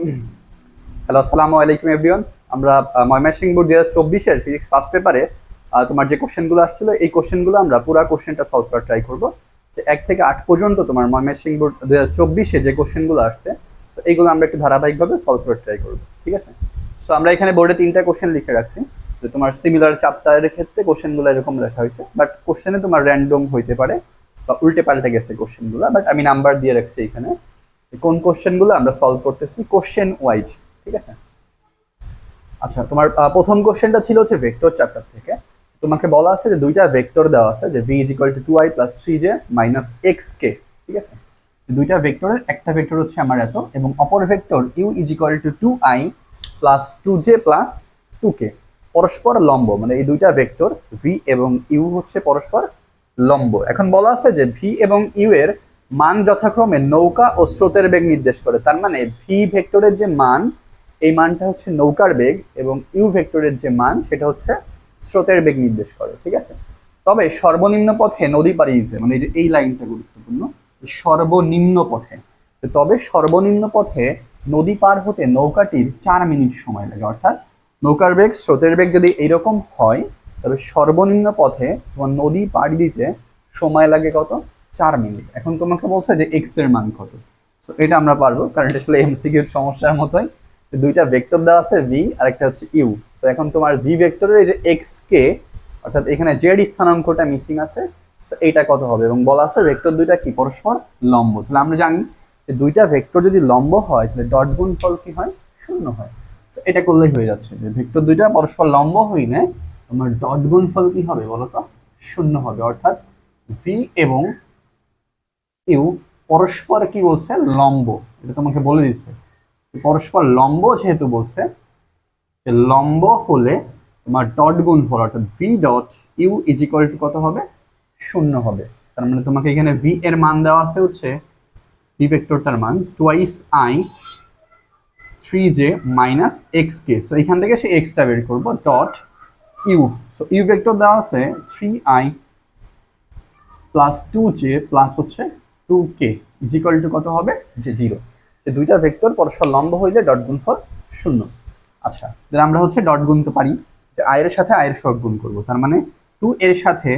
Hello, আসসালামু আলাইকুম everyone. আমরা ময়মনসিংহ বোর্ড 2024-এর ফিজিক্স ফার্স্ট পেপারে তোমার যে কোশ্চেনগুলো আসছিল এই কোশ্চেনগুলো আমরা পুরো কোশ্চেনটা সলভ করার ট্রাই করব। যে 1 থেকে 8 পর্যন্ত তোমার ময়মনসিংহ বোর্ড 2024-এ যে কোশ্চেনগুলো আসছে তো এইগুলো আমরা একটু ধারাবাহিকভাবে সলভ করার ট্রাই করব, ঠিক আছে? সো আমরা এখানে বোর্ডে 3টা কোশ্চেন লিখে রাখছি। যে তোমার সিমিলার চ্যাপ্টারের ক্ষেত্রে কোশ্চেনগুলো এরকম লেখা হয়েছে, বাট কোশ্চেনে তোমার র্যান্ডম হইতে পারে বা উল্টে পাল্টে গেছে কোশ্চেনগুলো, বাট আমি নাম্বার দিয়ে রাখছি এখানে কোন কোশ্চেনগুলো আমরা সলভ করতেছি কোশ্চেন ওয়াইজ, ঠিক আছে? আচ্ছা, তোমার প্রথম কোশ্চেনটা ছিল হচ্ছে ভেক্টর চ্যাপ্টার থেকে। তোমাকে বলা আছে যে দুইটা ভেক্টর দেওয়া আছে, যে v is equal two 2i plus 3j minus xk, ঠিক আছে? দুইটা ভেক্টরের একটা ভেক্টর হচ্ছে আমার এত, এবং অপর vector u is equal two 2i plus 2j plus 2k পরস্পর লম্ব, মানে এই দুইটা ভেক্টর v এবং u হচ্ছে পরস্পর লম্ব। এখন বলা আছে যে v এবং u এর মান যথাক্রমে নৌকা ও স্রোতের বেগ নির্দেশ করে। তার মানে v ভেক্টরের যে মান, এই মানটা হচ্ছে নৌকার বেগ, এবং ইউ ভেক্টরের যে মান সেটা হচ্ছে স্রোতের বেগ নির্দেশ করে, ঠিক আছে? তবে সর্বনিম্ন পথে নদী পাড়ি দিতে, মানে এই যে এই লাইনটা গুরুত্বপূর্ণ, সর্বনিম্ন পথে, তবে সর্বনিম্ন পথে নদী পার হতে নৌকাটির 4 মিনিট সময় লাগে। অর্থাৎ নৌকার বেগ স্রোতের বেগ যদি এইরকম হয়, তবে সর্বনিম্ন পথে তোমার নদী পাড়ি দিতে সময় লাগে কত? 4 মিনিট। এখন তোমাকে বলছে যে এক্স এর মান কত। তো এটা আমরা পারবো, কারণ এটা আসলে এমসিকিউর সমস্যার মতোই। দুইটা ভেক্টর দেওয়া আছে ভি আর একটা হচ্ছে ইউ। তো এখন তোমার ভি ভেক্টরের এই যে এক্স কে, অর্থাৎ এখানে জেড স্থানাঙ্কটা মিসিং আছে, তো এইটা কত হবে? এবং বলা আছে ভেক্টর দুইটা কি পরস্পর লম্ব। তাহলে আমরা জানি যে দুইটা ভেক্টর যদি লম্ব হয় তাহলে ডট গুণফল কি হয়? শূন্য হয়। তো এটা করলেই হয়ে যাচ্ছে যে ভেক্টর দুইটা পরস্পর লম্ব হইলে তোমার ডট গুণফল কি হবে বলতো? শূন্য হবে। অর্থাৎ ভি এবং ইউ পরস্পর কি বলছে? লম্ব। এটা তোমাকে বলে দিচ্ছে পরস্পর লম্ব, যেহেতু বলছে যে লম্ব হলে তোমার ডট গুণফল অর্থাৎ V dot U is equal to কত হবে? শূন্য হবে। তার মানে তোমাকে এখানে ভি এর মান দেওয়া আছে হচ্ছে ভি ভেক্টরটার মান twice I 3j minus X কে। সো এখান থেকে সে এক্সটা বের করবো dot U. So U vector দেওয়া আছে 3i প্লাস 2j প্লাস হচ্ছে 2k ইজ ইকুয়াল টু কত হবে? যে 0। যে দুইটা ভেক্টর পরস্পর লম্ব হইলে ডট গুণফল শূন্য। আচ্ছা, তাহলে আমরা হচ্ছে ডট গুনতে পারি, যে আই এর সাথে আই এর সহগ গুণ করবো। তার মানে 2 এর সাথে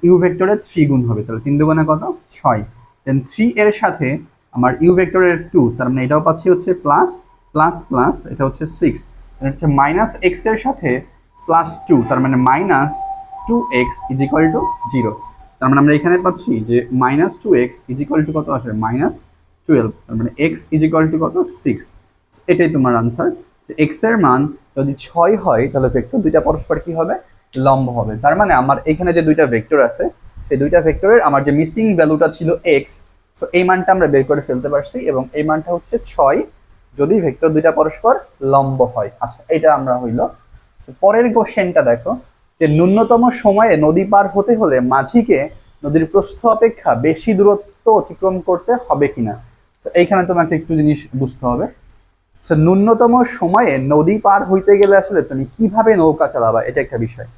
ইউ ভেক্টরের 3 গুণ হবে, তাহলে 3 দুগুণে কত? 6। দেন 3 এর সাথে আমার ইউ ভেক্টরের 2, তার মানে এটাও পাচ্ছি হচ্ছে প্লাস প্লাস প্লাস, এটা হচ্ছে 6। এটা হচ্ছে মাইনাস এক্স এর সাথে প্লাস 2, তার মানে minus 2x is equal two 0। তার মানে আমরা এখানে পাচ্ছি যে minus 2x is equal to কত আসবে? মাইনাস 12। তার মানে x ইজ ইকুয়াল টু কত? 6। এটাই তোমার আনসার। যে x এর মান যদি 6 হয় তাহলে ভেক্টর দুইটা পরস্পর কি হবে? লম্ব হবে। তার মানে আমার এখানে যে দুইটা ভেক্টর আছে সেই দুইটা ভেক্টরের আমার যে মিসিং ভ্যালুটা ছিল x, সো এই মানটা আমরা বের করে ফেলতে পারছি, এবং এই মানটা হচ্ছে 6 যদি ভেক্টর দুইটা পরস্পর লম্ব হয়। আচ্ছা, এটা আমরা হইলো। পরের কোশ্চেনটা দেখো, যে ন্যূনতম সময়ে নদী পার হতে হলে মাঝিকে নদীর প্রস্থ অপেক্ষা বেশি দূরত্ব অতিক্রম করতে হবে কিনা। এইখানে তোমাকে একটু জিনিস বুঝতে হবে। ন্যূনতম সময়ে নদী পার হইতে গেলে আসলে তুমি কিভাবে নৌকা চালাবা, এটা একটা বিষয়।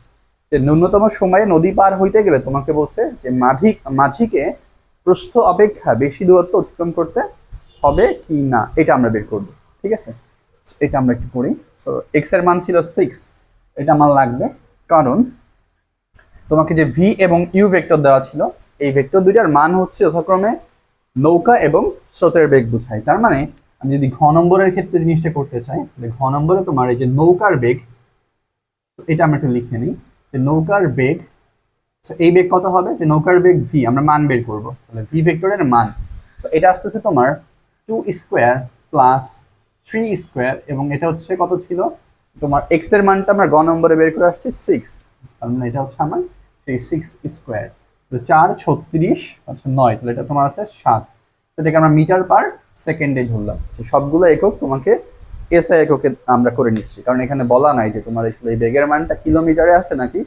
যে ন্যূনতম সময়ে নদী পার হইতে গেলে তোমাকে বলছে যে মাঝিকে প্রস্থ অপেক্ষা বেশি দূরত্ব অতিক্রম করতে হবে কি না, এটা আমরা বের করবো, ঠিক আছে? এটা আমরা একটু করি। সো এক্স এর মান ছিল 6, এটা আমার লাগবে, কারণ তোমাকে যে ভি এবং ইউ ভেক্টর দেওয়া ছিল, এই ভেক্টর দুইটার মান হচ্ছে যথাক্রমে নৌকা এবং স্রোতের বেগ বোঝায়। তার মানে আমি যদি ঘ নম্বরের ক্ষেত্রে জিনিসটা করতে চাই, তাহলে ঘ নম্বরে তোমার এই যে নৌকার বেগ, এটা আমরা একটু লিখে নিই। যে নৌকার বেগ, এই বেগ কত হবে? যে নৌকার বেগ ভি, আমরা মান বের করবো, তাহলে ভি ভেক্টরের মান। তো এটা আসতেছে তোমার 2 স্কোয়ার প্লাস 3 স্কোয়ার, এবং এটা হচ্ছে কত ছিল তোমার? এক্স এর মানটা আমরা গ নম্বরে বের করে আসছি 6, তার মানে এটা হচ্ছে আমার সেই 6 স্কোয়ার। তো 4 36 আচ্ছা 9, তাহলে এটা তোমার আছে 7। সেটাকে আমরা মিটার পার সেকেন্ডে ধরলাম। সবগুলো একক তোমাকে এসআই এককে আমরা করে নিচ্ছি, কারণ এখানে বলা নাই যে তোমার আসলে এই বেগের মানটা কিলোমিটারে আছে নাকি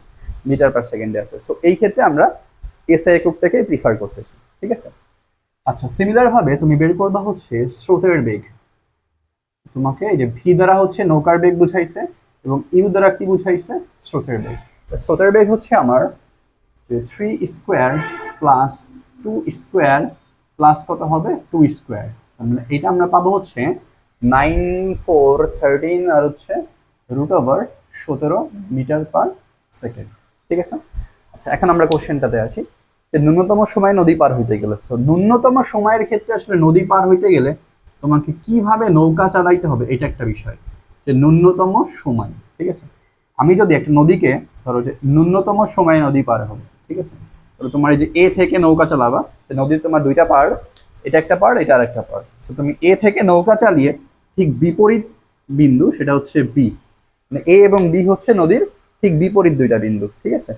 মিটার পার সেকেন্ডে আছে। সো এই ক্ষেত্রে আমরা এসআই এককটাকে প্রিফার করতেছি, ঠিক আছে? আচ্ছা, সিমিলার ভাবে তুমি বের করবা হচ্ছে স্রোতের বেগ। তোমাকে এই যে ভি দ্বারা হচ্ছে নৌকার বেগ বুঝাইছে, এবং ইউ দ্বারা কি বুঝাইছে? স্রোতের বেগ। স্রোতের বেগ হচ্ছে আমার যে 3 স্কোয়ার প্লাস 2 স্কোয়ার প্লাস কত হবে? 2 স্কোয়ার। মানে এটা আমরা পাবো হচ্ছে 9 4 13 আর হচ্ছে √17 মিটার পার সেকেন্ড। ঠিক আছে। আচ্ছা, এখন আমরা কোশ্চেনটাতে আছি যে ন্যূনতম সময় নদী পার হইতে গেলে, সো ন্যূনতম সময়ের ক্ষেত্রে আসলে নদী পার হইতে গেলে তোমাকে কিভাবে নৌকা চালাইতে হবে এটা একটা বিষয়, যে ন্যূনতম সময়। ঠিক আছে। আমি যদি একটা নদীকে ধরো যে ন্যূনতম সময়ে নদী পার হবে, ঠিক আছে, তাহলে তোমার এই যে এ থেকে নৌকা চালাবা, নদীর তোমার দুইটা পাড়, এটা একটা পাড়, এটা আর একটা পাড়। সো তুমি এ থেকে নৌকা চালিয়ে ঠিক বিপরীত বিন্দু, সেটা হচ্ছে বি, মানে এ এবং বি হচ্ছে নদীর ঠিক বিপরীত দুইটা বিন্দু। ঠিক আছে।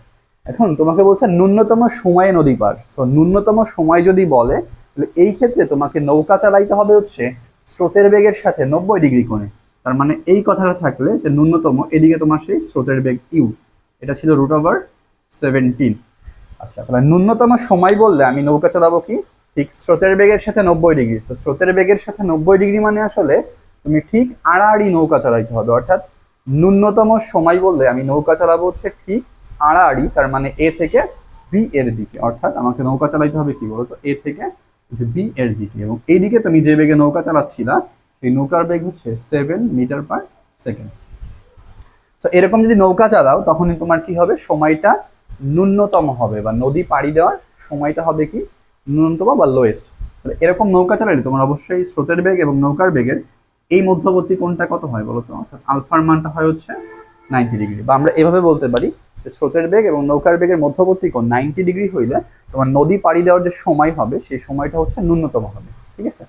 এখন তোমাকে বলছে ন্যূনতম সময়ে নদী পার। সো ন্যূনতম সময় যদি বলে, তাহলে এই ক্ষেত্রে তোমাকে নৌকা চালাইতে হবে হচ্ছে স্রোতের বেগের সাথে 90 ডিগ্রি কোণে। তার মানে এই কথাটা থাকলে যে ন্যূনতম, এদিকে তোমার সেই স্রোতের বেগ ইউ, এটা ছিল √17। আচ্ছা, তাহলে ন্যূনতম সময় বললে আমি নৌকা চালাবো কি ঠিক স্রোতের বেগের সাথে 90 ডিগ্রি। স্রোতের বেগের সাথে 90 ডিগ্রি মানে আসলে তুমি ঠিক আড়াআড়ি নৌকা চালাইতে হবে, অর্থাৎ ন্যূনতম সময় বললে আমি নৌকা চালাবো হচ্ছে ঠিক আড়াআড়ি, তার মানে এ থেকে বি এর দিকে। অর্থাৎ আমাকে নৌকা চালাইতে হবে কি বলতো, এ থেকে যে বি এর দিকে, এবং এইদিকে তুমি যে বেগে নৌকা চালাচ্ছিলা সেই নৌকার বেগ হচ্ছে 7 মিটার পার সেকেন্ড। তো এরকম যদি নৌকা চালাও তখনই তোমার কি হবে, সময়টা ন্যূনতম হবে, বা নদী পাড়ি দেওয়ার সময়টা হবে কি ন্যূনতম বা লোয়েস্ট। তাহলে এরকম নৌকা চালালে তোমার অবশ্যই স্রোতের বেগ এবং নৌকার বেগের এই মধ্যবর্তী কোণটা কত হয় বলতো, অর্থাৎ আলফার মানটা হয় হচ্ছে 90 ডিগ্রি। বা আমরা এভাবে বলতে পারি যে স্রোতের বেগ এবং নৌকার বেগের মধ্যবর্তী কোণ 90 ডিগ্রি হইলে তোমার নদী পাড়ি দেওয়ার যে সময় হবে সেই সময়টা হচ্ছে ন্যূনতম হবে। ঠিক আছে।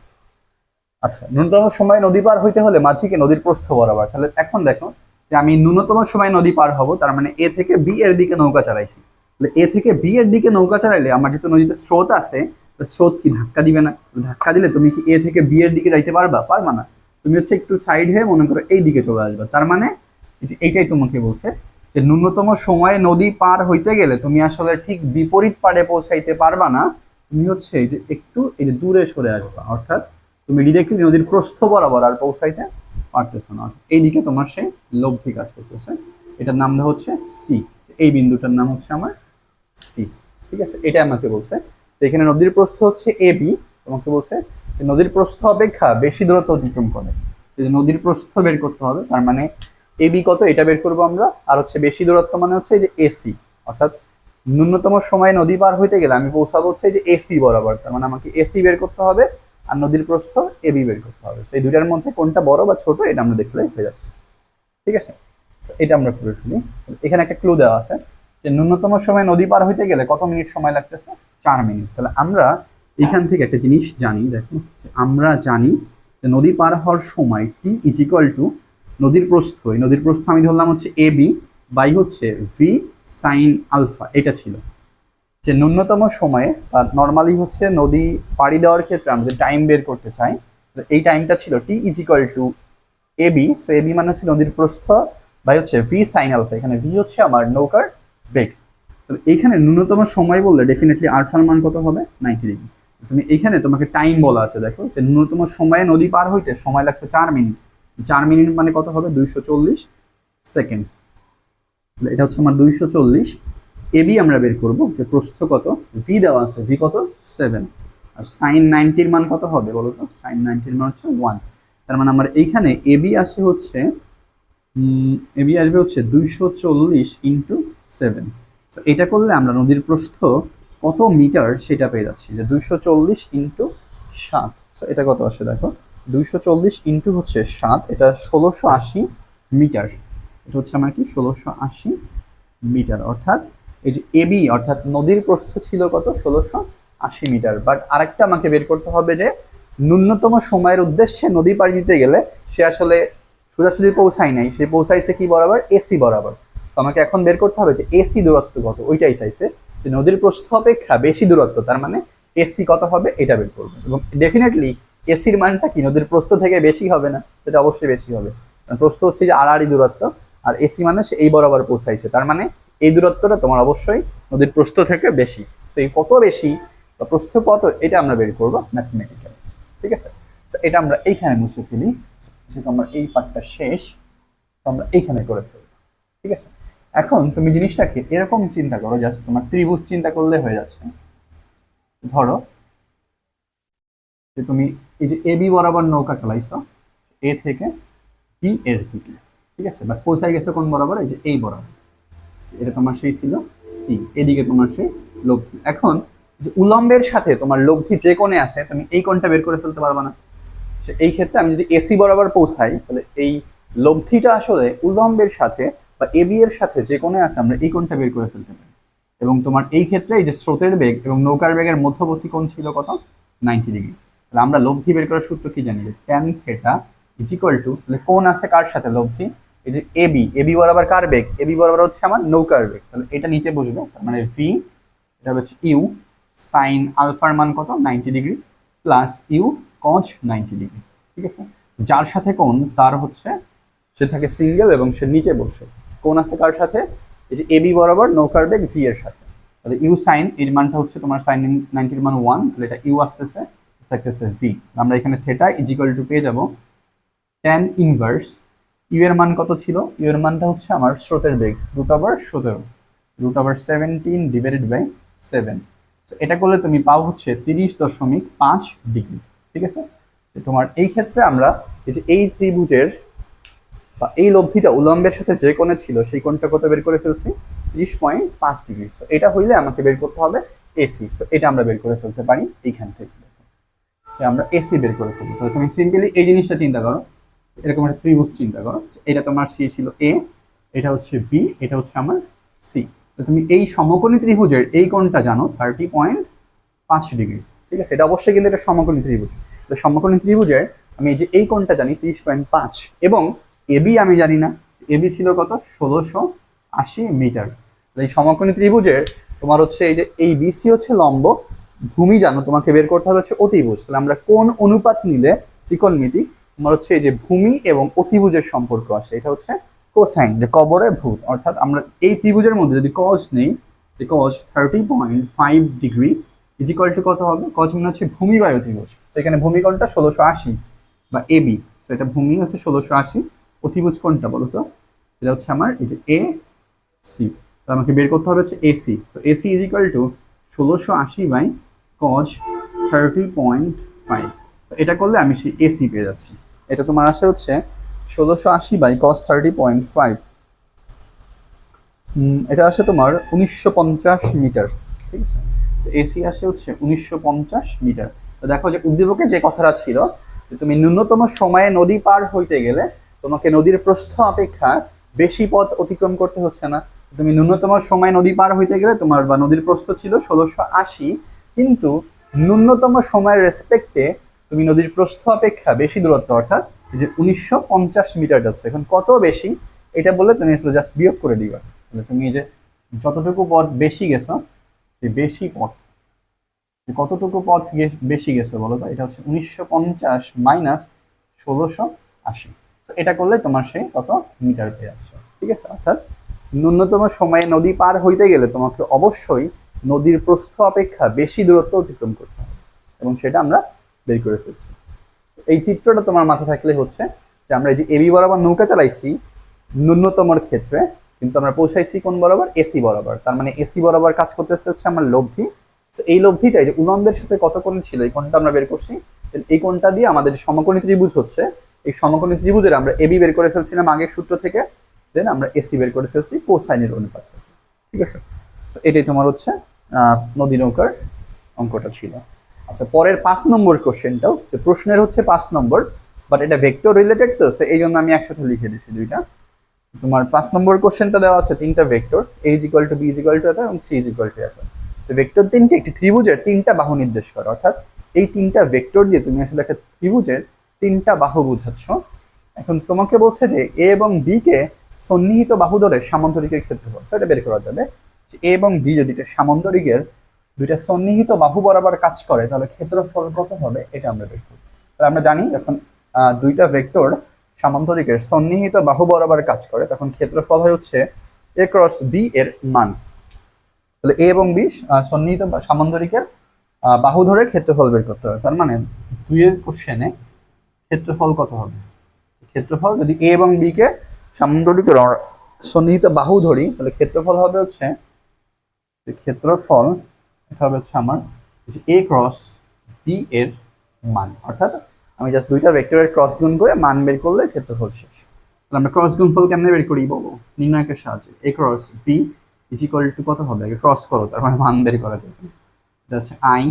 আচ্ছা, ন্যূনতম সময় নদী পার হইতে হলে মাঝিকে নদীর প্রস্থ বরাবর। তাহলে এখন দেখো যে আমি ন্যূনতম সময় নদী পার হব, তার মানে এ থেকে বি এর দিকে নৌকা চালাইছি। তাহলে এ থেকে বি এর দিকে নৌকা চালাইলে আমার যেহেতু নদীতে স্রোত আছে, স্রোত কি ধাক্কা দিবে না? ধাক্কা দিলে তুমি কি এ থেকে বি এর দিকে যাইতে পারবা না। তুমি হচ্ছে একটু সাইড হয়ে মনে করো এই দিকে চলে আসবে। তার মানে এইটাই তোমাকে বলছে যে ন্যূনতম সময়ে নদী পার হইতে গেলে তুমি আসলে ঠিক বিপরীত পাড়ে পৌঁছাইতে পারবা না, তুমি হচ্ছে এই যে একটু এই যে দূরে সরে আসবা, অর্থাৎ তুমি ডিরেক্টলি নদীর প্রস্থ বরাবর আর পৌঁছাইতে পারতেছো না। এইদিকে তোমার সেই লব্ধি কাজ করতেছে, এটার নাম হচ্ছে সি, এই বিন্দুটার নাম হচ্ছে আমার সি। ঠিক আছে, এটা আমাকে বলছে এখানে নদীর প্রস্থ হচ্ছে এ বি, তোমাকে বলছে নদীর প্রস্থ অপেক্ষা বেশি দূরত্ব অতিক্রম করে। নদীর প্রস্থ বের করতে হবে, তার মানে এ বি কত এটা বের করবো আমরা, আর হচ্ছে বেশি দূরত্ব মানে হচ্ছে এই যে এসি, অর্থাৎ ন্যূনতম সময়ে নদী পার হইতে গেলে আমি পৌঁছাবো হচ্ছে এই যে এসি বরাবর, তার মানে আমাকে এসি বের করতে হবে আর নদীর প্রস্থ এবি বের করতে হবে। এই দুইটার মধ্যে কোনটা বড় বা ছোট এটা আমরা দেখলে হয়ে যাচ্ছে। ঠিক আছে, এটা আমরা করে ফেলি। এখানে একটা ক্লু দেওয়া আছে যে ন্যূনতম সময় নদী পার হইতে গেলে কত মিনিট সময় লাগতেছে, 4 মিনিট। তাহলে আমরা এখান থেকে একটা জিনিস জানি, দেখো আমরা জানি যে নদী পার হওয়ার সময় টি ইজ ইকুয়াল টু নদীর প্রস্থ, এই নদীর প্রস্থ আমি ধরলাম হচ্ছে এ বি বাই হচ্ছে ভি সাইন আলফা, এটা ছিল যে ন্যূনতম সময়ে নর্মালি হচ্ছে নদী পাড়ি দেওয়ার ক্ষেত্রে আমরা যে টাইম বের করতে চাই, এই টাইমটা ছিল T is equal to A B. So A B মানে হচ্ছে নদীর প্রস্থ বাই হচ্ছে ভি সাইন আলফা, এখানে ভি হচ্ছে আমার নৌকার বেগ। তাহলে এইখানে ন্যূনতম সময় বললে ডেফিনেটলি আলফার মান কত হবে, 90 ডিগ্রি। তুমি এখানে তোমাকে টাইম বলা আছে, দেখো যে ন্যূনতম সময়ে নদী পার হইতে সময় লাগছে 4 মিনিট। 4 মিনিট মানে কত হবে, 240 সেকেন্ড। এটা হচ্ছে আমার 240। এবি আমরা বের করবো যে প্রস্থ কত, ভি দেওয়া আছে, ভি কত 7, আর সাইন 90-র মান কত হবে বলো তো, সাইন 90-র মান হচ্ছে 1। তার মানে আমার এইখানে এবি আসে হচ্ছে এবি আসবে হচ্ছে 240 × 7। এটা করলে আমরা নদীর প্রস্থ কত মিটার সেটা পেয়ে যাচ্ছি, যে 240 × 7। এটা কত আসে দেখো, 240 হচ্ছে 7, এটা 1680 মিটার। এটা হচ্ছে আমার কি 1680 মিটার। অর্থাৎ এই যে এবি অর্থাৎ নদীর প্রস্থ ছিল কত, 1680 মিটার। বাট আরেকটা আমাকে বের করতে হবে যে ন্যূনতম সময়ের উদ্দেশ্যে নদী পাড়ি দিতে গেলে সে আসলে সোজাসুজি পৌঁছায় নাই, সে পৌঁছাইছে কি বরাবর, এসি বরাবর। তো আমাকে এখন বের করতে হবে যে এসি দূরত্ব কত, ওইটাই চাইছে যে নদীর প্রস্থ অপেক্ষা বেশি দূরত্ব, তার মানে এসি কত হবে এটা বের করবো। এবং ডেফিনেটলি এসির মানটা কি নদীর প্রস্থ থেকে বেশি হবে না, সেটা অবশ্যই বেশি হবে, প্রস্থ হচ্ছে যে আড়াআড়ি দূরত্ব, আর এসি মানে সে এই বরাবর পৌঁছাইছে, তার মানে এই দূরত্বটা তোমার অবশ্যই নদীর প্রস্থ থেকে বেশি। সেই কত বেশি বা প্রস্থ কত এটা আমরা বের করবো ম্যাথমেটিক্যালি। ঠিক আছে, এটা আমরা এইখানে মুছে ফেলি, যেহেতু আমার এই পার্টটা শেষ, তো আমরা এইখানে করে ফেলবো। ঠিক আছে, এখন তুমি জিনিসটাকে এরকম চিন্তা করো, জাস্ট তোমার ত্রিভুজ চিন্তা করলে হয়ে যাচ্ছে। ধরো যে তুমি এই যে এবি বরাবর নৌকা চালাইছো, এ থেকে বি এর দিকে, ঠিক আছে, বাট পৌঁছায় গেছে কোন বরাবর, এই যে এই বরাবর, এটা তোমার সেই ছিল সি, এদিকে তোমার সেই লব্ধি। এখন যে উলম্বের সাথে তোমার লব্ধি যে কোণে আছে তুমি এই কোণটা বের করে ফেলতে পারবা না। এই ক্ষেত্রে আমি যদি এসি বরাবর পৌঁছাই তাহলে এই লব্ধিটা আসলে উলম্বের সাথে বা এবি এর সাথে যে কোণে আছে আমরা এই কোণটা বের করে ফেলতে পারি। এবং তোমার এই ক্ষেত্রে এই যে স্রোতের বেগ এবং নৌকার বেগের মধ্যবর্তী কোণ ছিল কত, 90 ডিগ্রি। তাহলে আমরা লব্ধি বের করার সূত্র কি জানি, যে tan theta is equal two, তাহলে কোণ আছে কার সাথে লব্ধি, এই যে এবি, এবি বরাবর কার বেগ, এবি বরাবর হচ্ছে আমার নৌকার বেগ, তাহলে এটা নিচে বসবে, তার মানে ভি, এটা হচ্ছে ইউ সাইন আলফার মান কত 90 degree plus U cos 90 degree, ঠিক আছে। যার সাথে কোণ তার হচ্ছে সে থাকে সিঙ্গেল এবং সে নিচে বসে, কোণ আছে কার সাথে, এই যে এবি বরাবর নৌকার বেগ ভি এর সাথে, তাহলে ইউ সাইন এর মানটা হচ্ছে তোমার সাইন 90 মান 1, তাহলে এটা ইউ আসতেছে, থাকতেছে ভি। আমরা এখানে থেটা ইজ ইকুয়াল টু পেয়ে যাব ট্যান ইনভার্স ইউ এর মান কত ছিল, ইউ এর মানটা হচ্ছে আমার স্রোতের বেগ √17 √17 ডিভাইডেড বাই 7, এটা করলে তুমি পাও হচ্ছে 30.5 ডিগ্রি, ঠিক আছে। তোমার এই ক্ষেত্রে আমরা এই যে এই ত্রিভুজের বা এই লব্ধিটা উলম্বের সাথে যে কোণে ছিল সেই কোণটা কত বের করে ফেলছি, 30.5 ডিগ্রি। এটা হইলে আমাকে বের করতে হবে এসি, এটা আমরা বের করে ফেলতে পারি এইখান থেকে, আমরা এসি বের করে ফেলবো। তাহলে তুমি সিম্পলি এই জিনিসটা চিন্তা করো, এরকম একটা ত্রিভুজ চিন্তা করো, এটা তোমার সি ছিল এ, এটা হচ্ছে বি, এটা হচ্ছে আমার সি। তুমি এই সমকোণী ত্রিভুজের এই কোণটা জানো 30.5 ডিগ্রি, ঠিক আছে। এটা অবশ্যই কিন্তু এটা সমকোণী ত্রিভুজ, সমকোণী ত্রিভুজের আমি এই যে এই কোণটা জানি 30.5 এবং এবি আমি জানি না, এবি ছিল কত 1680 মিটার। এই সমকোণী ত্রিভুজের তোমার হচ্ছে এই যে এই বিসি হচ্ছে লম্ব, ভূমি জানো, তোমাকে বের করতে হবে হচ্ছে অতিভুজ। তাহলে আমরা কোন অনুপাত নিলে ত্রিকোণমিতি তোমার হচ্ছে এই যে ভূমি এবং অতিভুজের সম্পর্ক আসে, এটা হচ্ছে কোসাইন, যে কবরে ভূত, অর্থাৎ আমরা এই ত্রিভুজের মধ্যে যদি কজ নেই, cos 30.5 degree is equal to কত হবে, কজ মানে হচ্ছে ভূমি বাই অতিভুজ, সেখানে ভূমি কোণটা 1680 বা এবি, এটা ভূমি হচ্ছে 1680, অতিভুজ কোণটা বলো তো, এটা হচ্ছে আমার এই যে এ সি, আমাকে বের করতে হবে হচ্ছে AC, so AC is equal to 1680 by cos 30.5, এটা করলে আমি সেই এসি পেয়ে যাচ্ছি। এটা তোমার আসে হচ্ছে 1680 বাই কজ 30.5, এটা আসে তোমার 1950 মিটার, ঠিক আছে। এসি আসে হচ্ছে 1950 মিটার। তো দেখো যে উদ্দীপকে যে কথাটা ছিল যে তুমি ন্যূনতম সময়ে নদী পার হইতে গেলে তোমাকে নদীর প্রস্থ অপেক্ষা বেশি পথ অতিক্রম করতে হচ্ছে না। তুমি ন্যূনতম সময় নদী পার হইতে গেলে তোমার বা নদীর প্রস্থ ছিল 1680, কিন্তু ন্যূনতম সময়ের রেসপেক্টে তুমি নদীর প্রস্থ অপেক্ষা বেশি দূরত্ব, অর্থাৎ যে 1950 মিটার যাচ্ছে। এখন কত বেশি এটা বললে তুমি আসলে জাস্ট বিয়োগ করে দিবা, তুমি যে যতটুকু পথ বেশি গেছো, সেই বেশি পথ কতটুকু পথ বেশি গেছে বলো তো, এটা হচ্ছে 1950 মাইনাস 1680, এটা করলে তোমার সেই কত মিটার পেয়ে আসছে, ঠিক আছে। অর্থাৎ ন্যূনতম সময়ে নদী পার হইতে গেলে তোমাকে অবশ্যই নদীর প্রস্থ অপেক্ষা বেশি দূরত্ব অতিক্রম করতে হবে, এবং সেটা আমরা বের করে ফেলছি। এই চিত্রটা তোমার মাথা থাকলে হচ্ছে যে আমরা এই যে এবি বরাবর নৌকা চালাইছি ন্যূনতমর ক্ষেত্রে, কিন্তু আমরা পৌঁছাইছি কোন বরাবর, এসি বরাবর, তার মানে এসি বরাবর কাজ করতেছে হচ্ছে আমার লব্ধি। এই লব্ধিটা যে উলম্বের সাথে কত কোণ ছিল এই কোণটা আমরা বের করছি, এই কোণটা দিয়ে আমাদের সমকোণী ত্রিভুজ হচ্ছে, এই সমকোণী ত্রিভুজের আমরা এবি বের করে ফেলছিলাম আগের সূত্র থেকে, দেন আমরা এসি বের করে ফেলছি কোসাইনের অনুপাত, ঠিক আছে। এটাই তোমার হচ্ছে নদী নৌকার অঙ্কটা ছিল। আচ্ছা, পরের 5 নম্বর কোশ্চেনটাও, যে প্রশ্নের হচ্ছে 5 নম্বর, বাট এটা ভেক্টর রিলেটেড, তো এই জন্য আমি একসাথে লিখে দিচ্ছি দুইটা। তোমার 5 নম্বর কোশ্চেনটা দেওয়া আছে তিনটা vector, a is equal two b is equal two এত এবং c ইজ ইকুয়াল টু এত। তো ভেক্টর তিনটে একটি ত্রিভুজের তিনটা বাহু নির্দেশ করে, অর্থাৎ এই তিনটা ভেক্টর দিয়ে তুমি আসলে একটা ত্রিভুজের তিনটা বাহু বুঝাচ্ছ। এখন তোমাকে বলছে যে a এবং b কে সন্নিহিত বাহু ধরে সামান্তরিকের ক্ষেত্রফল, সেটা বের করা যাবে। যে a এবং b যদি সামান্তরিকের দুইটা সন্নিহিত বাহু বরাবর কাজ করে তাহলে ক্ষেত্রফল কত হবে, এটা আমরা বের করব। তাহলে আমরা জানি যখন দুইটা ভেক্টর সামান্তরিকের সন্নিহিত বাহু বরাবর কাজ করে তখন ক্ষেত্রফল হয় হচ্ছে a ক্রস b এর মান। তাহলে a এবং b সন্নিহিত সামান্তরিকের বাহু ধরে ক্ষেত্রফল বের করতে হবে, তার মানে 2 এর কোশ্চেনে ক্ষেত্রফল কত হবে, ক্ষেত্রফল যদি a এবং b কে সামান্তরিকের সন্নিহিত বাহু ধরি তাহলে ক্ষেত্রফল হবে হচ্ছে, ক্ষেত্রফল এটা হবে হচ্ছে আমার a ক্রস b এর মান, অর্থাৎ আমি জাস্ট দুইটা ভেক্টরের ক্রস গুণ করে মান বের করলে ক্ষেত্রফল শেষ। তাহলে আমরা ক্রস গুণফল কেমনে বের করি বলবো, নির্ণায়কের সাহায্যে। A cross B is equal to কত হবে, আগে ক্রস করো তার মানে মান বের করা যাবে। এটা হচ্ছে আই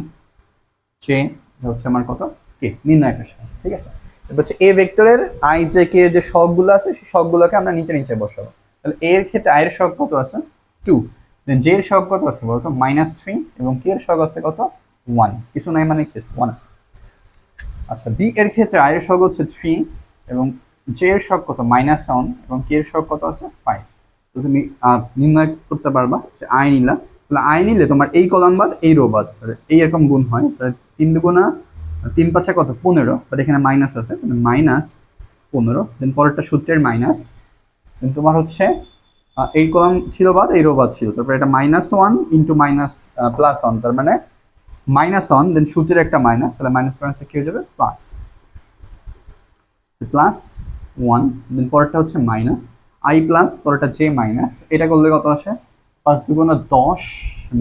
জে, এটা হচ্ছে আমার কত কে, নির্ণায়কের সাহায্যে। ঠিক আছে, এবার হচ্ছে এ ভেক্টরের আই জে কে যে সহগগুলো আছে সেই সহগগুলোকে আমরা নিচে নিচে বসাবো। তাহলে এর ক্ষেত্রে আই এর সহগ কত আছে 2, জে এর সহগ কত আছে বলতো -3, এবং কে এর সহগ আছে কত 1, কিছু নাই মানে 1 আছে। আচ্ছা বি এর ক্ষেত্রে আই এর সহগ হচ্ছে 3 এবং জে এর সহগ কত -1 এবং কে এর সহগ কত আছে 5। তো তুমি নির্ণয় করতে পারবা যে আই নিলা, তাহলে আই নিলে তোমার এই কলাম বাদ এই রো বাদ এই এরকম গুণ হয়। তাহলে 3 দুগুণা 3 পাঁচা কত 15, বাট এখানে মাইনাস আছে -15, দেন পরেরটা সূত্রের মাইনাস, দেন তোমার হচ্ছে এই কলাম ছিল বাদ এই রো বাদ ছিল, তারপর এটা -1 ইন্টু +1, তার মানে -1 দেন সূত্রের একটা মাইনাস, তাহলে মাইনাস মাইনাসে কি হয়ে যাবে +1, দেন পরেরটা হচ্ছে মাইনাস আই প্লাস পরেরটা জে মাইনাস, এটা করলে কত আসে 5 দুগুণা 10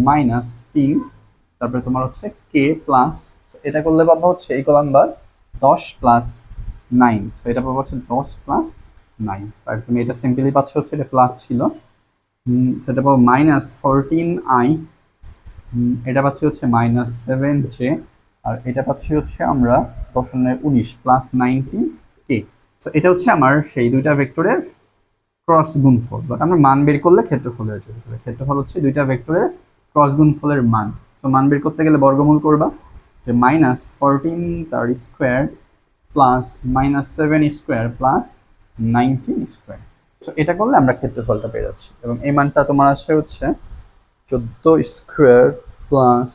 -3, তারপরে তোমার হচ্ছে কে প্লাস, এটা করলে পাবো হচ্ছে এই কলাম বাদ 10 + 9, সো এটা পাবো হচ্ছে 10 + 9, আর তুমি এটা সিম্পলি পাচ্ছ হচ্ছে এটা প্লাস ছিল, সেটা পাবো -14i, এটা পাচ্ছি হচ্ছে -7j, আর এটা পাচ্ছি হচ্ছে আমরা 10×19 +19k। সো এটা হচ্ছে আমার সেই দুইটা ভেক্টরের ক্রস গুণফল, বাট আমরা মান বের করলে ক্ষেত্রফল হয়ে যাবে। তাহলে ক্ষেত্রফল হচ্ছে দুইটা ভেক্টরের ক্রস গুণফলের মান। সো মান বের করতে গেলে বর্গমূল করবা, যে -14 তার square plus -7 square plus 19 square. So এটা করলে আমরা ক্ষেত্রফলটা পেয়ে যাচ্ছি, এবং এই মানটা তোমার আসে হচ্ছে 14 স্কোয়ার প্লাস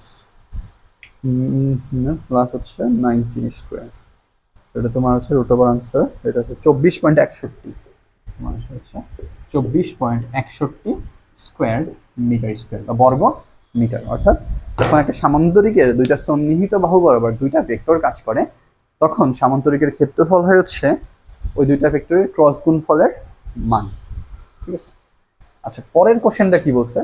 প্লাস হচ্ছে 19 স্কোয়ার, এটা তোমার হচ্ছে রুট ওভার আনসার, এটা হচ্ছে 24.61, তোমার হচ্ছে 24.61 স্কোয়ার মিটার স্কোয়ার বা বর্গ মিটার। অর্থাৎ যখন একটা সামান্তরিকের দুইটা সন্নিহিত বাহু বরাবর দুইটা ভেক্টর কাজ করে, তখন সামান্তরিকের ক্ষেত্রফল হয় হচ্ছে ওই দুইটা ভেক্টরের ক্রস গুণফলের মান। ঠিক আছে, আচ্ছা পরের কোশ্চেনটা কি বলছে,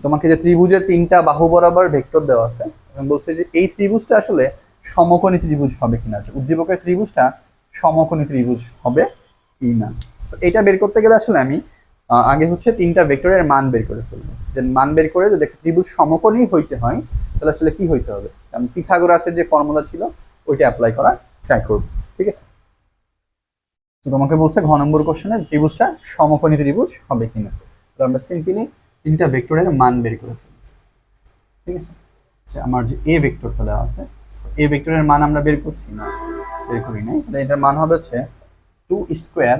তোমাকে যে ত্রিভুজের 3টা বাহু বরাবর ভেক্টর দেওয়া আছে এবং বলছে যে এই ত্রিভুজটা আসলে সমকোণী ত্রিভুজ হবে কিনা, যে উদ্দীপকের ত্রিভুজটা সমকোণী ত্রিভুজ হবে কি না। সো এটা বের করতে গেলে আসলে আমি আগে হচ্ছে 3টা ভেক্টরের মান বের করে ফেলবো, দেন মান বের করে যদি একটা ত্রিভুজ সমকোণী হইতে হয় তাহলে আসলে কি হইতে হবে, আমি পিথাগোরাসের যে ফর্মুলা ছিল ওইটা অ্যাপ্লাই করা ট্রাই করব। ঠিক আছে, তো তোমাকে বলছে ঘ নম্বর কোশ্চেনে ত্রিভুজটা সমকোণী ত্রিভুজ হবে কিনা, তো আমরা সিম্পলি 3টা ভেক্টরের মান বের করে ফেলব। ঠিক আছে, আমার যে এ ভেক্টরটা দেওয়া আছে, এ ভেক্টরের মান আমরা বের করছি না, বের করি নাই, তাহলে এটার মান হবে হচ্ছে 2 স্কোয়ার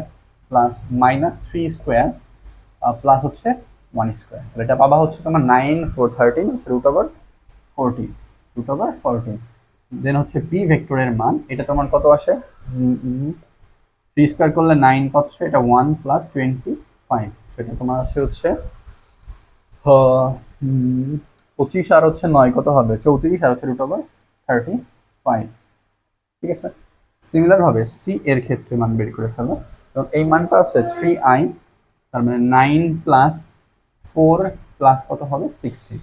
প্লাস -3 স্কোয়ার প্লাস হচ্ছে 1 স্কোয়ার, তাহলে এটা পাবা হচ্ছে তোমার 9 4 13 হচ্ছে √14, দেন হচ্ছে বি ভেক্টরের মান, এটা তোমার কত আসে 3 স্কোয়ার করলে 9 পাচ্ছ, এটা 1 + 25, সেটা তোমার আসে হচ্ছে 25 আর হচ্ছে 9 কত হবে 34, আর হচ্ছে √35। ঠিক আছে, সিমিলার ভাবে সি এর ক্ষেত্রে মান বের করে ফেলো, এবং এই মানটা আছে 3i, তার মানে 9 + 4 প্লাস কত হবে 16,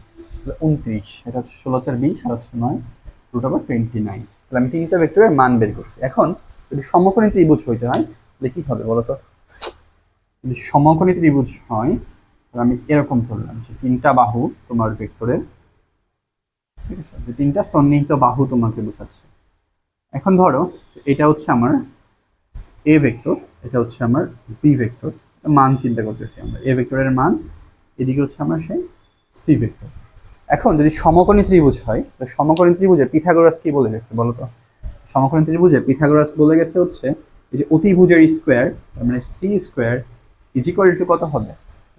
29, এটা হচ্ছে 16×4 = 20, আর হচ্ছে 9 √29। তাহলে আমি 3টা ভেক্টরের মান বের করছি। এখন যদি সমকোণী ত্রিভুজ হইতে হয় তাহলে কি হবে বলতো, যদি সমকোণী ত্রিভুজ হয় তাহলে আমি এরকম ধরলাম যে 3টা বাহু তোমার ভেক্টরের, ঠিক আছে, যে 3টা সন্নিহিত বাহু তোমাকে বোঝাচ্ছে। এখন ধরো এটা হচ্ছে আমার এ ভেক্টর, এটা হচ্ছে আমার বি ভেক্টর, মান চিন্তা করতেছি আমরা, এ ভেক্টরের মান, এদিকে হচ্ছে আমার সেই সি ভেক্টর। এখন যদি সমকোণী ত্রিভুজ হয়, সমকোণী ত্রিভুজে পিথাগোরাস কি বলে গেছে বলতো, সমকোণী ত্রিভুজে পিথাগোরাস বলে গেছে হচ্ছে এই যে অতিভুজের স্কোয়ার, তার মানে C square is equal to কত হবে,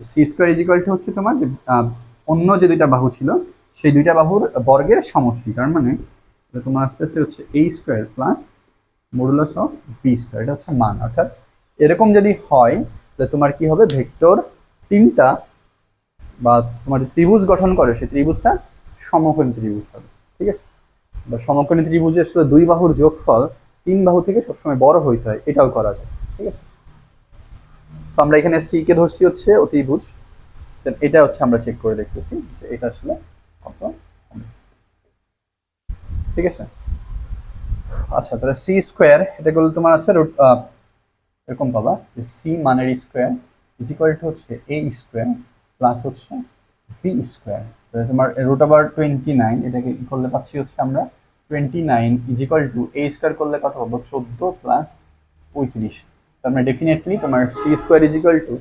C square is equal to হচ্ছে তোমার যে অন্য যে দুইটা বাহু ছিল সেই দুইটা বাহুর বর্গের সমষ্টি, তার মানে তোমার আস্তে আস্তে হচ্ছে a square plus modulus of B square, এটা হচ্ছে মান। অর্থাৎ এরকম যদি হয় তাহলে তোমার কি হবে, ভেক্টর 3টা বা তোমার যে ত্রিভুজ গঠন করে সেই ত্রিভুজটা সমকোণী ত্রিভুজ হবে। ঠিক আছে, বা সমকোণী ত্রিভুজের আসলে 2 বাহুর যোগফল 3 বাহু থেকে সবসময় বড় হইতে হয়, এটাও করা যায়। ঠিক আছে, তো আমরা এখানে সি কে ধরছি হচ্ছে অতিভুজ, এটা হচ্ছে আমরা চেক করে দেখতেছি যে এটা আসলে কত। ঠিক আছে, আচ্ছা তাহলে সি স্কোয়ার এটা করলে তোমার আছে রুট এরকম পাবা যে সি মানের স্কোয়ার ইজ ইকুয়াল টু হচ্ছে এ স্কোয়ার প্লাস হচ্ছে বি স্কোয়ার। তাহলে তোমার রুট ওভার 29 এটাকে কি করলে পাচ্ছি হচ্ছে আমরা 29 is equal to A square করলে কত পাবো 14 প্লাস 35। তার মানে ডেফিনেটলি তোমার C square is equal to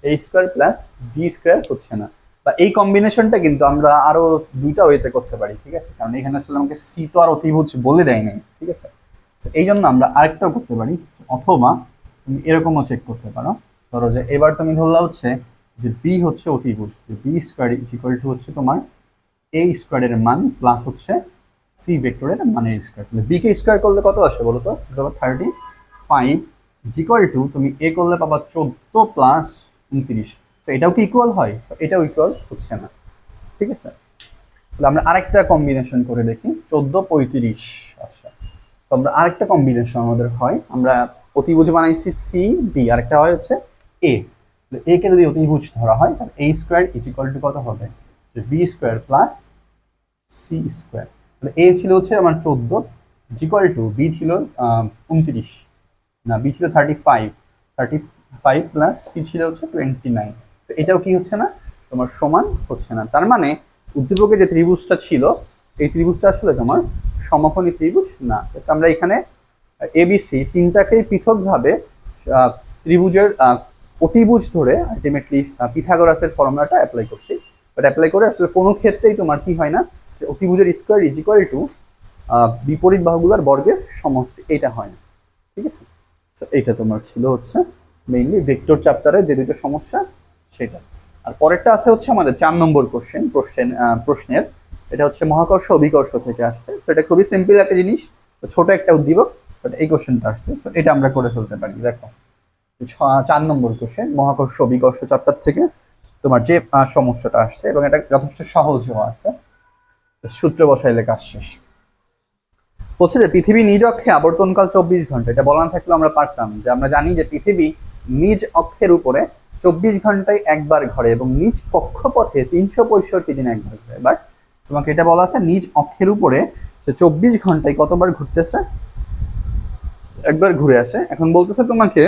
A square plus B square হচ্ছে না। বা এই কম্বিনেশনটা কিন্তু আমরা আরো দুইটা ওয়েতে করতে পারি, ঠিক আছে, কারণ এখানে আসলে আমাকে সি তো আর অতিভুজ বলে দেয় নাই, ঠিক আছে। এই জন্য আমরা আরেকটাও করতে পারি, অথবা তুমি এরকমও চেক করতে পারো। ধরো যে এবার তুমি ধরলা হচ্ছে যে বি হচ্ছে অতিভুজ, B square is equal to হচ্ছে তোমার এ স্কোয়ারের মান প্লাস হচ্ছে সি ভেক্টরের মানের স্কোয়ার। তাহলে বি কে স্কোয়ার করলে কত আসে বলো তো? 35 ইজ ইকুয়াল টু তুমি এ করলে পাবা 14 প্লাস 29। তো এটাও কি ইকুয়াল হয়? এটাও ইকুয়াল হচ্ছে না, ঠিক আছে। তাহলে আমরা আরেকটা কম্বিনেশন করে দেখি 14 35। আচ্ছা তো আমরা আরেকটা কম্বিনেশন আমাদের হয়, আমরা অতিভুজ বানাইছি সি বি, আরেকটা হয় হচ্ছে এ। এ কে যদি অতিভুজ ধরা হয় তাহলে A square is equal to কত হবে? B square plus C square. তাহলে এ ছিল হচ্ছে আমার 14 ইজ ইকুয়াল টু বি ছিল 29, না বি ছিল 35 প্লাস সি ছিল হচ্ছে 29। তো এটাও কি হচ্ছে না তোমার সমান হচ্ছে না। তার মানে উদ্দীপকে যে ত্রিভুজটা ছিল এই ত্রিভুজটা আসলে তোমার সমকোণী ত্রিভুজ না। আমরা এখানে এবিসি তিনটাকেই পৃথকভাবে ত্রিভুজের অতিভুজ ধরে আলটিমেটলি পিথাগোরাসের ফর্মুলাটা অ্যাপ্লাই করছি। বাট অ্যাপ্লাই করে আসলে কোনো ক্ষেত্রেই তোমার কি হয় না যে অতিভুজের স্কোয়ার ইজ ইকুয়াল টু বিপরীত বাহুগুলোর বর্গের সমষ্টি, এটা হয় না, ঠিক আছে। তো এইটা তোমার ছিল হচ্ছে মেইনলি ভেক্টর চ্যাপ্টারে যে দুটো সমস্যা সেটা। আর পরেরটা আছে হচ্ছে আমাদের 4 নম্বর প্রশ্নের এটা হচ্ছে মহাকর্ষ অভিকর্ষ থেকে আসছে। তো এটা খুবই সিম্পল একটা জিনিস, ছোট একটা উদ্দীপক, বাট এই কোশ্চেনটা আসছে, তো এটা আমরা করে ফেলতে পারি। দেখো 4 নম্বর কোশ্চেন মহাকর্ষ অভিকর্ষ চ্যাপ্টার থেকে তোমার যে সমস্যাটা আসছে, এবং এটা যথেষ্ট সহজও আছে, সূত্র বসাইলে কাজ শেষ। বলছে যে পৃথিবী নিজ অক্ষে আবর্তনকাল 24 ঘন্টা। এটা বলা না থাকলেও আমরা পারতাম যে আমরা জানি যে পৃথিবী নিজ অক্ষের উপরে 24 ঘন্টায় একবার ঘোরে এবং নিজ কক্ষপথে 365 দিন একবার ঘোরে। বাট তোমাকে এটা বলা আছে নিজ অক্ষের উপরে 24 ঘন্টায় কতবার ঘুরতেছে? একবার ঘুরে আসে। এখন বলতেছে তোমাকে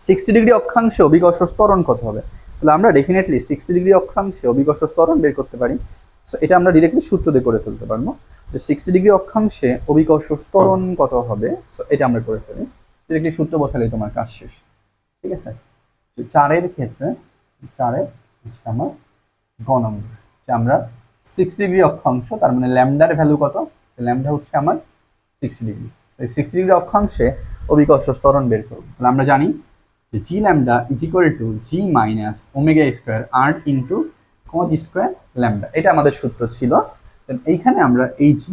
60 ডিগ্রি অক্ষাংশে অভিকর্ষ ত্বরণ কত হবে। তাহলে আমরা ডেফিনেটলি 60 ডিগ্রি অক্ষাংশে অভিকর্ষ ত্বরণ বের করতে পারি। সো এটা আমরা ডিরেক্টলি সূত্র দিয়ে করে ফেলতে পারবো যে 60 ডিগ্রি অক্ষাংশে অভিকর্ষ ত্বরণ কত হবে। সো এটা আমরা করে ফেলি, ডিরেক্টলি সূত্র বসালেই তোমার কাজ শেষ, ঠিক আছে। 4-এর ক্ষেত্রে 4-এর হচ্ছে আমার গ নম্বর যে আমরা 60 ডিগ্রি অক্ষাংশ, তার মানে ল্যামডার ভ্যালু কত? ল্যামডা হচ্ছে আমার 60 ডিগ্রি। 60 ডিগ্রি অক্ষাংশে অভিকর্ষ ত্বরণ বের করবো। তাহলে আমরা জানি যে G lambda is equal to G minus omega square R into cos square lambda, এটা আমাদের সূত্র ছিল। এইখানে আমরা এই জি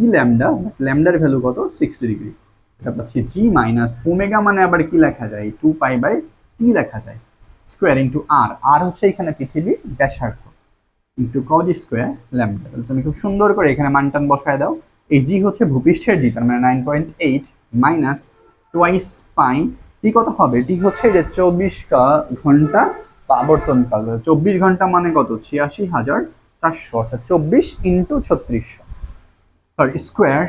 ল্যামডার ভ্যালু কত? 60 ডিগ্রি। এটা পাচ্ছি জি মাইনাস ওমেগা মানে আবার কি লেখা যায়? 2π/t লেখা যায়, স্কোয়ার ইন্টু আর হচ্ছে এখানে পৃথিবীর ব্যাসার্ধ ইন্টু কজ স্কোয়ার ল্যামডা। তাহলে তুমি খুব সুন্দর করে এখানে মানটান বসায় দাও। এই জি হচ্ছে ভূপৃষ্ঠের জি, তার মানে 9.8 মাইনাস টোয়াইস পাই টি কত হবে? টি হচ্ছে যে 24 ঘন্টা বা আবর্তনকাল। 24 ঘন্টা মানে কত? 86,400, অর্থাৎ 24 ইন্টু 3600 সরি স্কোয়ার।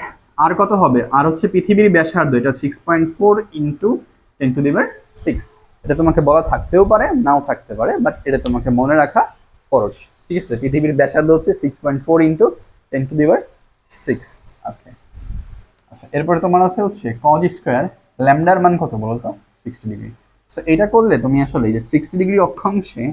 আর কত হবে? আর হচ্ছে পৃথিবীর ব্যাসার্ধ, এটা 6.4 ইন্টু 10⁶। এটা তোমাকে বলা থাকতেও পারে নাও থাকতে পারে, বাট এটা তোমাকে মনে রাখা খরচ, ঠিক আছে। পৃথিবীর ব্যাসার্ধ হচ্ছে 6.4 ইন্টু 10⁶। ওকে আচ্ছা, এরপরে তোমার আছে হচ্ছে কজ স্কোয়ার ল্যামডার মান কত বলো তো? 60 ডিগ্রি। সো এটা করলে তুমি আসলে এই যে 60 ডিগ্রি অক্ষাংশে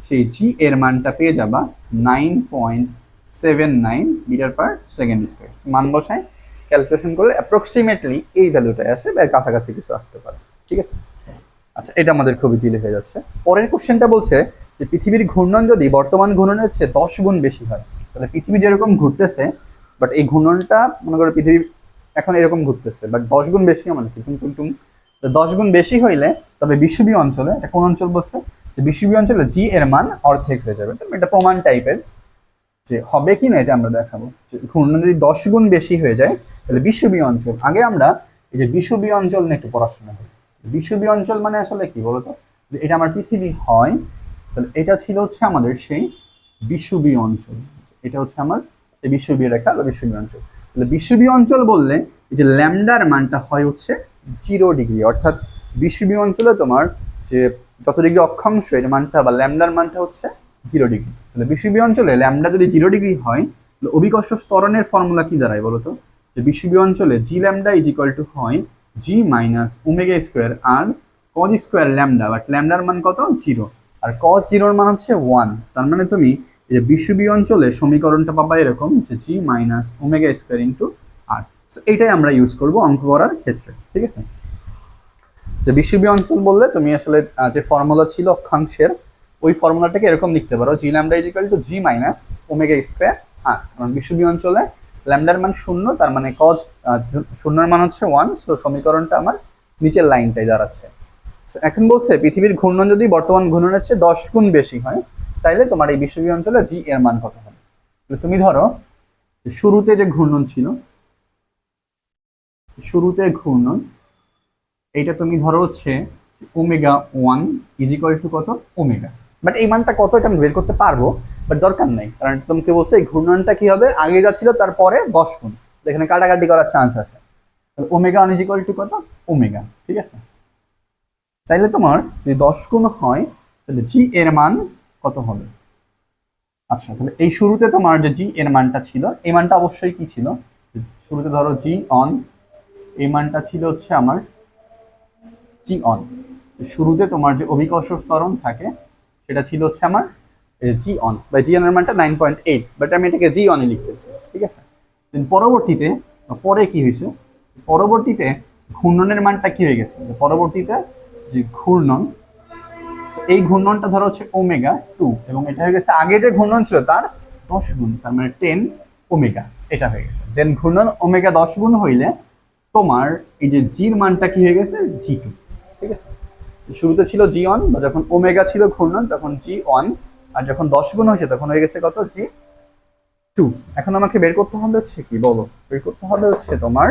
সেই জি এর মানটা পেয়ে যাবা 9.79 মিটার পার সেকেন্ড স্কোয়ার। মান বসায় ক্যালকুলেশন করলে অ্যাপ্রক্সিমেটলি এই ভ্যালুটাই আসে, বা কাছাকাছি কিছু আসতে পারে, ঠিক আছে। আচ্ছা এটা আমাদের খুবই জিলে হয়ে যাচ্ছে। পরের কোশ্চেনটা বলছে যে পৃথিবীর ঘূর্ণন যদি বর্তমান ঘূর্ণনের চেয়ে 10 গুণ বেশি হয়, তাহলে পৃথিবী যেরকম ঘুরতেছে বাট এই ঘূর্ণনটা মনে করো পৃথিবী এখন এরকম ঘুরতেছে, বাট 10 গুণ বেশি মানে কি? 10 গুণ বেশি হইলে তবে বিষুবীয় অঞ্চলে, এটা কোন অঞ্চল বলছে? যে বিষুবীয় অঞ্চলে জি এর মান অর্ধেক হয়ে যাবে। এটা প্রমাণ টাইপের যে হবে কি না এটা আমরা দেখাবো। ঘূর্ণন যদি 10 গুণ বেশি হয়ে যায় তাহলে বিষুবীয় অঞ্চল, আগে আমরা এই যে বিষুবীয় অঞ্চল নিয়ে একটু পড়াশোনা করি। বিষুবীয় অঞ্চল মানে আসলে কি বলতো? যে এটা আমার পৃথিবী হয়, তাহলে এটা ছিল হচ্ছে আমাদের সেই বিষুবীয় অঞ্চল, এটা হচ্ছে আমার বিষুবীয় রেখা বা বিষুবীয় অঞ্চল। তাহলে বিষুবীয় অঞ্চল বললে এই যে ল্যামডার মানটা হয় হচ্ছে 0 ডিগ্রি, অর্থাৎ বিষুবীয় অঞ্চলে তোমার যে যত ডিগ্রি অক্ষাংশ এর মানটা বা ল্যামডার মানটা হচ্ছে 0 ডিগ্রি। তাহলে বিষুবীয় অঞ্চলে ল্যামডা যদি 0 ডিগ্রি হয়, তাহলে অভিকর্ষ ত্বরণের ফর্মুলা কি দাঁড়ায় বলতো? যে বিষুবীয় অঞ্চলে G lambda is equal to হয় G minus omega square R cos square lambda, but ল্যামডার মান কত? 0, আর কজ 0 মান হচ্ছে 1। তার মানে তুমি এই যে বিষুবীয় অঞ্চলে সমীকরণটা পাবা এরকম যে জি মাইনাস ওমেগা স্কোয়ার ইন্টু আর। এইটাই আমরা ইউজ করবো অঙ্ক করার ক্ষেত্রে, ঠিক আছে? যে বিষুবীয় অঞ্চল বললে তুমি আসলে যে ফর্মুলা ছিল অক্ষাংশের, ওই ফর্মুলাটাকে এরকম লিখতে পারো G lambda is equal to G minus omega square R. কারণ বিষুবীয় অঞ্চলে ল্যামডার মান 0, তার মানে কজ 0 মান হচ্ছে 1, সো সমীকরণটা আমার নিচের লাইনটাই দাঁড়াচ্ছে। এখন বলছে পৃথিবীর ঘূর্ণন যদি বর্তমান ঘূর্ণনের চেয়ে 10 গুণ বেশি হয়, তাইলে তোমার এই বিষুবীয় অঞ্চলে জি এর মান কত হবে? তুমি ধরো শুরুতে যে ঘূর্ণন ছিল, শুরুতে ঘূর্ণন এইটা তুমি ধরো হচ্ছে ওমেগা 1 ইজ ইকুয়াল টু কত? ওমেগা। বাট এই মানটা কত এটা আমি বের করতে পারবো, বাট দরকার নাই, কারণ তোমাকে বলছে এই ঘূর্ণনটা কি হবে আগে যা ছিল তারপরে 10 গুণ, এখানে কাটাকাটি করার চান্স আছে। ওমেগা 1 ইজ ইকুয়াল টু কত? ওমেগা, ঠিক আছে? তাইলে তোমার যদি 10 গুণ হয় তাহলে জি এর মান কত হবে? আচ্ছা, তাহলে এই শুরুতে তোমার যে জি এর মানটা ছিল, এই মানটা অবশ্যই কি ছিল? শুরুতে ধরো জি অন, এই মানটা ছিল হচ্ছে আমার জি অন। শুরুতে তোমার যে অভিকর্ষ ত্বরণ থাকে সেটা ছিল হচ্ছে আমার জি অন, বা জি অন এর মানটা 9.8, বাট আমি এটাকে জি অনে লিখতেছি, ঠিক আছে? পরবর্তীতে পরে কি হয়েছে? পরবর্তীতে ঘূর্ণনের মানটা কি হয়ে গেছে? পরবর্তীতে যে ঘূর্ণন, এই ঘূর্ণনটা ধরো হচ্ছে ওমেগা 2, এবং এটা হয়ে গেছে আগে যে ঘূর্ণন ছিল তার 10 গুণ, তার মানে 10 ওমেগা, এটা হয়ে গেছে। দেন ঘূর্ণন ওমেগা 10 গুণ হইলে তোমার এই যে জির মানটা কি হয়ে গেছে? জি টু, ঠিক আছে? শুরুতে ছিল জি অন, বা যখন ওমেগা ছিল ঘূর্ণন তখন জি অন, আর যখন 10 গুণ হয়েছে তখন হয়ে গেছে কত? জি টু। এখন আমাকে বের করতে হবে হচ্ছে কি বলো? বের করতে হবে হচ্ছে তোমার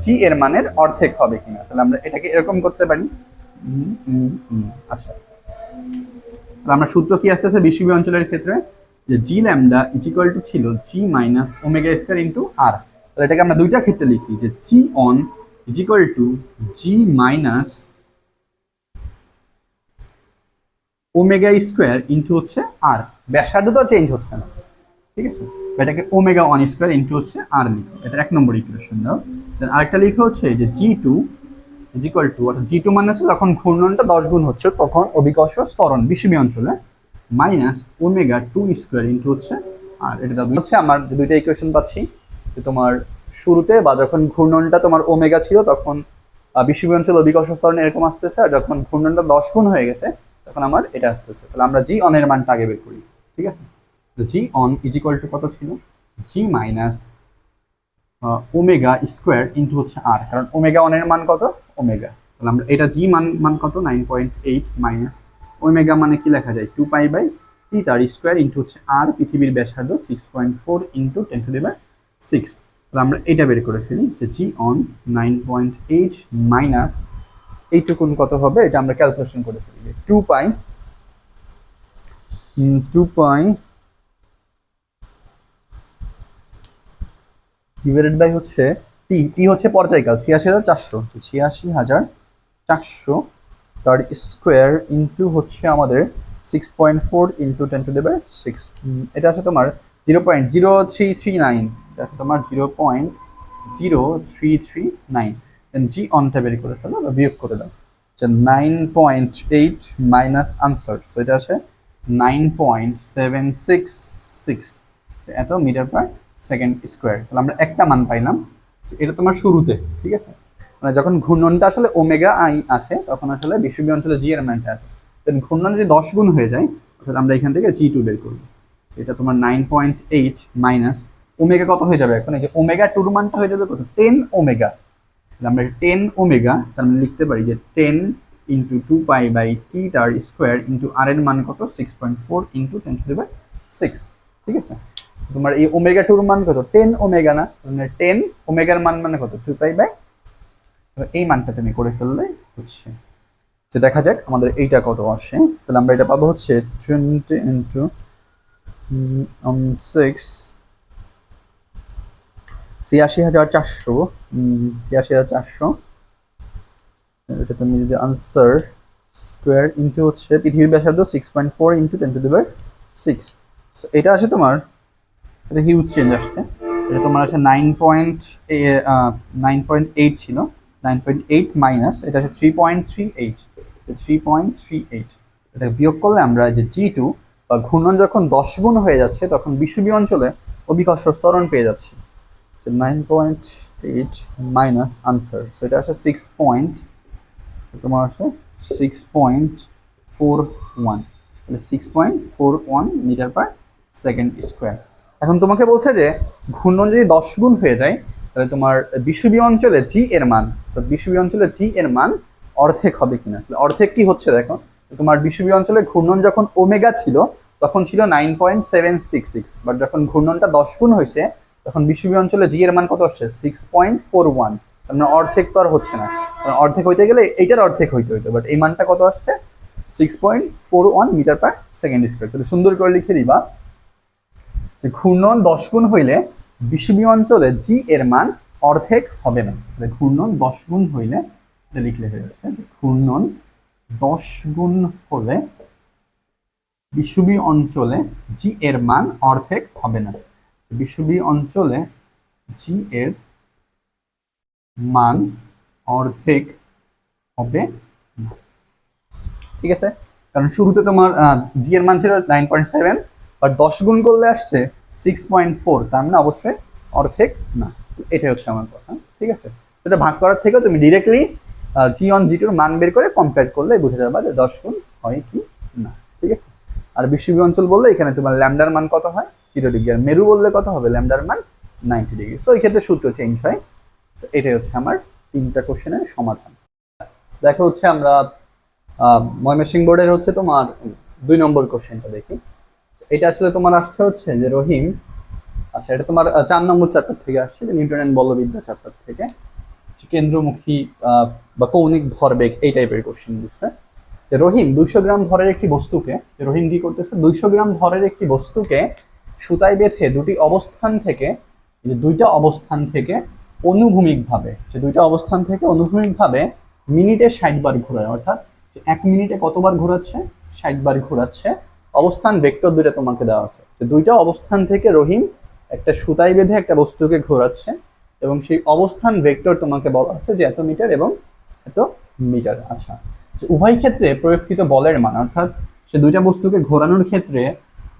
জি এর মানের অর্ধেক হবে কিনা। তাহলে আমরা এটাকে এরকম করতে পারি। আচ্ছা, তাহলে আমরা সূত্র কি আসতেছে বিষুবীয় অঞ্চলের ক্ষেত্রে? যে G lambda is equal to ছিল G minus omega square into R. তাহলে এটাকে আমরা দুইটা ক্ষেত্রে লিখি যে G on is equal to G minus omega square into হচ্ছে আর। ব্যাসার্ধ তো চেঞ্জ হচ্ছে না, ঠিক আছে? এটাকে ওমেগা 1 স্কোয়ার ইন্টু হচ্ছে আর লিখো, এটা 1 নম্বর ইকুয়েশন দাও। দেন আরেকটা লিখো হচ্ছে যে জি টু ইজ ইকুয়াল টু, অর্থাৎ জি টু মানে হচ্ছে যখন ঘূর্ণনটা 10 গুণ হচ্ছে তখন অভিকর্ষ ত্বরণ বিষুবীয় অঞ্চলে মাইনাস ওমেগা 2 স্কোয়ার ইন্টু হচ্ছে আর। এটা হচ্ছে আমার যে দুইটা ইকুয়েশন পাচ্ছি, যে তোমার শুরুতে বা যখন ঘূর্ণনটা তোমার ওমেগা ছিল তখন বিষুবীয় অঞ্চল অভিকর্ষ ত্বরণ এরকম আসতেছে, আর যখন ঘূর্ণনটা 10 গুণ হয়ে গেছে তখন আমার এটা আসতেছে। তাহলে আমরা জি অনের মানটা আগে বের করি, ঠিক আছে? জি অন ইজ ইকুয়াল টু কত ছিল? G minus omega square into হচ্ছে আর, কারণ ওমেগা অনের মান কত? ওমেগা। তাহলে আমরা এটা জি মান কত? 9.8 মাইনাস ওমেগা মানে কি লেখা যায়? 2 পাই বাই টি তার স্কোয়ার ইন্টু হচ্ছে আর, পৃথিবীর ব্যাসার্ধ 6.4 ইন্টু 10⁶। তাহলে আমরা এটা বের করে ফেলি যে জি অন 9.8 মাইনাস এইটুকুন কত হবে, এটা আমরা ক্যালকুলেশন করে ফেলি। 2 পাই ডিভাইডেড বাই হচ্ছে টি, টি হচ্ছে পর্যায়কাল 86,400, 86,400 তার স্কোয়ার ইন্টু হচ্ছে আমাদের 6.4 ইন্টু 10⁶। এটা আছে তোমার 0.0339, এটা আছে তোমার 0.0339। জি অনটা বের করে ফেলো বা বিয়োগ করে দাও, 9.8 মাইনাস আনসার, সো এটা আছে 9.766, এত মিটার পার সেকেন্ড স্কোয়ার। তাহলে আমরা একটা মান পাইলাম, এটা তোমার শুরুতে, ঠিক আছে? মানে যখন ঘূর্ণনটা আসলে ওমেগা আই আসে তখন আসলে বিষুবীয় অঞ্চলে জি এর মানটা আসে। ঘূর্ণন যদি 10 গুণ হয়ে যায় অর্থাৎ আমরা এখান থেকে জি টু বের করবো। এটা তোমার 9.8 মাইনাস ওমেগা কত হয়ে যাবে এখন? এই যে ওমেগা টুর মানটা হয়ে যাবে কত? 10 ওমেগা। আমরা 10 ওমেগা তার মানে লিখতে পারি যে 10 ইন্টু 2 পাই বাই টি তার স্কোয়ার ইন্টু আর এর মান কত? 6.4 ইন্টু 10⁶, ঠিক আছে? তোমার এই ওমেগা টুর মান কত? 10 ওমেগা না, মানে 10 ওমেগার মান মানে কত? 2 পাই বাই, এই মানটা তুমি করে ফেললে হচ্ছে যে দেখা যাক আমাদের এইটা কত আসে। তাহলে আমরা এটা পাবো হচ্ছে 20 ইন্টু 6 ৮৬,৪০০, ৮৬,৪০০, এটা তুমি যদি আনসার স্কোয়ার ইন্টু হচ্ছে পৃথিবীর ব্যাসার্ধ 6.4 ইন্টু 10⁶। এটা আছে তোমার, এটা হিউজ চেঞ্জ আসছে। এটা তোমার আছে 9.8 ছিল, 9.8 মাইনাস এটা আছে 3.38, 3.38। এটা বিয়োগ করলে আমরা যে G2 বা ঘূর্ণন যখন 10 গুণ হয়ে যাচ্ছে তখন বিষুবীয় অঞ্চলে অভিকর্ষ ত্বরণ পেয়ে যাচ্ছে। 9.8 মাইনাস আনসার, এটা আসে 6 পয়েন্ট, তোমার আসে 6.41, 6.41 মিটার পার সেকেন্ড স্কোয়ার। এখন তোমাকে বলছে যে ঘূর্ণন যদি 10 গুণ হয়ে যায় তাহলে তোমার বিষুবীয় অঞ্চলে জি এর মান, তো বিষুবীয় অঞ্চলে জি এর মান অর্ধেক হবে কিনা। অর্ধেক কি হচ্ছে দেখো, তোমার বিষুবীয় অঞ্চলে ঘূর্ণন যখন ওমেগা ছিল তখন ছিল 9.766, বাট যখন ঘূর্ণনটা 10 গুণ হয়েছে তখন বিষুবীয় অঞ্চলে জি এর মান কত আসছে 6.41। তার মানে অর্ধেক তো আর হচ্ছে না, অর্ধেক হইতে গেলে এইটার অর্ধেক হইতে হইতো, বাট এই মানটা কত আসছে 6.41 মিটার পার সেকেন্ড স্কোয়ার। তাহলে সুন্দর করে লিখে দিবা যে ঘূর্ণন 10 গুণ হইলে বিষুবীয় অঞ্চলে জি এর মান অর্ধেক হবে না। ঘূর্ণন 10 গুণ হইলে, এটা লিখলে হয়ে যাচ্ছে ঘূর্ণন 10 গুণ হলে বিষুবীয় অঞ্চলে জি এর মান অর্ধেক হবে না। বিষুবীয় অঞ্চলে জি এর মান অর্ধেক হবে না, ঠিক আছে। কারণ শুরুতে তোমার জি এর মান ছিল 9.7, বাট 10 গুণ করলে আসছে 6.4, তার মানে অবশ্যই অর্ধেক না। এটাই হচ্ছে আমার কথা, ঠিক আছে। এটা ভাগ করার থেকেও তুমি ডিরেক্টলি জি অন জি টুর মান বের করে কম্পেয়ার করলে বুঝে যাবা যে 10 গুণ হয় কি না, ঠিক আছে। আর বিষুবীয় অঞ্চল বললে এখানে তোমার ল্যামডার মান কত হয় 0 ডিগ্রি, আর মেরু বললে কত হবে ল্যামডার মান 90 ডিগ্রি। সো এই ক্ষেত্রে সূত্র চেঞ্জ হয়। এটাই হচ্ছে আমার 3টা কোশ্চেনের সমাধান। দেখো হচ্ছে আমরা ময়মনসিংহ বোর্ডের হচ্ছে তোমার 2 নম্বর কোশ্চেনটা দেখি। এটা আসলে তোমার আসছে হচ্ছে যে রহিম, আচ্ছা এটা তোমার 4 নম্বর চ্যাপ্টার থেকে আসছে, যে নিউটন এন্ড বলবিদ্যা চ্যাপ্টার থেকে, কেন্দ্রমুখী বা কৌণিক ভরবেগ এই টাইপের কোশ্চেন দিচ্ছে। যে রহিম 200 গ্রাম ভরের একটি বস্তুকে, রহিম কি করতেছে 200 গ্রাম ভরের একটি বস্তুকে সুতায় বেঁধে দুইটা অবস্থান থেকে অনুভূমিকভাবে, যে দুইটা অবস্থান থেকে অনুভূমিকভাবে মিনিটে 60 বার ঘোরায়, অর্থাৎ 1 মিনিটে কতবার ঘোরাচ্ছে 60 বার ঘোরাচ্ছে। অবস্থান ভেক্টর দুইটা তোমাকে দেওয়া আছে, যে দুইটা অবস্থান থেকে রহিম একটা সুতায় বেঁধে একটা বস্তুকে ঘোরাচ্ছে এবং সেই অবস্থান ভেক্টর তোমাকে বলা আছে যে এত মিটার এবং এত মিটার। আচ্ছা, উভয় ক্ষেত্রে প্রয়োগকৃত বলের মান, অর্থাৎ সে দুইটা বস্তুকে ঘোরানোর ক্ষেত্রে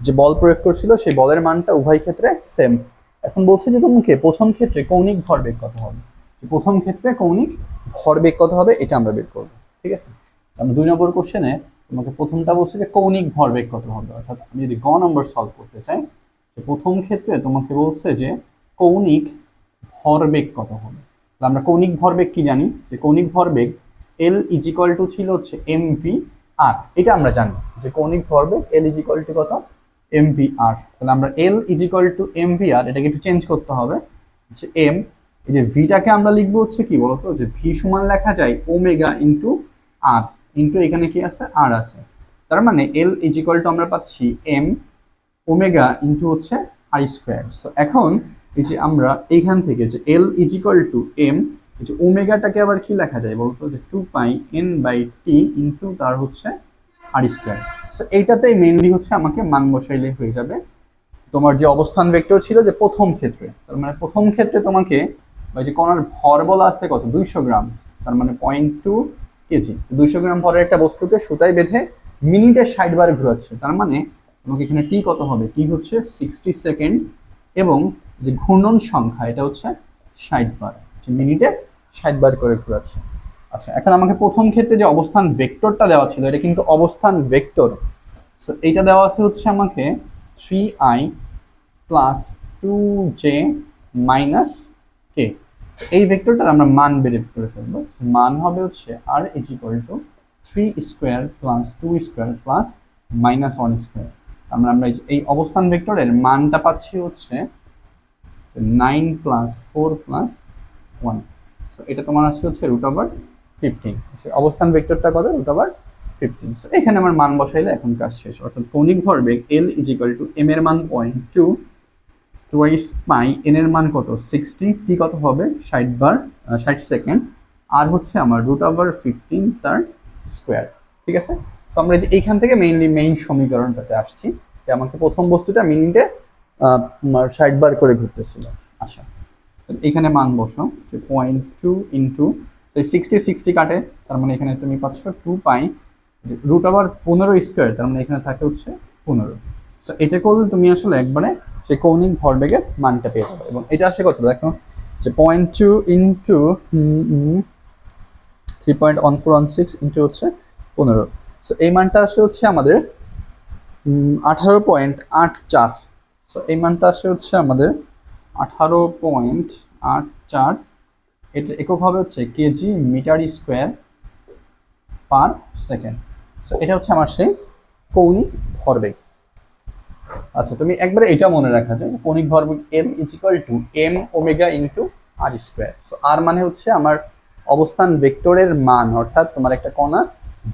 যে বল প্রয়োগ করছিল সেই বলের মানটা উভয় ক্ষেত্রে সেম। এখন বলছে যে তোমাকে প্রথম ক্ষেত্রে কৌণিক ভরবেগ কত হবে, প্রথম ক্ষেত্রে কৌণিক ভরবেগ কত হবে এটা আমরা বের করবো, ঠিক আছে। আমরা 2 নম্বর কোশ্চেনে তোমাকে প্রথমটা বলছে যে কৌণিক ভরবেগ কত হবে, অর্থাৎ আমি যদি গ নম্বর সলভ করতে চাই, প্রথম ক্ষেত্রে তোমাকে বলছে যে কৌণিক ভরবেগ কত হবে। আমরা কৌণিক ভরবেগ কি জানি, যে কৌণিক ভরবেগ এল ইজিক্যাল টু ছিল হচ্ছে এম ভি আর, এটা আমরা জানি যে কৌণিক ভরবেগ এল ইজিক্যাল টু কত এম ভি আর। তাহলে আমরা এল ইজিক্যাল টু এম ভি আর এটাকে একটু চেঞ্জ করতে হবে, যে এম, এই যে ভিটাকে আমরা লিখবো হচ্ছে কি বলতো, যে ভি সমান লেখা যায় ওমেগা ইন্টু আর, ইন্টু এখানে কি আছে আর আছে। তার মানে এল ইজিক্যাল টু আমরা পাচ্ছি এম ওমেগা ইন্টু হচ্ছে আর স্কোয়ার। সো এখন এই যে আমরা এইখান থেকে যে এল ইজিক্যাল টু এম, এই যে ওমেগাটাকে আবার কি লেখা যায় বলতো, যে 2πn/t ইন্টু তার হচ্ছে আর স্কোয়ার। সো এইটাতেই মেইনলি হচ্ছে আমাকে মান বসাইলে হয়ে যাবে। তোমার যে অবস্থান ভেক্টর ছিল যে প্রথম ক্ষেত্রে, তার মানে প্রথম ক্ষেত্রে তোমাকে ওই যে কণার ভর বলা আছে কত 200 গ্রাম, তার মানে 0.2 কেজি। 200 গ্রাম ভরের একটা বস্তুকে সুতায় বেঁধে মিনিটে 60 বার ঘোরাচ্ছে, তার মানে তোমাকে এখানে টি কত হবে, টি হচ্ছে 60 সেকেন্ড এবং যে ঘূর্ণন সংখ্যা এটা হচ্ছে 60 বার, মিনিটে 60 বার করে ঘোরাচ্ছে। আচ্ছা, এখন আমাকে প্রথম ক্ষেত্রে যে অবস্থান ভেক্টরটা দেওয়া ছিল এটা কিন্তু অবস্থান ভেক্টর। সো এইটা দেওয়া আছে হচ্ছে আমাকে 3i প্লাস 2j মাইনাস কে। এই ভেক্টরটার আমরা মান বের করে ফেলবো, মান হবে হচ্ছে R is equal to 3 square plus 2 square plus minus 1 square. আমরা এই অবস্থান ভেক্টরের মানটা পাচ্ছি হচ্ছে 9 প্লাস 4 প্লাস 1। সো এটা তোমার আসছে হচ্ছে √15। অবস্থান ভেক্টরটা কত √15। সো এখানে আমার মান বসাইলে এখন কাজ শেষ, অর্থাৎ কৌণিক ভরবেগ L is equal to M এর মান 0.2 টোয়াইস পাই এন এর মান কত 60, টি কত হবে 60 বার 60 সেকেন্ড, আর হচ্ছে আমার √15 তার স্কোয়ার। ঠিক আছে, সো আমরা এইখান থেকে মেইন সমীকরণটাতে আসছি যে আমাকে প্রথম বস্তুটা মিনিটে 60 বার করে ঘুরতেছিল। আচ্ছা, এখানে মান বসো যে 0.2 ইন্টু 60 কাটে, তার মানে এখানে তুমি পাচ্ছ 2 পাই √15 স্কোয়ার, তার মানে এখানে থাকে হচ্ছে 15। সো এটা করলে তুমি আসলে একবারে সেই কৌণিক ভরবেগের মানটা পেয়ে যাবে। এবং এটা আসে কত দেখো যে 0.2 ইন্টু 3.1416 ইন্টু হচ্ছে 15। সো এই মানটা আসে হচ্ছে আমাদের 18.84। সো এই মানটা আসে হচ্ছে আমাদের 18.84। এটা একক হবে হচ্ছে KG metre square per second. So এটা হচ্ছে আমার সেই কৌণিক ভরবেগ। আচ্ছা, তুমি একবারে এটা মনে রাখা যায় কৌণিক ভরবেগ M is equal to M omega into R square. So R মানে হচ্ছে আমার অবস্থান ভেক্টরের মান, অর্থাৎ তোমার একটা কণা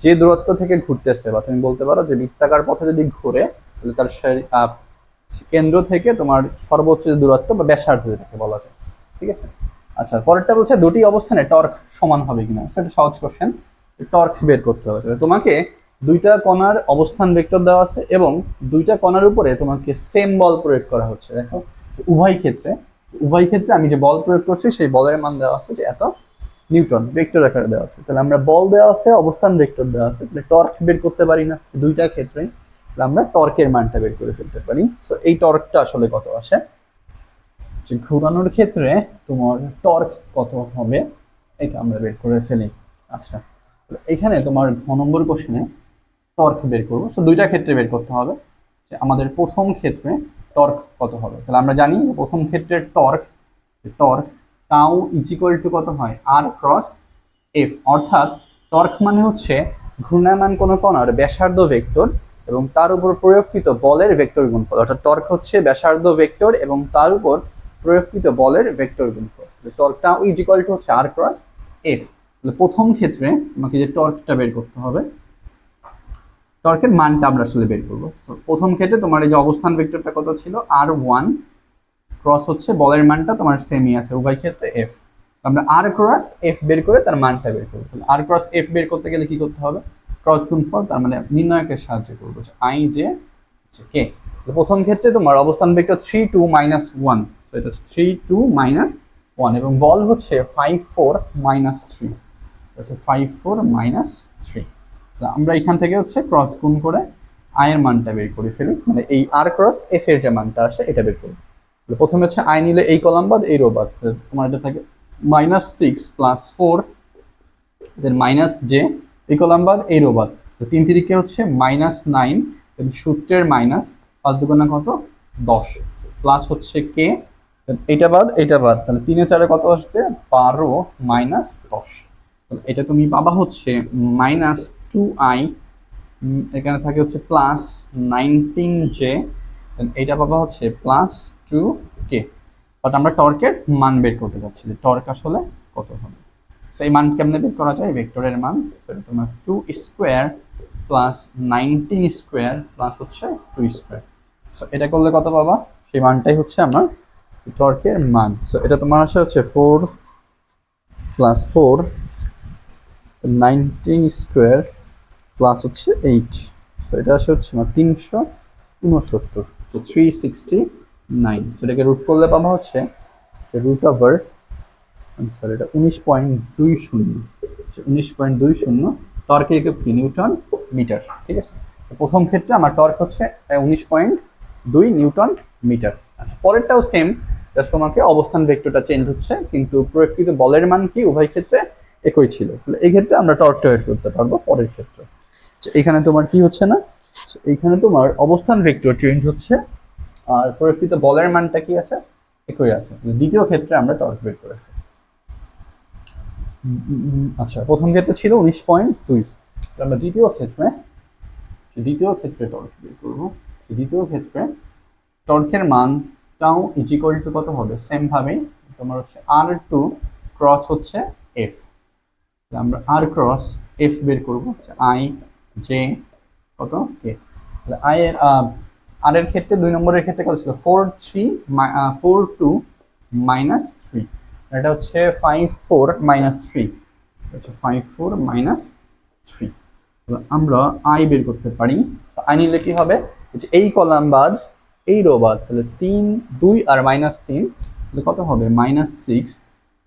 যে দূরত্ব থেকে ঘুরতেছে, বা তুমি বলতে পারো যে বৃত্তাকার পথে যদি ঘুরে তাহলে তার কেন্দ্র থেকে তোমার সর্বোচ্চ যে দূরত্ব বা ব্যাসার্ধ যেটাকে বলা যায়। ঠিক আছে, আচ্ছা পরেরটা বলছে দুটি অবস্থানে টর্ক সমান হবে কিনা। সেটা সহজ কোশ্চেন, টর্ক বের করতে হবে। তোমাকে দুইটা কণার অবস্থান ভেক্টর দেওয়া আছে এবং দুইটা কণার উপরে তোমাকে সেম বল প্রয়োগ করা হচ্ছে। দেখো উভয় ক্ষেত্রে আমি যে বল প্রয়োগ করছি সেই বলের মান দেওয়া আছে যে এত নিউটন, ভেক্টর আকারে দেওয়া আছে। তাহলে আমরা বল দেওয়া আছে, অবস্থান ভেক্টর দেওয়া আছে, তাহলে টর্ক বের করতে পারি না দুইটা ক্ষেত্রেই, তাহলে আমরা টর্কের মানটা বের করে ফেলতে পারি। সো এই টর্কটা আসলে কত আসে, যে ঘোরানোর ক্ষেত্রে তোমার টর্ক কত হবে এটা আমরা বের করে ফেলি। আচ্ছা, এখানে তোমার ঘ নম্বর কোশ্চেনে টর্ক বের করবো। সো দুইটা ক্ষেত্রে বের করতে হবে। যে আমাদের প্রথম ক্ষেত্রে টর্ক কত হবে, তাহলে আমরা জানি যে প্রথম ক্ষেত্রে torque tau is equal to কত হয় আর ক্রস এফ, অর্থাৎ টর্ক মানে হচ্ছে ঘূর্ণায়মান কোনো কণার ব্যাসার্ধ ভেক্টর এবং তার উপর প্রয়োগকৃত বলের ভেক্টর গুণফল। অর্থাৎ টর্ক হচ্ছে ব্যাসার্ধ ভেক্টর এবং তার উপর প্রয়োগকৃত বলের ভেক্টর গুণফল। Torque tau is equal to হচ্ছে আর ক্রস এফ। তাহলে প্রথম ক্ষেত্রে আমাকে যে টর্কটা বের করতে হবে, টর্কের মানটা আমরা আসলে বের করবো। প্রথম ক্ষেত্রে তোমার এই যে অবস্থান ভেক্টরটা কত ছিল r1 ক্রস হচ্ছে বলের মানটা তোমার সেমই আছে উভয় ক্ষেত্রে এফ। আমরা আর ক্রস এফ বের করে তার মানটা বের করবো। তাহলে আর ক্রস এফ বের করতে গেলে কি করতে হবে, ক্রস গুণফল, তার মানে নির্ণায়কের সাহায্য করবো আই জে কে। প্রথম ক্ষেত্রে তোমার অবস্থান ভেক্টর 3 2 -1, এটা 3 2 -1 এবং বল হচ্ছে 5 4 -3, 5 4 -3। আমরা এখান থেকে হচ্ছে ক্রস গুণ করে আই এর মানটা বের করে ফেলি, মানে এই আর ক্রস এফ এর যে মানটা আসে এটা বের করি। প্রথমে হচ্ছে আই নিলে এই কলাম বাদ এই রো বাদ, তোমার এটা থাকে -6 + 4 দেন মাইনাস জে, এই কলাম বাদ এই রো বাদ, 3 তিরিকে হচ্ছে -9 এবং সূত্রের মাইনাস 5 দুগুণে কত 10 প্লাস হচ্ছে কে, এটা বাদ তাহলে 3 এ 4 কত আসবে 12 -10। এটা তুমি পাবা হচ্ছে -2i, এখানে থাকে হচ্ছে +19j, এটা পাবা হচ্ছে +2k। বাট আমরা টর্কের মান বের করতে যাচ্ছি যে টর্ক আসলে কত হবে। সেই মান কেমনে বের করা যায়, ভেক্টরের মান সেটা তোমার 2 স্কোয়ার প্লাস 19 স্কোয়ার প্লাস হচ্ছে 2 স্কোয়ার। সো এটা করলে কত পাবা, সেই মানটাই হচ্ছে আমার টর্কের মান। সো এটা তোমার আসে হচ্ছে 4 + 4 19 স্কোয়ার প্লাস হচ্ছে 8। সো এটা আসে হচ্ছে আমার 369, তো 369। সেটাকে রুট করলে পাবা হচ্ছে √, সরি এটা 19.20, 19.20 টর্ক একক কি নিউটন মিটার। ঠিক আছে, প্রথম ক্ষেত্রে আমার টর্ক হচ্ছে 19.2 নিউটন মিটার। আচ্ছা, পরেরটাও সেম, তোমাকে অবস্থান ভেক্টরটা চেঞ্জ হচ্ছে কিন্তু প্রয়োগকৃত বলের মান কি উভয় ক্ষেত্রে একই ছিল। তাহলে এই ক্ষেত্রে আমরা টর্কটা বের করতে পারবো পরের ক্ষেত্রে। এখানে তোমার কি হচ্ছে না, এইখানে তোমার অবস্থান ভেক্টর চেঞ্জ হচ্ছে আর প্রয়োগকৃত বলের মানটা কি আছে একই আছে। দ্বিতীয় ক্ষেত্রে আমরা টর্ক বের করে ফেলি। আচ্ছা, প্রথম ক্ষেত্রে ছিল 19.2, আমরা দ্বিতীয় ক্ষেত্রে টর্ক বের করবো। দ্বিতীয় ক্ষেত্রে টর্কের মানটাও ইজ ইকুয়াল টু কত হবে, সেম ভাবেই তোমার হচ্ছে r2 ক্রস হচ্ছে f। আমরা r ক্রস f বের করবো, আই জে কত কে, আর এর ক্ষেত্রে 2 নম্বরের ক্ষেত্রে কত ছিল 4 2 মাইনাস 3, এটা হচ্ছে 5 4 মাইনাস 3, আচ্ছা 5 4 মাইনাস 3। আমরা আই বের করতে পারি। আই নিলে কি হবে, এই কলাম বাদ এই রো বাদ, তাহলে 3 2 আর মাইনাস 3, তাহলে কত হবে -6,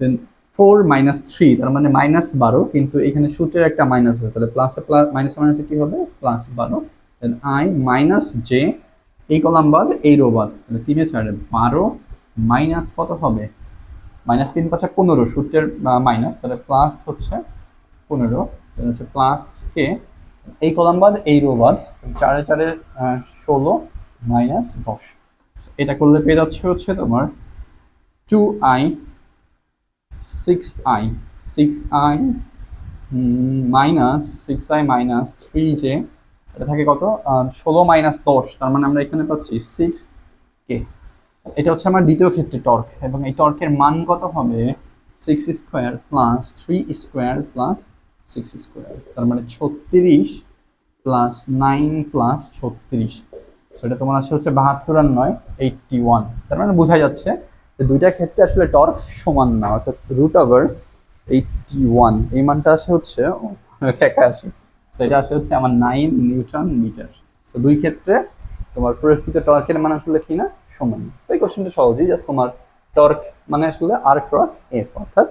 দেন 4 মাইনাস 3, তার মানে -12, কিন্তু এখানে সূত্রের একটা মাইনাস আছে, তাহলে প্লাসে প্লাস মাইনাসে মাইনাসে কি হবে +12, দেন আই মাইনাস জে, এই কলাম বাদ এই রো বাদ, তাহলে 3 4 12 মাইনাস কত হবে -3 5 15, সূত্রের মাইনাস, তাহলে প্লাস হচ্ছে 15, তাহলে হচ্ছে প্লাস কে, এই কলাম বাদ এই রো বাদ, 4 4 16 মাইনাস 10, এটা করলে পেয়ে যাচ্ছে হচ্ছে তোমার 2i 6i minus 6i minus 3j, এটা থাকে কত 16 মাইনাস 10, তার মানে আমরা এখানে পাচ্ছি 6k। এটা হচ্ছে আমার দ্বিতীয় ক্ষেত্রে টর্ক, এবং এই টর্কের মান কত হবে 6 square plus 3 square plus 6 square, তার মানে 36 প্লাস 9 প্লাস 36, সেটা তোমার আসলে হচ্ছে 72 আর 9 81। তার মানে বোঝা যাচ্ছে যে দুইটা ক্ষেত্রে আসলে টর্ক সমান না, অর্থাৎ √81 এই মানটা আসে হচ্ছে 81, সেটা আসলে হচ্ছে আমার 9 নিউটন মিটার। সো দুই ক্ষেত্রে তোমার প্রকৃত টর্কের মান আসলে কি না সমান। সেই কোশ্চেনটা সহজই, জাস্ট তোমার টর্ক মানে আসলে আর ক্রস এফ, অর্থাৎ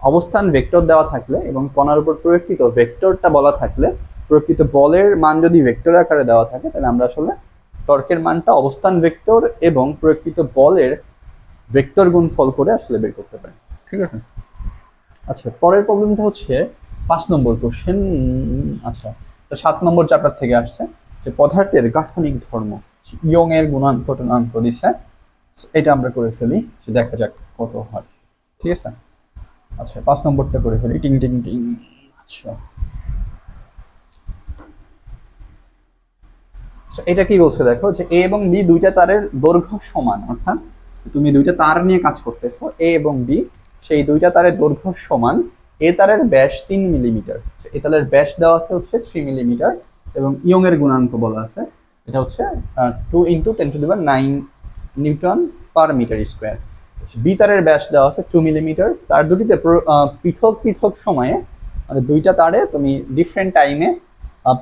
অবস্থান ভেক্টর দেওয়া থাকলে এবং কণার উপর প্রকৃত ভেক্টরটা বলা থাকলে, প্রকৃত বলের মান যদি ভেক্টর আকারে দেওয়া থাকে, তাহলে আমরা আসলে টর্কের মানটা অবস্থান ভেক্টর এবং প্রকৃত বলের ভেক্টর গুণফল করে আসলে বের করতে পারি। ঠিক আছে, আচ্ছা পরের প্রবলেমটা হচ্ছে 5 নম্বর কোশ্চেন। আচ্ছা 7 নম্বর চ্যাপ্টার থেকে আসছে, যে পদার্থের গাঠনিক ধর্ম, ইয়ং এর গুণাঙ্ক দিছে, এটা আমরা করে ফেলি, দেখা যাক কত হয়। ঠিক আছে, আচ্ছা 5 নম্বরটা করে ফেলি, টিং টিং টিং। আচ্ছা এটা কি বলছে দেখো, যে এ এবং বি দুইটা তারের দৈর্ঘ্য সমান, অর্থাৎ তুমি দুইটা তার নিয়ে কাজ করতেছো, এ এবং বি, সেই দুইটা তারের দৈর্ঘ্য সমান, এ তারের ব্যাস 3 মিলিমিটার, এ তারের ব্যাস দেওয়া আছে হচ্ছে 3 মিলিমিটার, এবং ইয়ং এর গুণাঙ্ক বলা আছে, এটা হচ্ছে 2 × 10⁹ newton per metre square. B তারের ব্যাস দেওয়া আছে 2 মিলিমিটার, তার দুটিতে পৃথক পৃথক সময়ে, মানে দুইটা তারে তুমি ডিফারেন্ট টাইমে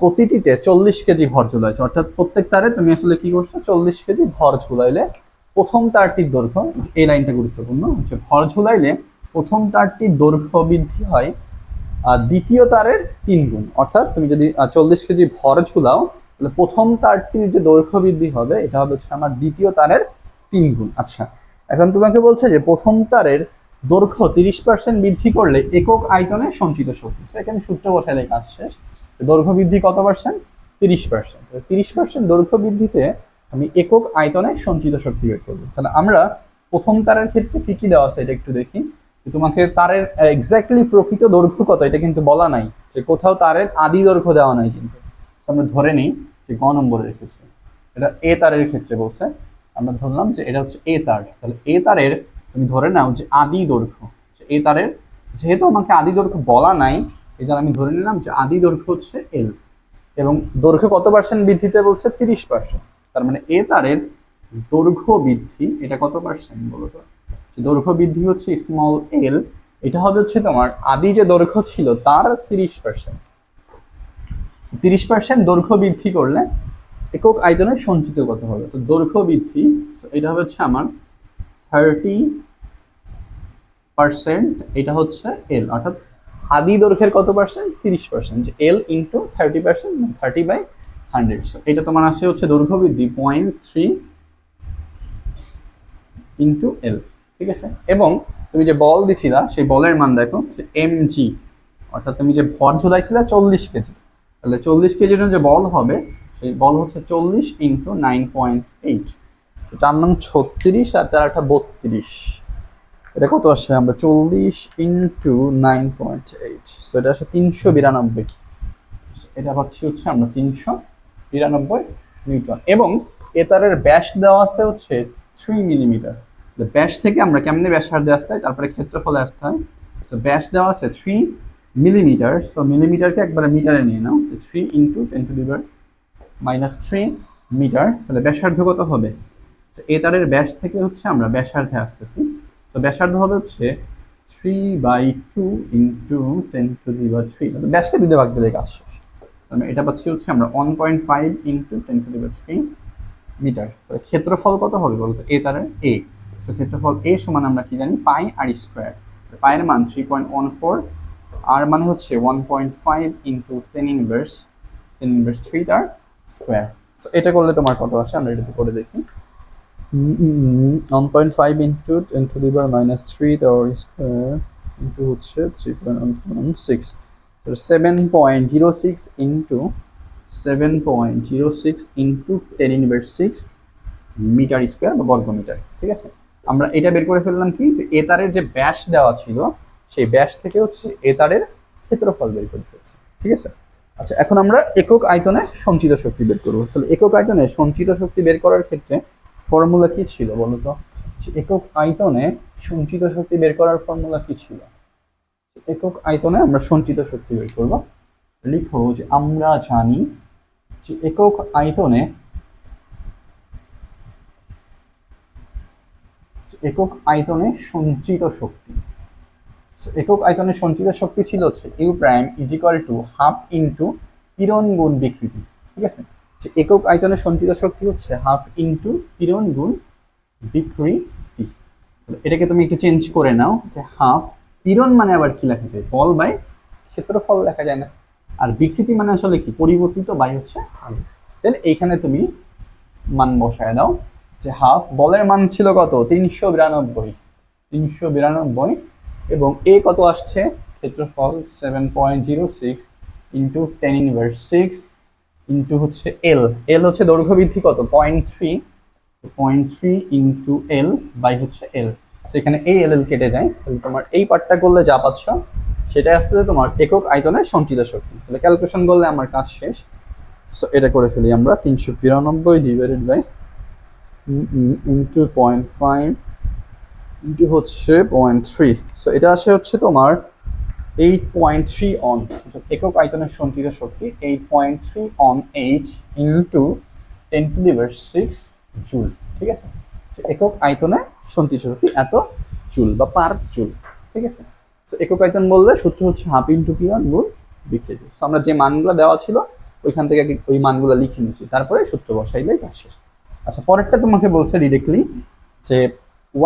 প্রতিটিতে 40 কেজি ভর ঝুলাইছে, অর্থাৎ প্রত্যেক তারে তুমি আসলে কি করছো 40 কেজি ভর ঝুলাইলে প্রথম তারটির দৈর্ঘ্য, এই লাইনটা গুরুত্বপূর্ণ, হচ্ছে ভর ঝুলাইলে প্রথম তারটির দৈর্ঘ্য বৃদ্ধি হয় দ্বিতীয় তারের 3 গুণ, অর্থাৎ তুমি যদি 40 কেজি ভর ঝুলাও, তাহলে প্রথম তারটির যে দৈর্ঘ্য বৃদ্ধি হবে এটা হবে হচ্ছে আমার দ্বিতীয় তারের 3 গুণ। আচ্ছা এখন তোমাকে বলছে যে প্রথম তারের দৈর্ঘ্য 30% বৃদ্ধি করলে একক আয়তনে সঞ্চিত শক্তি, এখানে সূত্র বসাইলে কাজ শেষ। দৈর্ঘ্য বৃদ্ধি কত পার্সেন্ট 30%, 30% দৈর্ঘ্য বৃদ্ধিতে আমি একক আয়তনে সঞ্চিত শক্তি বের করবো। তাহলে আমরা প্রথম তারের ক্ষেত্রে কি কি দেওয়া আছে এটা একটু দেখি, তোমাকে তারের এক্স্যাক্টলি প্রকৃত দৈর্ঘ্য কত এটা কিন্তু বলা নাই, যে কোথাও তারের আদি দৈর্ঘ্য দেওয়া নাই, কিন্তু আমরা ধরে নিই যে গ নম্বরের ক্ষেত্রে এটা এ তারের ক্ষেত্রে বলছে, আমরা ধরলাম যে এটা হচ্ছে এ তার, তাহলে এ তারের তুমি ধরে নাও যে আদি দৈর্ঘ্য, এ তারের যেহেতু আমাকে আদি দৈর্ঘ্য বলা নাই, এটা আমি ধরে নিলাম যে আদি দৈর্ঘ্য হচ্ছে এল, এবং দৈর্ঘ্য কত পার্সেন্ট বৃদ্ধিতে বলছে 30%, তার মানে এ তারের দৈর্ঘ্য বৃদ্ধি এটা কত পার্সেন্ট বলো তো, দৈর্ঘ্য বৃদ্ধি হচ্ছে স্মল এল, এটা হবে হচ্ছে তোমার আদি যে দৈর্ঘ্য ছিল তার 30%, 30% দৈর্ঘ্য বৃদ্ধি করলে একক আয়তনে সঞ্চিত কত হবে, তো দৈর্ঘ্য বৃদ্ধি এটা হবে হচ্ছে আমার 30%, এটা হচ্ছে এল, অর্থাৎ আদি দৈর্ঘ্যের কত পার্সেন্ট 30%, এল ইন্টু 30%, 30/100, এটা তোমার আসে হচ্ছে দৈর্ঘ্য বৃদ্ধি 0.3 ইন্টু এল। ঠিক আছে, এবং তুমি যে বল দিছিলা সেই বলের মান দেখো mg, অর্থাৎ তুমি যে ভর ঝুলাইছিলা 40 কেজি, তাহলে 40 কেজির যে বল হবে সেই বল হচ্ছে 40 ইন্টু 9.8, 4 নং 36 আর 4 8 32, এটা কত আসে আমরা 40 ইন্টু 9.8, সো এটা আসে 392, এটা পাচ্ছি হচ্ছে আমরা 392 নিউটন, এবং এ তারের ব্যাস দেওয়া আছে হচ্ছে 3 মিলিমিটার, ব্যাস থেকে আমরা কেমনে ব্যাসার্ধে আসতে হয়, তারপরে ক্ষেত্রফলে আসতে হয়, তো ব্যাস দেওয়া আছে 3 মিলিমিটার, সো মিলিমিটারকে একবারে মিটারে নিয়ে নাও, 3 ইন্টু 10⁻³ মিটার, তাহলে ব্যাসার্ধ কত হবে? এ তারের ব্যাস থেকে হচ্ছে আমরা ব্যাসার্ধে আসতেছি। তো ব্যাসার্ধ হবে হচ্ছে 3/2 ইন্টু 10⁻³ ব্যাসকে 2 দিয়ে ভাগ দিলে কাজ শেষ। এটা পাচ্ছি হচ্ছে আমরা 1.5 ইন্টু 10⁻³ মিটার। ক্ষেত্রফল কত হবে বলতো এ তারের? এ। তো ক্ষেত্রফল এ সমান আমরা কি জানি? পাই আর স্কোয়ার। পায়ের মান 3.14, আর মানে হচ্ছে 1.5 ইন্টু 10⁻³ তার স্কোয়ার। সো এটা করলে তোমার কত আসে আমরা এটা করে দেখি। 1.5 ইন্টু 10⁻³ তার স্কোয়ার ইন্টু হচ্ছে 3.16, 7.06 ইন্টু 7.06 ইন্টু 10⁻6 মিটার স্কোয়ার বা বর্গ মিটার। ঠিক আছে, আমরা এটা বের করে ফেললাম কি, যে এ তারের যে ব্যাস দেওয়া ছিল সেই ব্যাস থেকে হচ্ছে এ তারের ক্ষেত্রফল বের করে ফেলছি। ঠিক আছে, আচ্ছা এখন আমরা একক আয়তনে সঞ্চিত শক্তি বের করবো। তাহলে একক আয়তনে সঞ্চিত শক্তি বের করার ক্ষেত্রে ফর্মুলা কি ছিল বলতো? একক আয়তনে সঞ্চিত শক্তি বের করার ফর্মুলা কি ছিল? একক আয়তনে আমরা সঞ্চিত শক্তি বের করব। লিখো যে আমরা জানি যে একক আয়তনে সঞ্চিত শক্তি, একক আয়তনে সঞ্চিত শক্তি ছিল হচ্ছে U prime is equal to half into পীড়ন গুণ বিকৃতি। ঠিক আছে, যে একক আয়তনে সঞ্চিত শক্তি হচ্ছে হাফ ইন্টু পীড়ন গুণ বিকৃতি। এটাকে তুমি একটু চেঞ্জ করে নাও, যে হাফ পীড়ন মানে আবার কি লেখা যায়? বল বাই ক্ষেত্রফল লেখা যায় না? আর বিকৃতি মানে আসলে কি? পরিবর্তিত বাই হচ্ছে হাফ। তাহলে এইখানে তুমি মান বসায় দাও, যে হাফ বলের মান ছিল কত? 392 এবং এ কত আসছে? ক্ষেত্রফল 7.06 ইন্টু 10⁻6 ইন্টু হচ্ছে এল। এল হচ্ছে দৈর্ঘ্য বৃদ্ধি কত? 0.3 ইন্টু এল বাই হচ্ছে এল। সেখানে এই এল কেটে যায়, তাহলে তোমার এই পার্টটা করলে যা পাচ্ছ সেটা আসছে তোমার একক আয়তনে সঞ্চিত শক্তি। তাহলে ক্যালকুলেশন করলে আমার কাজ শেষ। সো এটা করে ফেলি আমরা, 392 ডিভাইডেড বাই ইন্টু 0.5 ইন্টু হচ্ছে 0.3। সো এটা আসে হচ্ছে তোমার 8.3 অন। একক আয়তনের সঞ্চিত শক্তি 8.3 অন 8 ইন্টু 10⁻6 জুল। ঠিক আছে, একক আয়তনে সঞ্চিত শক্তি এত জুল বা পার জুল। ঠিক আছে, সো একক আয়তন বললে সূত্র হচ্ছে হাফ ইন্টু পীড়ন গুণ বিকৃতি। সো আমরা যে মানগুলো দেওয়া ছিল ওইখান থেকে ওই মানগুলো লিখে নিচ্ছি, তারপরে সূত্র বসাইলেই কাজ শেষ। আচ্ছা পরেরটা তোমাকে বলছে ডিরেক্টলি যে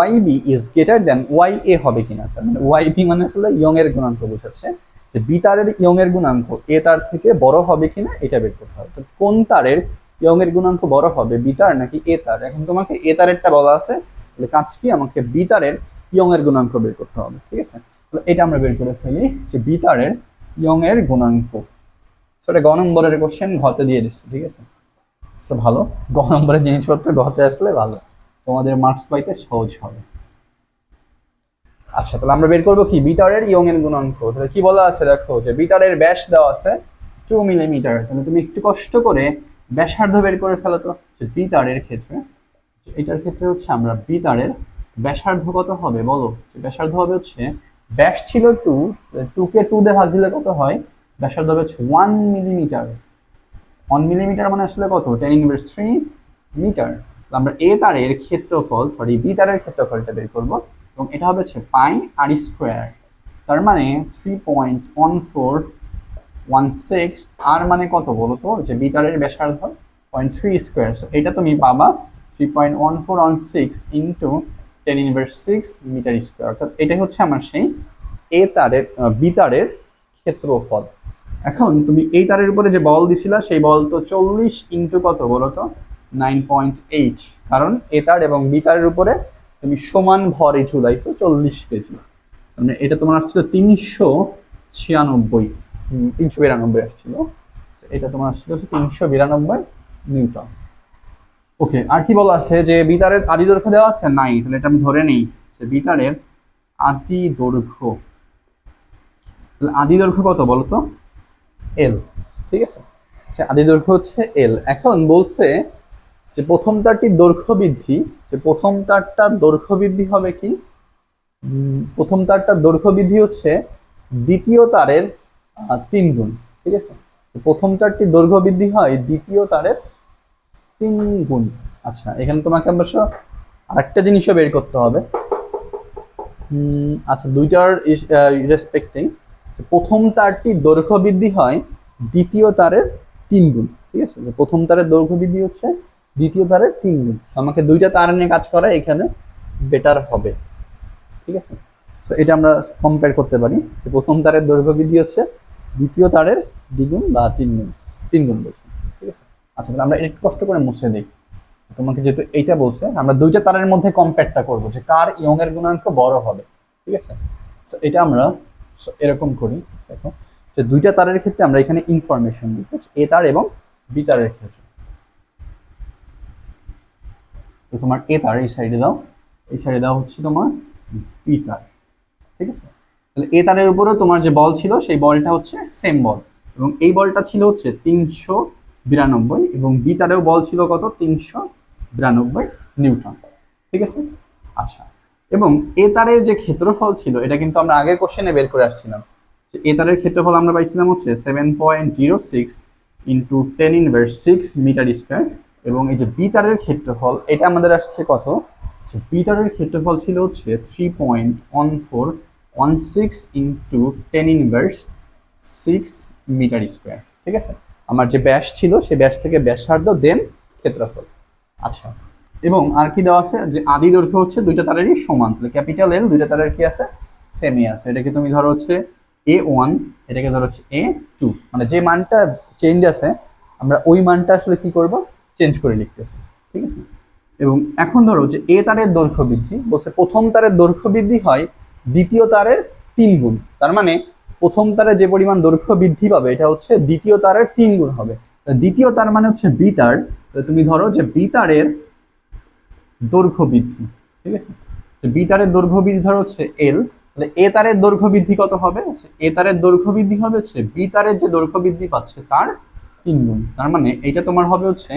YB is greater than YA হবে কিনা। তার মানে YB মানে আসলে ইয়ং এর গুণাঙ্ক বোঝাচ্ছে, যে বি তারের ইয়ং এর গুণাঙ্ক এ তার থেকে বড় হবে কিনা এটা বের করতে হবে। তো কোন তারের ইয়ং এর গুণাঙ্ক বড় হবে, বি তার নাকি এ তার? এখন তোমাকে এ তারেরটা বলা আছে, তাহলে কাজ কি? আমাকে বি তারের ইয়ং এর গুণাঙ্ক বের করতে হবে। ঠিক আছে, তাহলে এটা আমরা বের করে ফেলি, যে বি তারের ইয়ং এর গুণাঙ্ক। সেটা গ নম্বরের কোশ্চেন ঘতে দিয়ে দিচ্ছি। ঠিক আছে, তো ভালো, গ নম্বরের জিনিসপত্র ঘতে আসলে ভালো, তোমাদের মার্কস পাইতে সহজ হবে। আচ্ছা তাহলে আমরা বের করবো কি? বিটারের ইয়ং এর গুণাঙ্ক। তাহলে কি বলা আছে দেখো, যে বিটারের ব্যাস দেওয়া আছে 2 মিলিমিটার। তাহলে তুমি একটু কষ্ট করে ব্যাসার্ধ বের করে ফেলো তো। যে বিটারের ক্ষেত্রে, এটার ক্ষেত্রে হচ্ছে আমরা বিটারের ব্যাসার্ধ কত হবে বলো? ব্যাসার্ধ হবে হচ্ছে, ব্যাস ছিল 2, 2 কে 2 দিয়ে ভাগ দিলে কত হয়? ব্যাসার্ধ হবে 1 মিলিমিটার। 1 মিলিমিটার মানে আসলে কত? 10⁻³ মিটার। আমরা এ তারের ক্ষেত্রফল, সরি বি তারের ক্ষেত্রফলটা বের করব, এবং এটা হবে হচ্ছে পাই আর স্কোয়ার। তার মানে 3.1416, আর মানে কত বলো তো? যে বি তারের ব্যাসার্ধ 0.3 স্কোয়ার। এটা তুমি পাবা 3.1416 ইন্টু 10⁻6 মিটার স্কোয়ার। অর্থাৎ এটাই হচ্ছে আমার সেই এ তারের বি তারের ক্ষেত্রফল। এখন তুমি এই তারের উপরে যে বল দিছিলা সেই বল তো 40 ইন্টু কত বলতো? 9.8, কারণ এ তার এবং বি তারের উপরে তুমি সমান ভরে ঝুলাইছো 40 কেজি। মানে এটা তোমার আসছিল 392 আসছিল, এটা তোমার আসছিল 392 নিউটন। ওকে, আর কি বলা আছে? যে বি তারের আদি দৈর্ঘ্য দেওয়া আছে নাই, তাহলে এটা আমি ধরে নেই যে বি তারের আদি দৈর্ঘ্য, আদি দৈর্ঘ্য কত বলতো? এল। ঠিক আছে, আচ্ছা আদি দৈর্ঘ্য হচ্ছে এল। এখন বলছে যে প্রথম তারটির দৈর্ঘ্য বৃদ্ধি, যে প্রথম তারটার দৈর্ঘ্য বৃদ্ধি হবে কি? প্রথম তারটার দৈর্ঘ্য বৃদ্ধি হচ্ছে দ্বিতীয় তারের 3 গুণ। ঠিক আছে, প্রথম তারটির দৈর্ঘ্য বৃদ্ধি হয় দ্বিতীয় তারের 3 গুণ। আচ্ছা, এখানে তোমাকে অবশ্য আরেকটা জিনিসও বের করতে হবে। আচ্ছা, দুইটার রেসপেক্টিং প্রথম তারটি দৈর্ঘ্য বৃদ্ধি হয় দ্বিতীয় তারের 3 গুণ। ঠিক আছে, যে প্রথম তারের দৈর্ঘ্য বৃদ্ধি হচ্ছে দ্বিতীয় তারের 3 গুণ। আমাকে দুইটা তার নিয়ে কাজ করা এখানে বেটার হবে। ঠিক আছে, তো এটা আমরা কম্পেয়ার করতে পারি যে প্রথম তারের দৈর্ঘ্য বৃদ্ধি হচ্ছে দ্বিতীয় তারের দ্বিগুণ বা 3 গুণ, 3 গুণ বলছি। ঠিক আছে, আচ্ছা তাহলে আমরা একটু কষ্ট করে মুছে দিই। তোমাকে যেহেতু এইটা বলছে, আমরা দুইটা তারের মধ্যে কম্পেয়ারটা করব যে কার ইয়ং এর গুণাঙ্ক বড় হবে। ঠিক আছে, তো এটা আমরা এরকম করি। দেখো যে দুইটা তারের ক্ষেত্রে আমরা এখানে ইনফরমেশন দিই, এ তার এবং বি তারের ক্ষেত্রে। তো তোমার এ তার এই সাইডে দাও, এই সাইডে দাও হচ্ছে তোমার বি তার। ঠিক আছে, তাহলে এ তারের উপরেও তোমার যে বল ছিল সেই বলটা হচ্ছে সেম বল, এবং এই বলটা ছিল হচ্ছে 392, এবং বি তারেও বল ছিল কত 392 নিউটন। ঠিক আছে, আচ্ছা, এবং এ তারের যে ক্ষেত্রফল ছিল এটা কিন্তু আমরা আগের কোশ্চেনে বের করে আসছিলাম। এ তারের ক্ষেত্রফল আমরা পাইছিলাম হচ্ছে 7.06 ইন্টু 10⁻6 মিটার স্কোয়ার, এবং এই যে বি তারের ক্ষেত্রফল এটা আমাদের আসছে কত, বি তারের ক্ষেত্রফল ছিল হচ্ছে 3.1416 ইন্টু 10⁻6 মিটার স্কোয়ার। ঠিক আছে, আমার যে ব্যাস ছিল সেই ব্যাস থেকে ব্যাসার্ধ দেন ক্ষেত্রফল। আচ্ছা, এবং আর কি দেওয়া আছে যে আদি দৈর্ঘ্য হচ্ছে দুইটা তারেরই সমান, তাহলে ক্যাপিটাল এল দুইটা তারের কি আছে সেমই আছে। এটাকে তুমি ধরো হচ্ছে A1, এটাকে ধরো হচ্ছে A2, মানে যে মানটা চেঞ্জ আছে আমরা ওই মানটা আসলে কি করব চেঞ্জ করে লিখতেছি। ঠিক আছে, এবং এখন ধরো যে এ তারের দৈর্ঘ্য বৃদ্ধি বলছে প্রথম তারের দৈর্ঘ্য বৃদ্ধি হয় দ্বিতীয় তারের 3 গুণ, তার মানে প্রথম তারে যে পরিমাণ দৈর্ঘ্য বৃদ্ধি পাবে এটা হচ্ছে দ্বিতীয় তারের 3 গুণ হবে। দ্বিতীয় তার মানে হচ্ছে বি তার, তুমি ধরো যে বি তারের দৈর্ঘ্য বৃদ্ধি। ঠিক আছে, যে বি তারের দৈর্ঘ্য বৃদ্ধি ধরো হচ্ছে এল, তাহলে এ তারের দৈর্ঘ্য বৃদ্ধি কত হবে, এ তারের দৈর্ঘ্য বৃদ্ধি হবে হচ্ছে বি তারের যে দৈর্ঘ্য বৃদ্ধি পাচ্ছে তার 3 গুণ। তার মানে এইটা তোমার হবে হচ্ছে,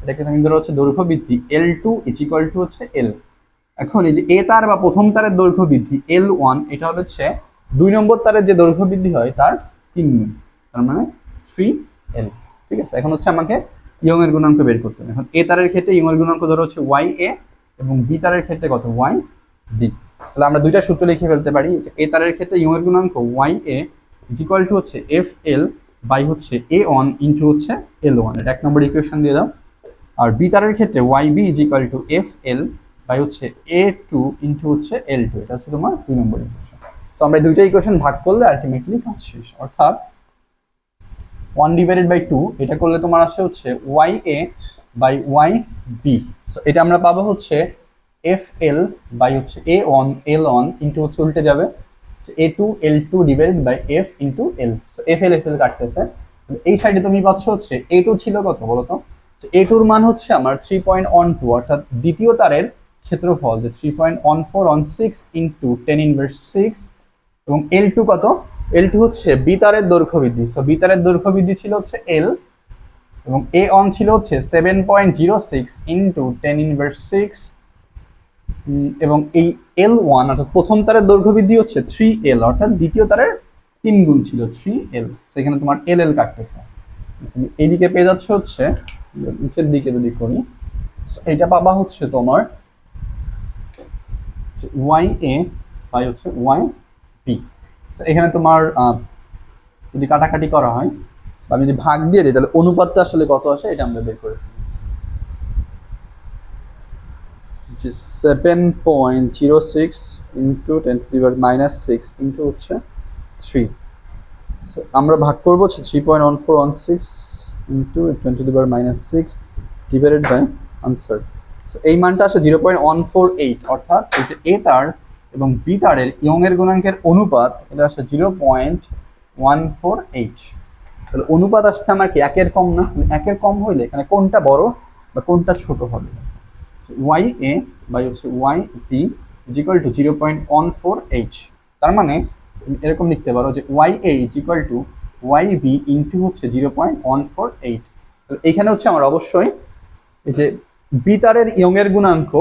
এটাকে তুমি ধরো হচ্ছে দৈর্ঘ্য বৃদ্ধি L2 = হচ্ছে L। এখন এই যে এ তার বা প্রথম তারের দৈর্ঘ্য বৃদ্ধি L1, এটা হচ্ছে 2 নম্বর তারের যে দৈর্ঘ্য বৃদ্ধি হয় তার 3 গুণ, তার মানে 3L। ঠিক আছে, এখন হচ্ছে আমাকে ইয়ং এর গুণাঙ্ক বের করতে হবে। এখন এ তারের ক্ষেত্রে ইয়ং এর গুণাঙ্ক ধরো হচ্ছে YA, এবং বি তারের ক্ষেত্রে কত YB। তাহলে আমরা দুইটা সূত্র লিখে ফেলতে পারি। এ তারের ক্ষেত্রে ইয়ং এর গুণাঙ্ক YA = হচ্ছে FL বাই হচ্ছে A1 ইন্টু হচ্ছে L1, এটা 1 নম্বর ইকুয়েশন দিয়ে দাও। আর বি তারের ক্ষেত্রে YB = FL বাই হচ্ছে A2 ইন্টু হচ্ছে L2, এটা হচ্ছে তোমার 2 নম্বর ইকুয়েশন। সো আমরা দুইটা ইকুয়েশন ভাগ করলে আলটিমেটলি কাজ শেষ, অর্থাৎ 1/2 এটা করলে তোমার আসে হচ্ছে YA বাই YB। সো এটা আমরা পাবো হচ্ছে FL বাই হচ্ছে A1 L1 ইন্টু হচ্ছে উল্টে যাবে A2 L2 divided by F into L। So FL FL কাটতেছে, এই সাইডে তুমি পাচ্ছ হচ্ছে A2 ছিল কত বলো তো, A2 এর মান হচ্ছে আমার 3.12, অর্থাৎ দ্বিতীয় তারের ক্ষেত্রফল যে 3.1416 ইন্টু 10⁻6, এবং L2 কত, L2 হচ্ছে বি তারের দৈর্ঘ্য বৃদ্ধি। সো বি তারের দৈর্ঘ্য বৃদ্ধি ছিল হচ্ছে L, এবং A1 ছিল হচ্ছে 7.06 ইন্টু 10⁻6, এবং এই L1 অর্থাৎ প্রথম তারের দৈর্ঘ্য বৃদ্ধি হচ্ছে 3L, অর্থাৎ দ্বিতীয় তারের 3 গুণ ছিল 3L। সেখানে তোমার LL কাটতেছে, তুমি এইদিকে পেয়ে যাচ্ছে হচ্ছে নিচের দিকে যদি করি এইটা পাবা হচ্ছে তোমার YA বাই হচ্ছে YB। এখানে তোমার যদি কাটাকাটি করা হয় বা আমি যদি ভাগ দিয়ে দিই তাহলে অনুপাতটা আসলে কত আসে এটা আমরা বের করে ফেলি। 7.06 ইন্টু 10⁻6 ইন্টু হচ্ছে 3, আমরা ভাগ করবো হচ্ছে 3.1416 ইন্টু 10⁻6 ডিভাইডেড বাই আনসার। এই মানটা আসে 0.148, অর্থাৎ এই যে এ তার এবং বি তারের ইয়ং এর গুণাঙ্কের অনুপাত এটা আসে 0.148। তাহলে অনুপাত আসছে আমার কি একের কম না, একের কম হইলে এখানে কোনটা বড় বা কোনটা ছোট হবে, YA বাই হচ্ছে YB = 0.148। তার মানে এরকম লিখতে পারো যে YA = YB ইন্টু হচ্ছে 0.148। এইখানে হচ্ছে আমার অবশ্যই এই যে বি তারের ইয়ং এর গুণাঙ্ক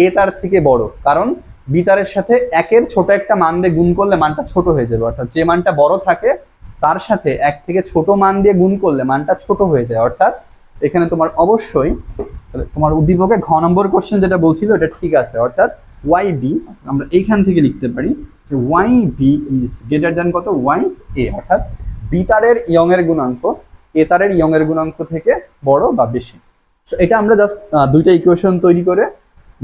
এ তার থেকে বড়, কারণ বি তারের সাথে একের ছোট একটা মান দিয়ে গুণ করলে মানটা ছোট হয়ে যাবে, অর্থাৎ যে মানটা বড় থাকে তার সাথে এক থেকে ছোট মান দিয়ে গুণ করলে মানটা ছোট হয়ে যায়, অর্থাৎ এখানে তোমার অবশ্যই তোমার উদ্দীপকে ঘ নম্বর কোশ্চেন যেটা বলছিল এটা ঠিক আছে, অর্থাৎ ওয়াই বি আমরা এইখান থেকে লিখতে পারি যে Y B is greater than কত ওয়াই এ, অর্থাৎ বি তারের ইয়ং এর গুণাঙ্ক এ তারের ইয়ং এর গুণাঙ্ক থেকে বড় বা বেশি। তো এটা আমরা জাস্ট দুইটা ইকুয়েশন তৈরি করে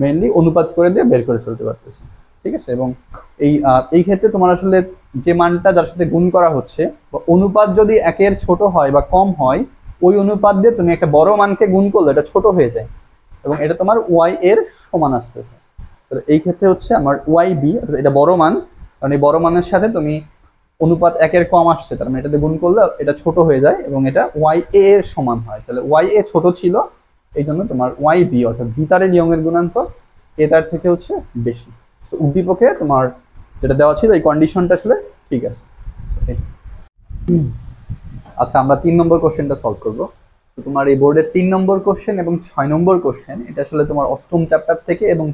মেইনলি অনুপাত করে দিয়ে বের করে ফেলতে পারতেছি, ঠিক আছে। এবং এই ক্ষেত্রে তোমার আসলে যে মানটা যার সাথে গুণ করা হচ্ছে বা অনুপাত যদি একের ছোট হয় বা কম হয়, ওই অনুপাত দিয়ে তুমি একটা বড় মানকে গুণ করলে এটা ছোট হয়ে যায় এবং এটা তোমার ওয়াই এর সমান আসতেছে। তো এই ক্ষেত্রে হচ্ছে আমার ওয়াই বি, এটা বড় মান, কারণ এই বড় মানের সাথে তুমি অনুপাত একের কম আসছে, তার মানে এটাতে গুণ করলে এটা ছোট হয়ে যায় এবং এটা ওয়াই এ এর সমান হয়। তাহলে ওয়াই এ ছোট ছিল, এই জন্য তোমার ওয়াই বি অর্থাৎ বি তারের ইয়ংয়ের গুণাঙ্ক এ তার থেকে হচ্ছে বেশি। তো উদ্দীপকে তোমার যেটা দেওয়া ছিল এই কন্ডিশনটা আসলে ঠিক আছে। আচ্ছা, আমরা 3 নম্বর কোশ্চেনটা সলভ করব। তো তোমার এই বোর্ডের 3 নম্বর কোশ্চেন এবং 6 নম্বর কোশ্চেন এটা আসলে তোমার অষ্টম চ্যাপ্টার থেকে, এবং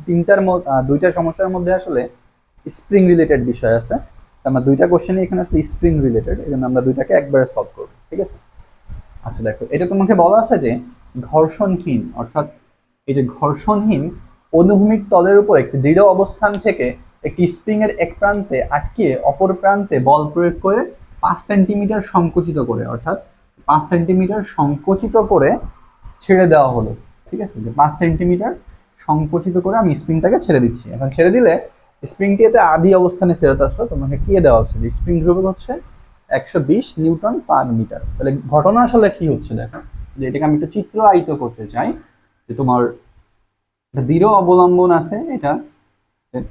দুইটা সমস্যার মধ্যে আসলে স্প্রিং রিলেটেড বিষয় আছে। আমরা দুইটা কোশ্চেনই এখানে আসলে স্প্রিং রিলেটেড, এই জন্য আমরা দুইটাকে একবারে সলভ করবো, ঠিক আছে। আচ্ছা দেখো, এটা তোমাকে বলা আছে যে ঘর্ষণহীন, অর্থাৎ এই যে ঘর্ষণহীন অনুভূমিক তলের উপর একটি দৃঢ় অবস্থান থেকে একটি স্প্রিং এর এক প্রান্তে আটকিয়ে অপর প্রান্তে বল প্রয়োগ করে 5 সেন্টিমিটার সংকুচিত করে, অর্থাৎ 5 সেন্টিমিটার সংকুচিত করে ছেড়ে দেওয়া হলো, ঠিক আছে। যে 5 সেন্টিমিটার সংকুচিত করে আমি স্প্রিংটাকে ছেড়ে দিচ্ছি। এখন ছেড়ে দিলে স্প্রিংটি এতে আদি অবস্থানে ফেরত আসলো, তোমাকে কি দেওয়া হচ্ছে যে স্প্রিং ধ্রুবক হচ্ছে 120 নিউটন পার মিটার। তাহলে ঘটনা আসলে কি হচ্ছে দেখো, যে এটাকে আমি একটু চিত্রায়িত করতে চাই। যে তোমার একটা দৃঢ় অবলম্বন আছে, এটা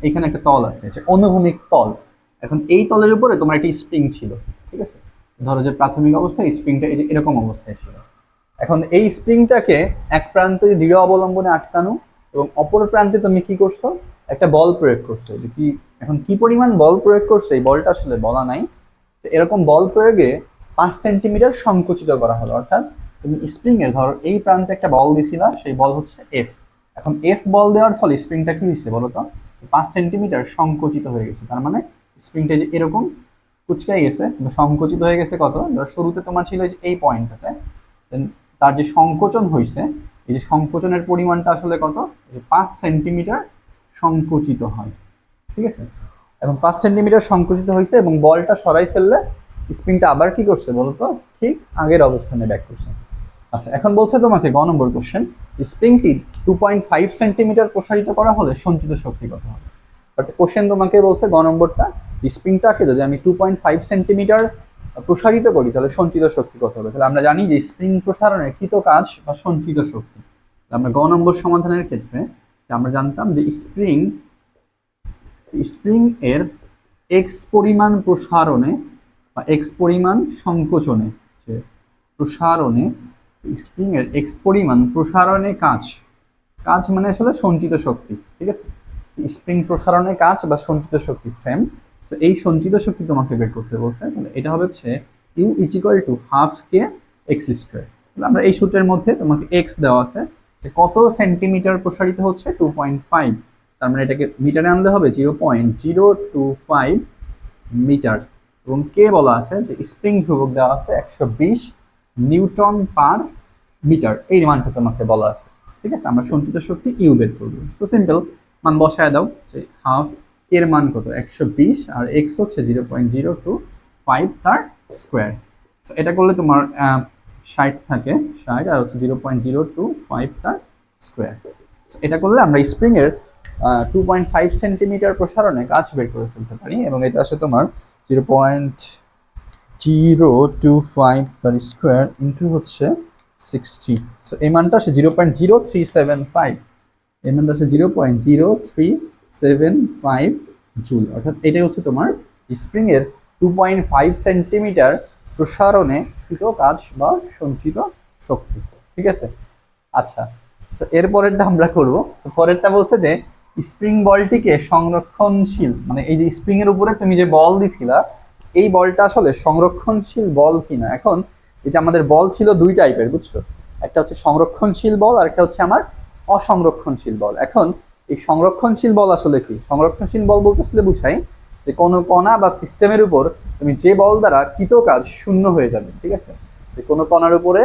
এখানে একটা তল আছে, অনুভূমিক তল। এখন এই তলের উপরে তোমার একটি স্প্রিং ছিল, ঠিক আছে। ধরো যে প্রাথমিক অবস্থায় স্প্রিংটা এই যে এরকম অবস্থায় ছিল। এখন এই স্প্রিংটাকে এক প্রান্তে দৃঢ় অবলম্বনে আটকানো এবং অপর প্রান্তে তুমি কি করছো, একটা বল প্রয়োগ করছো। যে কি এখন কি পরিমাণ বল প্রয়োগ করছো এই বলটা আসলে বলা নাই। এরকম বল প্রয়োগে 5 সেন্টিমিটার সংকুচিত করা হলো, অর্থাৎ তুমি স্প্রিং এর ধরো এই প্রান্তে একটা বল দিছিলা, সেই বল হচ্ছে এফ। এখন এফ বল দেওয়ার ফলে স্প্রিংটা কি হয়েছে বলো তো, 5 সেন্টিমিটার সংকুচিত হয়ে গেছে। তার মানে স্প্রিংটা যে এরকম কুচকাই গেছে, সংকুচিত হয়ে গেছে কত, ধর শুরুতে তোমার ছিল যে এই পয়েন্টটাতে, তার যে সংকোচন হয়েছে, এই যে সংকোচনের পরিমাণটা আসলে কত, 5 সেন্টিমিটার সংকুচিত হয়, ঠিক আছে। এখন 5 সেন্টিমিটার সংকুচিত হয়েছে এবং বলটা সরাই ফেললে স্প্রিংটা আবার কি করছে বলতো, ঠিক আগের অবস্থানে ব্যাক করছে। আচ্ছা, এখন বলছে তোমাকে গ নম্বর কোশ্চেন, স্প্রিংটি 2.5 সেন্টিমিটার প্রসারিত করা হলে সঞ্চিত শক্তি কত হবে। বাট কোশ্চেন তোমাকে বলছে গ নম্বরটা, স্প্রিংটাকে যদি আমি 2.5 সেন্টিমিটার প্রসারিত করি তাহলে সঞ্চিত শক্তি কত হবে। তাহলে আমরা জানি যে স্প্রিং প্রসারণের কৃত কাজ বা সঞ্চিত শক্তি। আমরা গ নম্বর সমাধানের ক্ষেত্রে আমরা জানতাম যে স্প্রিং এর এক্স পরিমাণ প্রসারণে বা এক্স পরিমাণ সংকোচনে, প্রসারণে স্প্রিং এর এক্স পরিমাণ প্রসারণে কাজ মানে আসলে সঞ্চিত শক্তি, ঠিক আছে। স্প্রিং প্রসারণে কাজ বা সঞ্চিত শক্তি সেম। তো এই সঞ্চিত শক্তি তোমাকে বের করতে বলছে, তাহলে এটা হচ্ছে U is equal to half K X square. আমরা এই সূত্রের মধ্যে তোমাকে এক্স দেওয়া আছে যে কত সেন্টিমিটার প্রসারিত হচ্ছে 2.5, তার মানে এটাকে মিটারে আনলে হবে 0.025 মিটার, এবং কে বলা আছে যে স্প্রিং ধ্রুবক দেওয়া আছে 120 নিউটন পার মিটার, এই মানটা তোমাকে বলা আছে, ঠিক আছে। আমরা সঞ্চিত শক্তি ইউ বের করবো। সো সিম্পল, মান বসায় দাও যে হাফ এর মান কত 120 আর এক্স হচ্ছে 0.025 তার স্কোয়ার। সো এটা করলে তোমার 60 থাকে, 60 আর হচ্ছে 0.025 তার স্কোয়ার। এটা করলে আমরা স্প্রিং এর 2.5 সেন্টিমিটার প্রসারণে কাজ বের করে ফেলতে পারি, এবং এটা আসলে তোমার 0.025 তার স্কোয়ার ইন্টু হচ্ছে 60। সো এই মানটা আসে 0.0375, এই মানটা আসে 0.0375 জুল, অর্থাৎ এটাই হচ্ছে তোমার স্প্রিং এর 2.5 সেন্টিমিটার প্রসারণে কৃত কাজ বা সঞ্চিত শক্তি, ঠিক আছে। আচ্ছা, এর পরেরটা আমরা করবো। পরেরটা বলছে যে স্প্রিং বলটিকে সংরক্ষণশীল, মানে এই যে স্প্রিং এর উপরে তুমি যে বল দিছিলা এই বলটা আসলে সংরক্ষণশীল বল কিনা। এখন এই যে আমাদের বল ছিল দুই টাইপের, বুঝছো, একটা হচ্ছে সংরক্ষণশীল বল আর একটা হচ্ছে আমার অসংরক্ষণশীল বল। এখন এই সংরক্ষণশীল বল আসলে কি, সংরক্ষণশীল বল বলতে আসলে বুঝাই যে কোনো কণা বা সিস্টেমের উপর তুমি যে বল দ্বারা কৃত কাজ শূন্য হয়ে যাবে, ঠিক আছে। যে কোনো কণার উপরে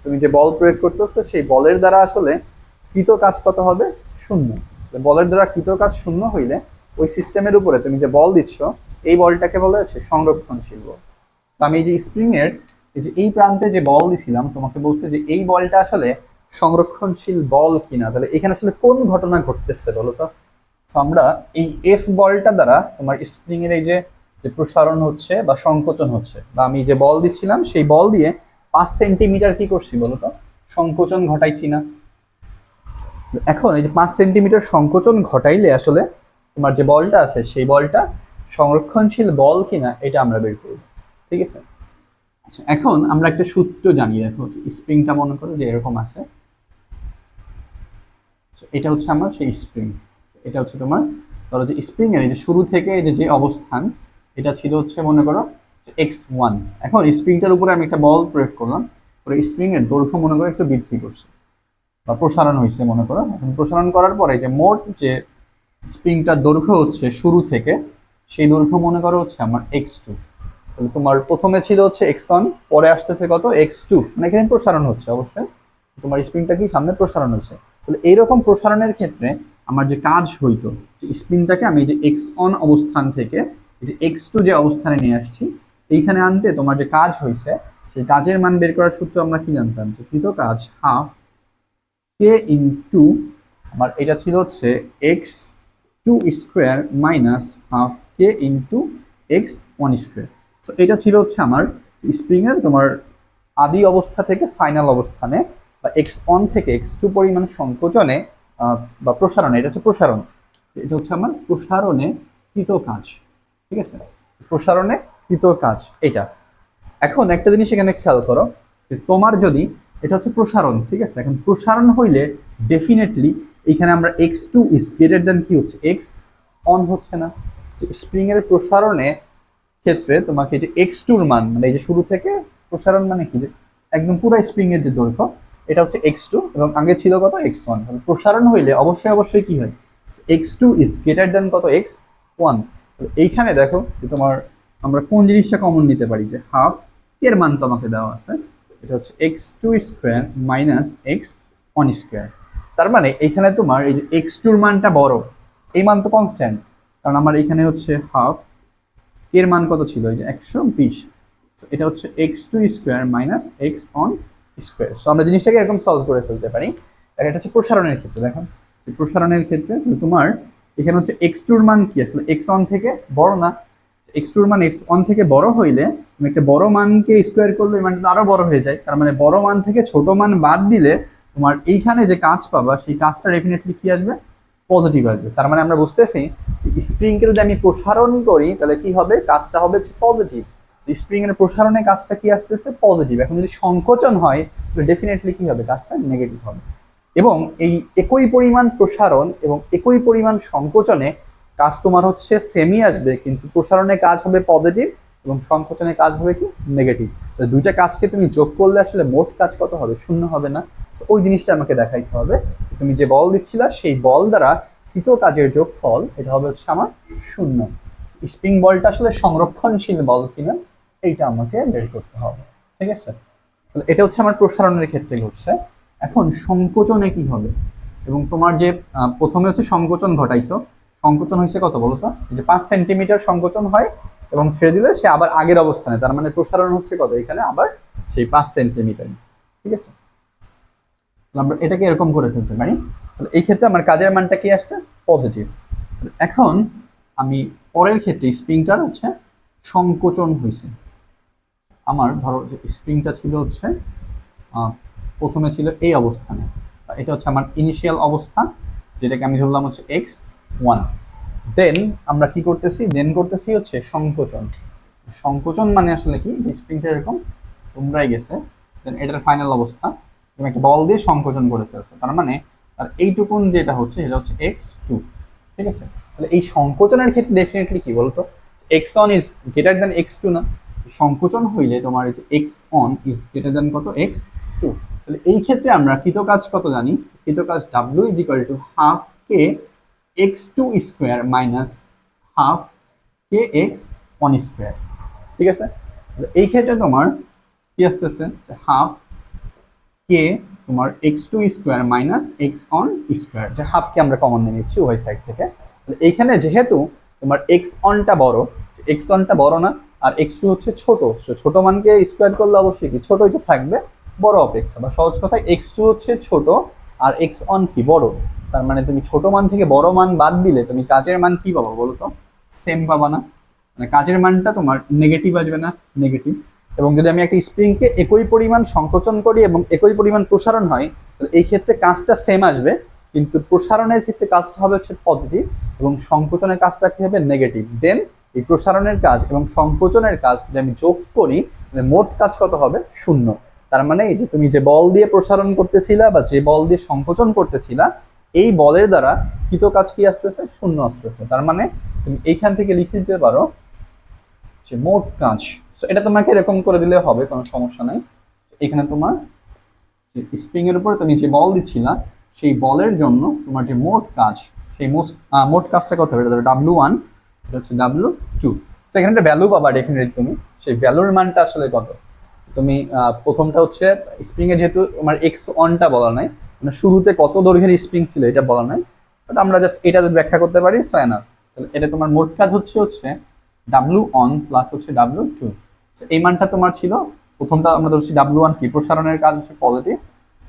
তুমি যে বল প্রয়োগ করতেছো সেই বলের দ্বারা আসলে কৃত কাজ কত হবে? শূন্য। বলের দ্বারা কৃত কাজ শূন্য হইলে ওই সিস্টেমের উপরে তুমি যে বল দিচ্ছ এই বলটাকে বলা হচ্ছে সংরক্ষণশীল বল। তো আমি এই যে স্প্রিং এর এই যে এই প্রান্তে যে বল দিছিলাম তোমাকে বলছে যে এই বলটা আসলে সংরক্ষণশীল বল কিনা, তাহলে এখানে আসলে কোন ঘটনা ঘটতেছে বলো তো? তো আমরা এই এফ বলটা দ্বারা তোমার স্প্রিং এর এই যে যে প্রসারণ হচ্ছে বা সংকোচন হচ্ছে, বা আমি যে বল দিচ্ছিলাম সেই বল দিয়ে 5 সেন্টিমিটার কি করছি বলতো? সংকোচন ঘটাইছি না? এখন এই যে 5 সেন্টিমিটার সংকোচন ঘটাইলে আসলে তোমার যে বলটা আছে সেই বলটা সংরক্ষণশীল বল কিনা এটা আমরা বের করব। ঠিক আছে? আচ্ছা, এখন আমরা একটা সূত্র জানি। দেখো স্প্রিংটা মনে করো যে এরকম আছে, এটা হচ্ছে আমার সেই স্প্রিং, এটা হচ্ছে তোমার ধরো যে স্প্রিং এর এই যে শুরু থেকে এই যে অবস্থান এটা ছিল হচ্ছে মনে করো x1। এখন স্প্রিংটার উপরে আমি একটা বল প্রয়োগ করলাম, পরে স্প্রিং এর দৈর্ঘ্য মনে করো একটু বৃদ্ধি করছে বা প্রসারণ হয়েছে মনে করো। এখন প্রসারণ করার পরে যে মোট যে স্প্রিংটার দৈর্ঘ্য হচ্ছে শুরু থেকে সেই দৈর্ঘ্য মনে করো হচ্ছে আমার x2। তাহলে তোমার প্রথমে ছিল হচ্ছে x1, পরে আসতেছে কত? x2, মানে এখানে প্রসারণ হচ্ছে অবশ্যই, তোমার স্প্রিংটা কি সামনে প্রসারণ হচ্ছে। তাহলে এইরকম প্রসারণের ক্ষেত্রে আমার যে কাজ হইতো, স্প্রিংটাকে আমি যে x1 অবস্থান থেকে যে x2 যে অবস্থানে নিয়ে আসছি এইখানে আনতে তোমার যে কাজ হয়েছে সেই কাজের মান বের করার সূত্র আমরা কি জানতাম? যে কৃত কাজ হাফ কে ইন্টু আমার এটা ছিল হচ্ছে x2 স্কোয়ার মাইনাস হাফ কে ইন্টু x1 স্কোয়ার। সো এটা ছিল হচ্ছে আমার স্প্রিং এর তোমার আদি অবস্থা থেকে ফাইনাল অবস্থানে বা x1 থেকে x2 পরিমাণ সংকোচনে বা প্রসারণে, এটা হচ্ছে প্রসারণ, এটা হচ্ছে আমার প্রসারণে কৃত কাজ। ঠিক আছে? প্রসারণে কৃত কাজ এটা। এখন একটা জিনিস এখানে খেয়াল করো যে তোমার যদি এটা হচ্ছে প্রসারণ, ঠিক আছে, এখন প্রসারণ হইলে ডেফিনেটলি এখানে আমরা x2 ইজ গ্রেটার দ্যান কি হচ্ছে? x অন হচ্ছে না? স্প্রিং এর প্রসারণে ক্ষেত্রে তোমাকে যে x2 এর মান, মানে এই যে শুরু থেকে প্রসারণ মানে কি, যে একদম পুরো স্প্রিং এর যে দৈর্ঘ্য এটা হচ্ছে x2 এবং আগে ছিল কত? x1। তাহলে প্রসারণ হইলে অবশ্যই অবশ্যই কি হয়? x2 ইজ গ্রেটার দ্যান কত? x1। এইখানে দেখো যে তোমার আমরা কোন জিনিসটা কমন নিতে পারি, যে হাফ এর মান তোমাকে দেওয়া আছে, এটা হচ্ছে x2 square minus x1 square. তার মানে এইখানে তোমার এই যে x2 এর মানটা বড়, এই মান তো কনস্ট্যান্ট, কারণ আমার এখানে হচ্ছে হাফ এর মান কত ছিল? এই যে 120। এটা হচ্ছে x2 square minus x1 square. So আমরা জিনিসটাকে এরকম সলভ করে ফেলতে পারি। এটা হচ্ছে প্রসারণের ক্ষেত্রে। দেখো প্রসারণের ক্ষেত্রে তোমার এখানে হচ্ছে x2 এর মান কি আসলে x1 থেকে বড় না? x2 এর মান x1 থেকে বড় হইলে তুমি একটা বড় মানকে স্কোয়ার করলে এই মানটা আরো বড় হয়ে যায়। তার মানে বড় মান থেকে ছোট মান বাদ দিলে তোমার এইখানে যে কাজ পাবা সেই কাজটা ডেফিনেটলি কি আসবে? পজিটিভ আসবে। তার মানে আমরা বুঝতেছি স্প্রিংকে যদি আমি প্রসারণ করি তাহলে কি হবে? কাজটা হবে পজিটিভ। স্প্রিং এর প্রসারণে কাজটা কি আসতেছে? পজিটিভ। এখন যদি সংকোচন হয় তাহলে ডেফিনেটলি কি হবে? কাজটা নেগেটিভ হবে। এবং এই একই পরিমাণ প্রসারণ এবং একই পরিমাণ সংকোচনে কাজ তোমার হচ্ছে সেমই আসবে, কিন্তু প্রসারণে কাজ হবে পজিটিভ এবং সংকোচনে কাজ হবে কি? নেগেটিভ। দুইটা কাজকে তুমি যোগ করলে আসলে মোট কাজ কত হবে? শূন্য হবে না? ওই জিনিসটা আমাকে দেখাইতে হবে। তুমি যে বল দিচ্ছিলা সেই বল দ্বারা কৃত কাজের যোগফল এটা হবে হচ্ছে আমার শূন্য। স্প্রিং বলটা আসলে সংরক্ষণশীল বল কিনা এইটা আমাকে বের করতে হবে। ঠিক আছে? তাহলে এটা হচ্ছে আমার প্রসারণের ক্ষেত্রে ঘটছে। এখন সংকোচনে কি হবে? এবং তোমার যে প্রথমে হচ্ছে সংকোচন ঘটাইছো, সংকোচন হয়েছে কত বলো তো? যে 5 সেন্টিমিটার সংকোচন হয় এবং ছেড়ে দিলে সে আবার আগের অবস্থানে, তার মানে প্রসারণ হচ্ছে কত? এখানে আবার সেই 5 সেন্টিমিটার। ঠিক আছে? আমরা এটাকে এরকম করে ফেলতে পারি। তাহলে এই ক্ষেত্রে আমার কাজের মানটা কি আসছে? পজিটিভ। এখন আমি পরের ক্ষেত্রে স্প্রিংটার হচ্ছে সংকোচন হয়েছে। আমার ধরো যে স্প্রিংটা ছিল হচ্ছে প্রথমে ছিল এই অবস্থানে, এটা হচ্ছে আমার ইনিশিয়াল অবস্থান, যেটাকে আমি ধরলাম হচ্ছে x1। দেন আমরা কি করতেছি? দেন করতেছি হচ্ছে সংকোচন। সংকোচন মানে আসলে কি? যে স্প্রিংটা এরকম তোমরাই গেছে, দেন এটার ফাইনাল অবস্থা তুমি একটা বল দিয়ে সংকোচন করে ফেলছো, তার মানে আর এইটুকুন যেটা হচ্ছে এটা হচ্ছে x2। ঠিক আছে? তাহলে এই সংকোচনের ক্ষেত্রে ডেফিনেটলি কি বলতো? x1 is greater than x2 না? সংকোচন হইলে তোমার এই যে x1 ইজ গ্রেটার দ্যান কত? x2। তাহলে এই ক্ষেত্রে আমরা কৃত কাজ কত জানি? কৃত কাজ w is equal to half K x2 square minus half K x1 square. ঠিক আছে? এই ক্ষেত্রে তোমার কি আসতেছে? হাফ কে তোমার x2 square minus x on square, যে হাফকে আমরা কমন নিয়ে নিচ্ছি উভয় সাইড থেকে। এইখানে যেহেতু তোমার এক্স অনটা বড় না, আর x2 হচ্ছে ছোট, ছোট মানকে স্কোয়ার করলে অবশ্যই কি ছোটই তো থাকবে বড় অপেক্ষা, বা সহজ কথায় x2 হচ্ছে ছোট আর এক্স অন কি বড়। তার মানে তুমি ছোট মান থেকে বড় মান বাদ দিলে তুমি কাজের মান কি পাবো বলো তো? সেম পাবা না? মানে কাজের মানটা তোমার নেগেটিভ আসবে না? নেগেটিভ। এবং যদি আমি একটা স্প্রিংকে একই পরিমাণ সংকোচন করি এবং একই পরিমাণ প্রসারণ হয়, তাহলে এই ক্ষেত্রে কাজটা সেম আসবে, কিন্তু প্রসারণের ক্ষেত্রে কাজটা হবে হচ্ছে পজিটিভ এবং সংকোচনের কাজটা কি হবে? নেগেটিভ। দেন এই প্রসারণের কাজ এবং সংকোচনের কাজ যদি আমি যোগ করি, মোট কাজ কত হবে? 0। তার মানে এই যে তুমি যে বল দিয়ে প্রসারণ করতেছিলা বা যে বল দিয়ে সংকোচন করতেছিলা, এই বলের দ্বারা কৃত কাজ কি আসতেছে? 0 আসতেছে। তার মানে তুমি এইখান থেকে লিখে দিতে পারো যে মোট কাজ। এটা তোমাকে এরকম করে দিলে হবে, কোনো সমস্যা নাই। এখানে তোমার স্প্রিং এর উপরে তুমি যে বল দিচ্ছিলা, সেই বলের জন্য তোমার যে মোট কাজ, সেই মোট কাজটা কত হবে? এটা W1, এটা হচ্ছে W2। সেখানে একটা ভ্যালু পাবা ডেফিনেটলি তুমি, সেই ভ্যালুর মানটা আসলে কত। তুমি প্রথমটা হচ্ছে স্প্রিং এ যেহেতু তোমার x1টা বলা নাই, মানে শুরুতে কত দৈর্ঘ্যের স্প্রিং ছিল এটা বলা নাই, বাট আমরা জাস্ট এটা যদি ব্যাখ্যা করতে পারি সো এনাফ। তাহলে এটা তোমার মোট কাজ হচ্ছে W1 প্লাস হচ্ছে W2। এই মানটা তোমার ছিল, প্রথমটা আমরা ধরছি W1 কি প্রসারণের কাজ হচ্ছে পজিটিভ,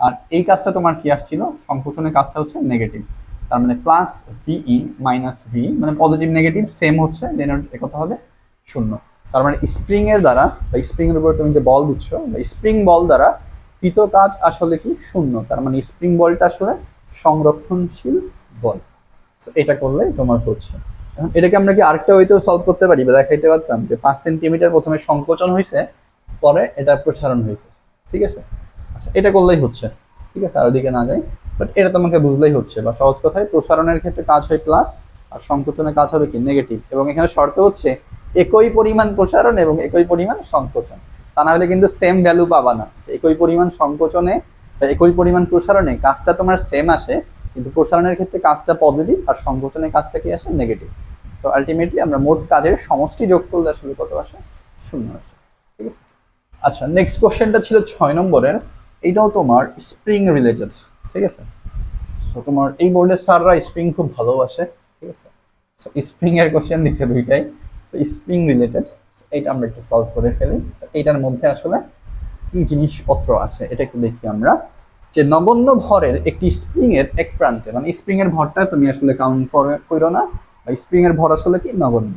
আর এই কাজটা তোমার কি আসছিল? সংকোচনের কাজটা হচ্ছে নেগেটিভ। তার মানে প্লাস VE মাইনাস ভি, মানে পজিটিভ নেগেটিভ সেম হচ্ছে, দেন কত হবে? 0। তার মানে স্প্রিং এর দ্বারা বা স্প্রিং এর উপর তুমি যে বল দিচ্ছ বা স্প্রিং বল দ্বারা কৃত কাজ আসলে কি? 0। তার মানে স্প্রিং বলটা আসলে সংরক্ষণশীল বল। এটা করলে তোমার হচ্ছে। এখন এটাকে আমরা কি আরেকটা ওইতেও সলভ করতে পারি বা দেখাইতে পারতাম যে 5 সেন্টিমিটার প্রথমে সংকোচন হয়েছে, পরে এটা প্রসারণ হয়েছে, ঠিক আছে? আচ্ছা, এটা করলেই হচ্ছে, ঠিক আছে? আর ওদিকে না যাই, বাট এটা তোমাকে বুঝলেই হচ্ছে। বা সহজ কথায় প্রসারণের ক্ষেত্রে কাজ হয় প্লাস, আর সংকোচনের কাজ হবে কি? নেগেটিভ। এবং এখানে শর্ত হচ্ছে একই পরিমাণ প্রসারণ এবং একই পরিমাণ সংকোচন, তা না হলে কিন্তু সেম ভ্যালু পাবা না। একই পরিমাণ সংকোচনে বা একই পরিমাণ প্রসারণে কাজটা তোমার সেম আসে, কিন্তু প্রসারণের ক্ষেত্রে কাজটা পজিটিভ আর সংকোচনের কাজটা কি আসে? নেগেটিভ। সো আলটিমেটলি আমরা মোট কাজের সমষ্টি যোগ করলে আসলে কত আসে? 0 আসে, ঠিক আছে? আচ্ছা, নেক্সট কোশ্চেনটা ছিল 6 নম্বরের। এইটাও তোমার স্প্রিং রিলেটেড, ঠিক আছে? সো তোমার এই বোর্ডের স্যাররা স্প্রিং খুব ভালোবাসে, ঠিক আছে? সো স্প্রিং এর কোশ্চেন দিচ্ছে দুইটাই, সো স্প্রিং রিলেটেড। এইটা আমরা একটু সলভ করে ফেলি। এইটার মধ্যে আসলে কি জিনিসপত্র আছে এটা একটু দেখি আমরা। যে নগণ্য ভরের একটি স্প্রিং এর এক প্রান্তে, মানে স্প্রিং এর ভরটা তুমি আসলে কাউন্ট করো না, স্প্রিং এর ভর আসলে কি? নগণ্য।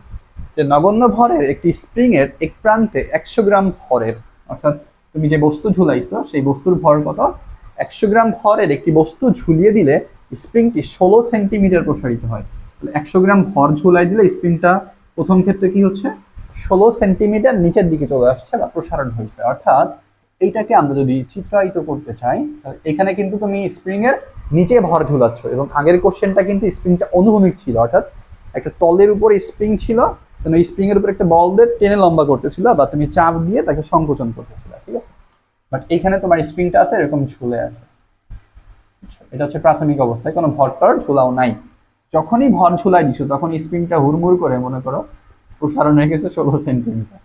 যে নগণ্য ভরের একটি স্প্রিং এর এক প্রান্তে 100 গ্রাম ভরের, অর্থাৎ তুমি যে বস্তু ঝুলাইছো সেই বস্তুর ভর কত? 100 গ্রাম ভরের একটি বস্তু ঝুলিয়ে দিলে স্প্রিংটি 16 সেন্টিমিটার প্রসারিত হয়। 100 গ্রাম ভর ঝুলাই দিলে স্প্রিংটা প্রথম ক্ষেত্রে কি হচ্ছে? 16 সেন্টিমিটার নিচের দিকে চলে আসছে বা প্রসারণ হয়েছে। অর্থাৎ এইটাকে আমরা যদি চিত্রায়িত করতে চাই, এখানে কিন্তু তুমি স্প্রিং এর নিচে ভর ঝুলাচ্ছ, এবং আগের কোশ্চেনটা কিন্তু স্প্রিংটা অনুভূমিক ছিল, অর্থাৎ একটা তলের উপর স্প্রিং ছিল, তুমি স্প্রিং এর উপর একটা বল দিয়ে টেনে লম্বা করতেছিল বা তুমি চাপ দিয়ে তাকে সংকোচন করতেছিল, ঠিক আছে? বাট এখানে তোমার স্প্রিংটা আছে এরকম ঝুলে আছে। এটা হচ্ছে প্রাথমিক অবস্থায়, কোনো ভর টর ঝুলাও নাই। যখনই ভর ঝুলাই দিছো তখন স্প্রিংটা হুড়মুড় করে মনে করো প্রসারণ হয়ে গেছে 16 সেন্টিমিটার।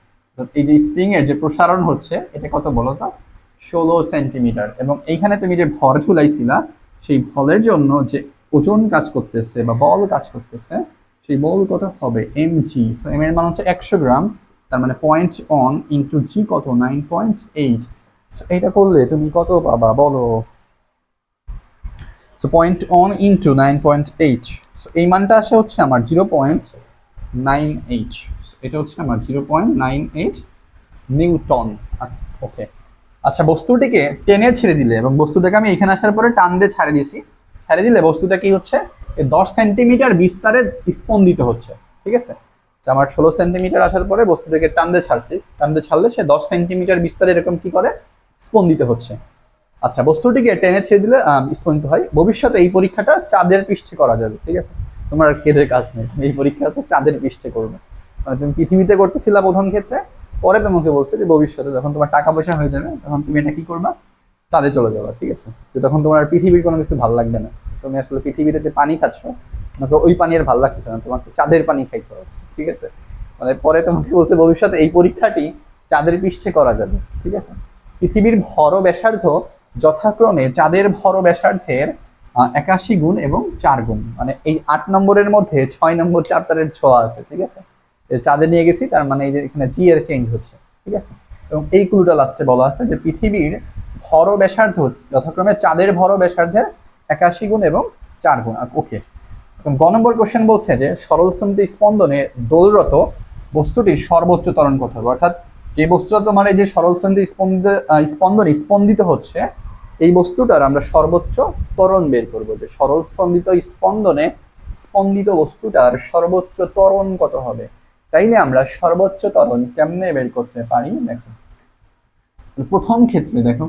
এই যে স্প্রিং এর যে প্রসারণ হচ্ছে এটা কত বলো তো? 16 সেন্টিমিটার। এবং এইখানে তুমি যে ভর ঝুলাইছিলা সেই ভরের জন্য যে ওজন কাজ করতেছে বা বল কাজ করতেছে, সেই বল কত হবে? mg। সো m এর মান হচ্ছে 100 গ্রাম, তার মানে 0.1 ইন্টু জি কত? 9.8। সো এইটা করলে তুমি কত পাবা বলো? সো 0.1 ইন্টু 9.8, সো এই মানটা আসে হচ্ছে আমার 0.98। এটা হচ্ছে আমার 0.98 নিউটন। ওকে। আচ্ছা, বস্তুটিকে টেনে ছেড়ে দিলে, এবং বস্তুটাকে আমি এখানে আসার পরে টান দিয়ে ছাড়ে দিয়েছি, ছাড়ে দিলে বস্তুটা কি হচ্ছে? 10 সেন্টিমিটার বিস্তারে স্পন্দিত হচ্ছে, ঠিক আছে? আমার 16 সেন্টিমিটার আসার পরে বস্তুটাকে টান দিয়ে ছাড়ছি, টান দিয়ে ছাড়লে সে 10 সেন্টিমিটার বিস্তারে এরকম কি করে? স্পন্দিত হচ্ছে। আচ্ছা, বস্তুটিকে টেনে ছেড়ে দিলে স্পন্দিত হয়। ভবিষ্যতে এই পরীক্ষাটা চাঁদের পৃষ্ঠে করা যাবে, ঠিক আছে? তোমার আর খেদের কাজ নেই, এই পরীক্ষা হচ্ছে চাঁদের পৃষ্ঠে করবে। মানে তুমি পৃথিবীতে করতেছিলা প্রথম ক্ষেত্রে, পরে তোমাকে বলছে যে ভবিষ্যতে যখন তোমার টাকা পয়সা হয়ে যাবে তখন তুমি এটা কি করবা? চাঁদে চলে যাবা, ঠিক আছে? যে তখন তোমার পৃথিবীর কোনো কিছু ভালো লাগবে না, তুমি আসলে পৃথিবীতে যে পানি খাচ্ছ তোমাকে ওই পানি আর ভালো লাগতেছে না, তোমাকে চাঁদের পানি খাইতে হবে, ঠিক আছে? মানে পরে তোমাকে বলছে ভবিষ্যতে এই পরীক্ষাটি চাঁদের পৃষ্ঠে করা যাবে, ঠিক আছে? পৃথিবীর ভর ও ব্যাসার্ধ যথাক্রমে চাঁদের ভর ব্যাসার্ধের 81 গুণ এবং 4 গুণ। মানে এই 8 নম্বরের মধ্যে 6 নম্বর চ্যাপ্টারের ছোঁয়া আছে, ঠিক আছে। চাঁদে নিয়ে গেছি, তার মানে এই যে এখানে জি এর চেঞ্জ হচ্ছে, ঠিক আছে। এবং এই ক্লুটা লাস্টে বলা আছে যে পৃথিবীর ভর ব্যাসার্ধ যথাক্রমে চাঁদের ভর ব্যাসার্ধের 81 গুণ এবং 4 গুণ। ওকে, এখন গ নম্বর কোশ্চেন বলছে যে সরলচন্দ্র স্পন্দনে দোলরত বস্তুটির সর্বোচ্চ ত্বরণ কত হবে। অর্থাৎ যে বস্তুটা তোমার এই যে সরলচন্দ্র স্পন্দনে স্পন্দিত হচ্ছে, এই বস্তুটার আমরা সর্বোচ্চ ত্বরণ বের করবো, যে সরলস্পন্দিত স্পন্দনে স্পন্দিত বস্তুটার সর্বোচ্চ ত্বরণ কত হবে। তাইলে আমরা সর্বোচ্চ ত্বরণ কেমনে বের করতে পারি। দেখো প্রথম ক্ষেত্রে, দেখো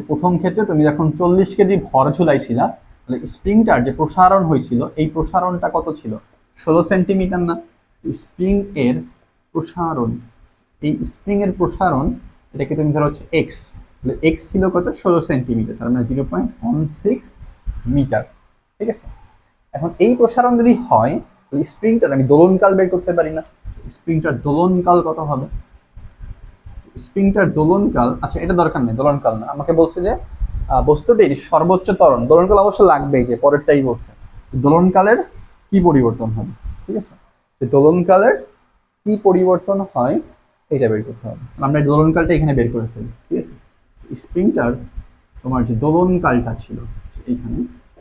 প্রথম ক্ষেত্রে তুমি যখন 40 কেজি ভর ঝুলাইছিলা, তাহলে স্প্রিংটার যে প্রসারণ হয়েছিল, এই প্রসারণটা কত ছিল, 16 সেন্টিমিটার না। স্প্রিং এর প্রসারণ, এই স্প্রিং এর প্রসারণ এটাকে তুমি ধরো হচ্ছে এক্স, তাহলে এক্স ছিল কত, 16 সেন্টিমিটার, তার মানে 0.16 মিটার, ঠিক আছে। এখন এই প্রসারণ যদি হয়, তাহলে স্প্রিংটার আমি দোলনকাল বের করতে পারি না। স্প্রিংটার দোলনকাল কত হবে, স্প্রিংটার দোলনকাল, আচ্ছা এটা দরকার নেই, দোলনকাল না, আমাকে বলছে যে বস্তুটির সর্বোচ্চ ত্বরণ, দোলনকাল অবশ্য লাগবেই, যে পরেরটাই বলছে দোলনকালের কি পরিবর্তন হবে, ঠিক আছে। যে দোলনকালের কি পরিবর্তন হয় এটা বের করতে হবে, আমরা দোলনকালটা এখানে বের করে ফেলি, ঠিক আছে। স্প্রিংটার তোমার যে দোলনকালটা ছিল এইখানে,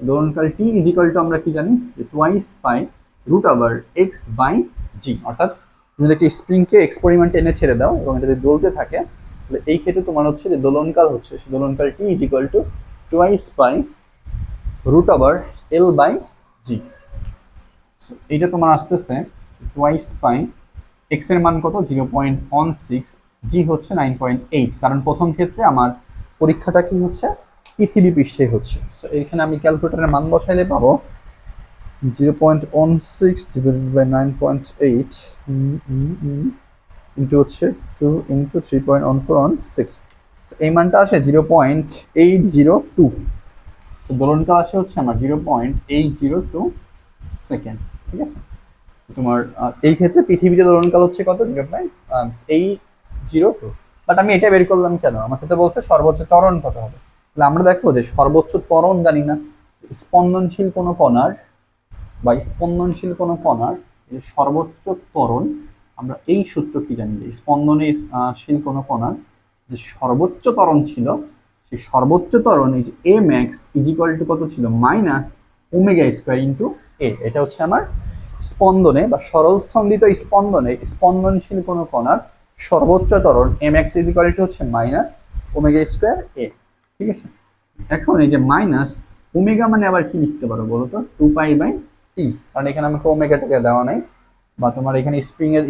দোলনকাল টি ইজিক্যাল টু আমরা কি জানি, যে twice pi root over x by G. অর্থাৎ তুমি যদি একটা স্প্রিংকে এক্সপেরিমেন্ট এনে ছেড়ে দাও এবং এটা যদি দোলতে থাকে, তাহলে এই ক্ষেত্রে তোমার হচ্ছে যে দোলনকাল হচ্ছে, সেই দোলনকাল টি is equal to twice pi root over L by G. এইটা তোমার আসতেছে টোয়াইস পাই, এক্স এর মান কত, 0.16, জি হচ্ছে 9.8, কারণ প্রথম ক্ষেত্রে আমার পরীক্ষাটা কি হচ্ছে, পৃথিবী পৃষ্ঠে হচ্ছে। সো এখানে আমি ক্যালকুলেটরের মান বসাইলে পাবো 0.16 ডিভাইডেড বাই 9.8 ইন্টু হচ্ছে 2 ইন্টু 3.1416, এই মানটা আসে 0.802। দোলনকাল আসে হচ্ছে আমার 0.802 সেকেন্ড, ঠিক আছে। তোমার এই ক্ষেত্রে পৃথিবীতে দোলনকাল হচ্ছে কত, 0.802। বাট আমি এটা বের করলাম কেন, আমাকে তো বলছে সর্বোচ্চ ত্বরণ কত হবে। তাহলে আমরা দেখবো যে সর্বোচ্চ ত্বরণ জানি না, স্পন্দনশীল কোনো কণার বা স্পন্দনশীল কোনো কণার সর্বোচ্চ ত্বরণ, আমরা এই সূত্র কি জানি, যে স্পন্দনশীল কোনো কণার যে সর্বোচ্চ ত্বরণ ছিল, সেই সর্বোচ্চ ত্বরণ এই যে এ ম্যাক্স ইজিক্যাল টু কত ছিল, মাইনাস ওমেগা স্কোয়ার ইন্টু এ। এটা হচ্ছে আমার স্পন্দনে বা সরল স্পন্দিত স্পন্দনে স্পন্দনশীল কোনো কণার সর্বোচ্চ ত্বরণ এম এক্স ইজিক্যাল টু হচ্ছে মাইনাস ওমেগা স্কোয়ার এ, ঠিক আছে। এখন এই যে মাইনাস ওমেগা মানে আবার কি লিখতে পারো বলো তো, 2 পাই বাই টি, কারণ এখানে আমাকে ওমেগাটাকে দেওয়া নাই, বা তোমার এখানে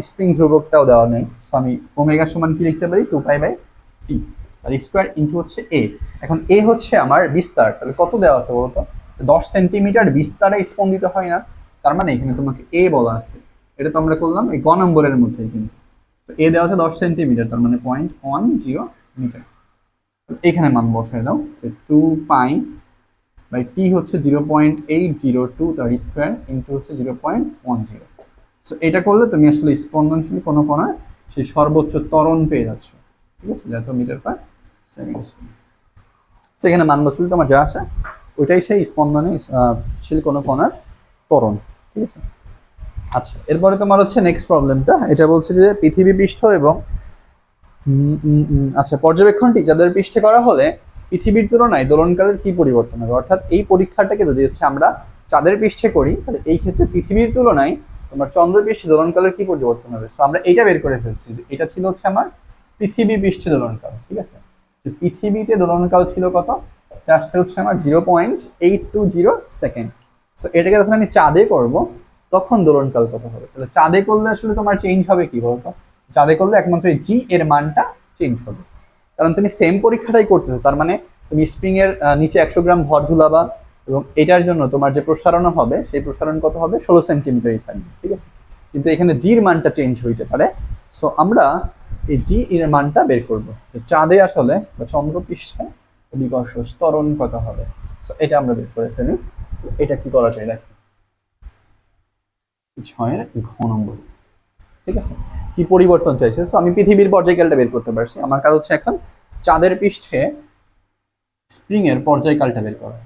স্প্রিং ধ্রুবকটাও দেওয়া নেই। সো আমি ওমেগা সমান কি লিখতে পারি, 2 pi by T, R square into হচ্ছে এ। এখন এ হচ্ছে আমার বিস্তার, তাহলে কত দেওয়া আছে বলতো, 10 সেন্টিমিটার বিস্তারে স্পন্দিত হয় না, তার মানে এখানে তোমাকে এ বলা আছে। এটা তো আমরা করলাম এই গ নম্বরের মধ্যে, কিন্তু এ দেওয়া আছে 10 সেন্টিমিটার, তার মানে 0.10 মিটার। এখানে মান বসায় দাও, 2 পাই বাই টি হচ্ছে 0.802 তার স্কোয়ার ইন্টু হচ্ছে 0.10। সো এটা করলে তুমি আসলে স্পন্দনশীল কোনো কণার সেই সর্বোচ্চ ত্বরণ পেয়ে যাচ্ছ, ঠিক আছে, যত মিটার পার সেকেন্ড। সেখানে মান বসলে তোমার যা আসে ওইটাই সেই স্পন্দনশীল কোনো কণার ত্বরণ, ঠিক আছে। আচ্ছা, এরপরে তোমার হচ্ছে নেক্সট প্রবলেমটা, এটা বলছে যে পৃথিবী পৃষ্ঠ এবং আচ্ছা পর্যবেক্ষণটি যাদের পৃষ্ঠে করা হলে পৃথিবীর তুলনায় দোলনকালের কি পরিবর্তন হবে। অর্থাৎ এই পরীক্ষাটাকে যদি হচ্ছে আমরা চাঁদের পৃষ্ঠে করি, তাহলে এই ক্ষেত্রে পৃথিবীর তুলনায় তোমার চন্দ্র পৃষ্ঠে দোলনকালের কি পরিবর্তন হবে। সো আমরা এইটা বের করে ফেলছি, যে এটা ছিল হচ্ছে আমার পৃথিবী পৃষ্ঠে দোলনকাল, ঠিক আছে। পৃথিবীতে দোলনকাল ছিল কত, এটা আসছে হচ্ছে আমার 0.820 সেকেন্ড। সো এটাকে যখন আমি চাঁদে করব তখন দোলনকাল কত হবে। তাহলে চাঁদে করলে আসলে তোমার চেঞ্জ হবে কি বলতো, চাঁদে করলে একমাত্র জি এর মানটা চেঞ্জ হবে, কারণ তুমি সেম পরীক্ষাটাই করতেছো। তার মানে তুমি স্প্রিং এর নিচে 100 গ্রাম ভর ঝুলাবা এবং এটার জন্য তোমার যে প্রসারণ হবে সেই প্রসারণ কত হবে, 16 সেন্টিমিটারই থাকবে, ঠিক আছে। কিন্তু এখানে জির মানটা চেঞ্জ হইতে পারে। সো আমরা এই জি এর মানটা বের করবো, চাঁদে আসলে বা চন্দ্রপৃষ্ঠে অভিকর্ষ ত্বরণ কত হবে। সো এটা আমরা বের করে ফেলি। এটা কি করা যায় দেখো, 6-এর ঘ নম্বর, ঠিক আছে। কি পরিবর্তন চাইছে, তো আমি পৃথিবীর পর্যায়কালটা বের করতে পারছি। আমার কাজ হচ্ছে এখন চাঁদের পৃষ্ঠে স্প্রিং এর পর্যায়কালটা বের করা,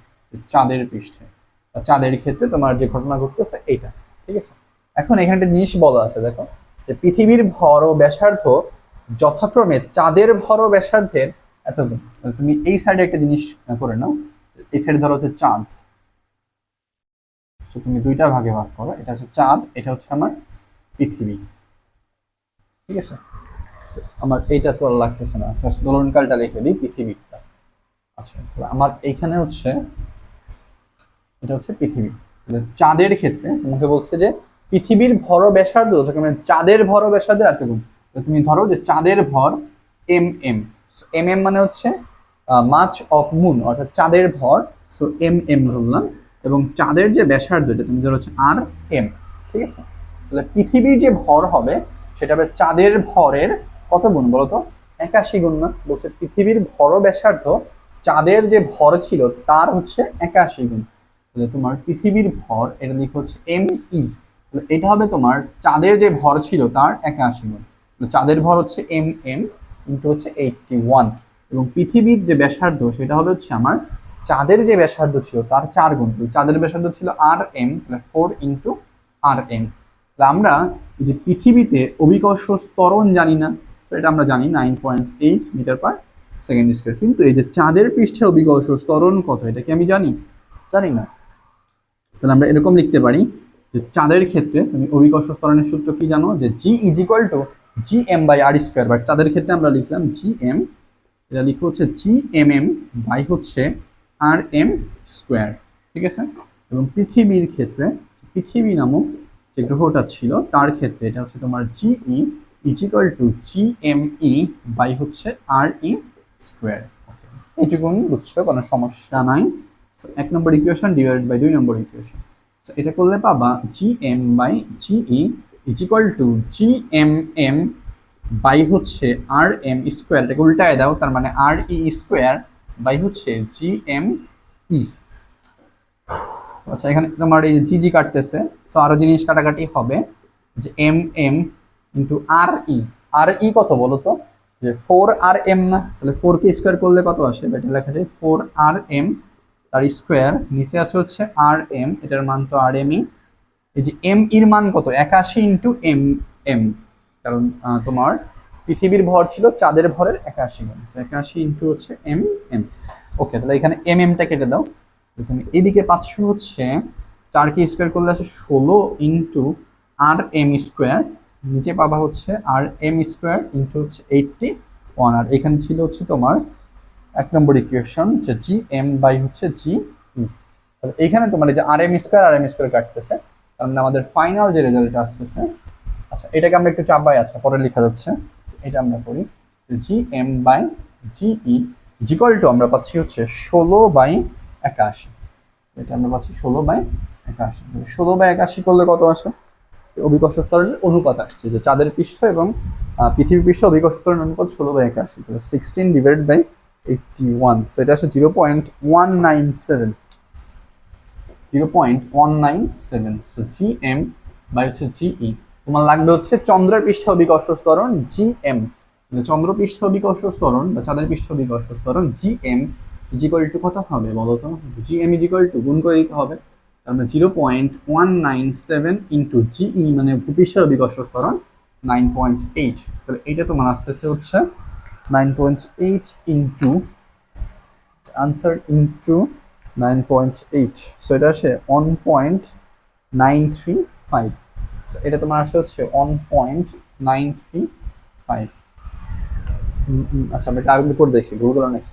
চাঁদের পৃষ্ঠে বা চাঁদের ক্ষেত্রে তোমার যে ঘটনা ঘটতেছে এইটা, ঠিক আছে। এখন এখানে একটা জিনিস বলা আছে, দেখো যে পৃথিবীর ভর ও ব্যাসার্ধ যথাক্রমে চাঁদের ভর ও ব্যাসার্ধের এত গুণ। তুমি এই সাইডে একটা জিনিস করে নাও, এই সাইডে ধরো হচ্ছে চাঁদ, তুমি দুইটা ভাগে ভাগ করো, এটা হচ্ছে চাঁদ, এটা হচ্ছে আমার পৃথিবী, ঠিক আছে। আমার এইটা তো আর লাগতেছে না, দোলনকালটা লিখে দিই পৃথিবীটা। আচ্ছা, আমার এইখানে হচ্ছে এটা হচ্ছে পৃথিবী। চাঁদের ক্ষেত্রে তোমাকে বলছে যে পৃথিবীর ভর ব্যাসার্ধ চাঁদের ভর ব্যাসার্ধের এত গুণ। তুমি ধরো যে চাঁদের ভর এম এম, এম এম মানে হচ্ছে মাচ অফ মুন, অর্থাৎ চাঁদের ভর, সো এম এম ধরলাম, এবং চাঁদের যে ব্যাসার্ধ এটা তুমি ধরো হচ্ছে আর এম, ঠিক আছে। তাহলে পৃথিবীর যে ভর হবে সেটা হবে চাঁদের ভরের কত গুণ বলতো? 81 গুণ না? বলছে পৃথিবীর ভর ব্যাসার্ধ চাঁদের যে ভর ছিল তার হচ্ছে 81 গুণ। তাহলে তোমার পৃথিবীর ভর এটা লিখো হচ্ছে এম ই, এটা হবে তোমার চাঁদের যে ভর ছিল তার 81 গুণ। চাঁদের ভর হচ্ছে এম এম ইন্টু হচ্ছে 81, এবং পৃথিবীর যে ব্যাসার্ধ সেটা হবে হচ্ছে আমার চাঁদের যে ব্যাসার্ধ ছিল তার 4 গুণ। চাঁদের ব্যাসার্ধ ছিল আর এম, তাহলে 4 ইন্টু আর এম। আমরা যে পৃথিবীতে অভিকর্ষ ত্বরণ জানি না, তো এটা আমরা জানি 9.8 মিটার পার সেকেন্ড স্কয়ার, কিন্তু এই যে চাঁদের পৃষ্ঠে অভিকর্ষ ত্বরণ কত এটা কি আমি জানি? জানি না। তাহলে আমরা এরকম লিখতে পারি যে চাঁদের ক্ষেত্রে তুমি অভিকর্ষ ত্বরণের সূত্র কি জানো? যে G is equal to G M by R square, but চাঁদের ক্ষেত্রে আমরা লিখলাম জি এম, এটা লিখবো হচ্ছে জি এম এম বাই হচ্ছে আর এম স্কোয়ার, ঠিক আছে। এবং পৃথিবীর ক্ষেত্রে পৃথিবী নামক যে গ্রহটা ছিল তার ক্ষেত্রে এটা হচ্ছে তোমার G E is equal to G M E by হচ্ছে আর ই স্কোয়ার। এইটুকুন বুঝছো, কোনো সমস্যা নাই। সো 1 নম্বর ইকুয়েশন ডিভাইড বাই 2 নম্বর ইকুয়েশন, সো এটা করলে পাবা G M by G E is equal to G M M by হচ্ছে আর এম স্কোয়ার, এটাকে উল্টায় দাও, তার মানে আর ই স্কোয়ার বাই হচ্ছে জি এম ই। আচ্ছা, এখানে তোমার এই জি জি কাটতেছে, সো আরো জিনিস কাটাকাটি হবে, যে এম এম ইন্টু আর ই, আর ই কত বলো তো? যে 4 আর এম না? তাহলে 4 কে স্কোয়ার করলে কত আসে? এটা লেখা যায় 4 আর এম তার স্কোয়ার, নিচে আছে হচ্ছে আর এম, এটার মান তো আর এম ই। এই যে এম এর মান কত? 81 ইন্টু এম এম, কারণ তোমার পৃথিবীর ভর ছিল চাঁদের ভরের 81 গুণ, 81 ইন্টু হচ্ছে এম এম। ওকে, তাহলে এখানে এম এমটা কেটে দাও, তুমি এদিকে পাচ্ছ হচ্ছে 4 কে স্কোয়ার করলে আছে 16 ইন্টু আর এম স্কোয়ার, নিচে পাবা হচ্ছে আর এম স্কোয়ার ইন্টু হচ্ছে 81, আর এখানে ছিল হচ্ছে তোমার 1 নম্বর ইকুয়েশন যে জি এম বাই হচ্ছে জি ই। তাহলে এখানে তোমার এই যে আর এম স্কোয়ার কাটতেছে, তার মানে আমাদের ফাইনাল যে রেজাল্টটা আসতেছে, আচ্ছা এটাকে আমরা একটু চাপাই, আচ্ছা পরে লেখা যাচ্ছে, এটা আমরা করি G M by G E equal to আমরা পাচ্ছি হচ্ছে 16/81, এটা আমরা পাচ্ছি 16/81। 16/81 করলে কত আসে? অভিকর্ষ ত্বরণের অনুপাত আসছে, যে চাঁদের পৃষ্ঠ এবং পৃথিবী পৃষ্ঠ অভিকর্ষ ত্বরণের অনুপাত 16/81, তাহলে 16 ডিভাইড বাই 81, সো এটা আসে 0.197, 0.197, সো জি এম বাই হচ্ছে জিই। তোমার লাগবে হচ্ছে চন্দ্রের পৃষ্ঠ অভিকর্ষ ত্বরণ জি এম, চন্দ্র পৃষ্ঠ অভিকর্ষ ত্বরণ বা চাঁদের পৃষ্ঠ অভিকর্ষ ত্বরণ জি এম ইজিক্যাল টু কত হবে বলো তো? জি এম ইজিক্যাল টু গুণ করে দিতে হবে, তার মানে 0.197 ইন্টু জিই মানে ভূপৃষ্ঠের অভিকর্ষ ত্বরণ 9.8, তাহলে এইটা তোমার আসতেছে হচ্ছে 9.8 ইন্টু আনসার ইন্টু 9.8, সো এটা আসে 1.935, সো এটা তোমার আসে হচ্ছে 1.935। আচ্ছা আমি এটা আগে করে দেখি, ভুল করে নাকি?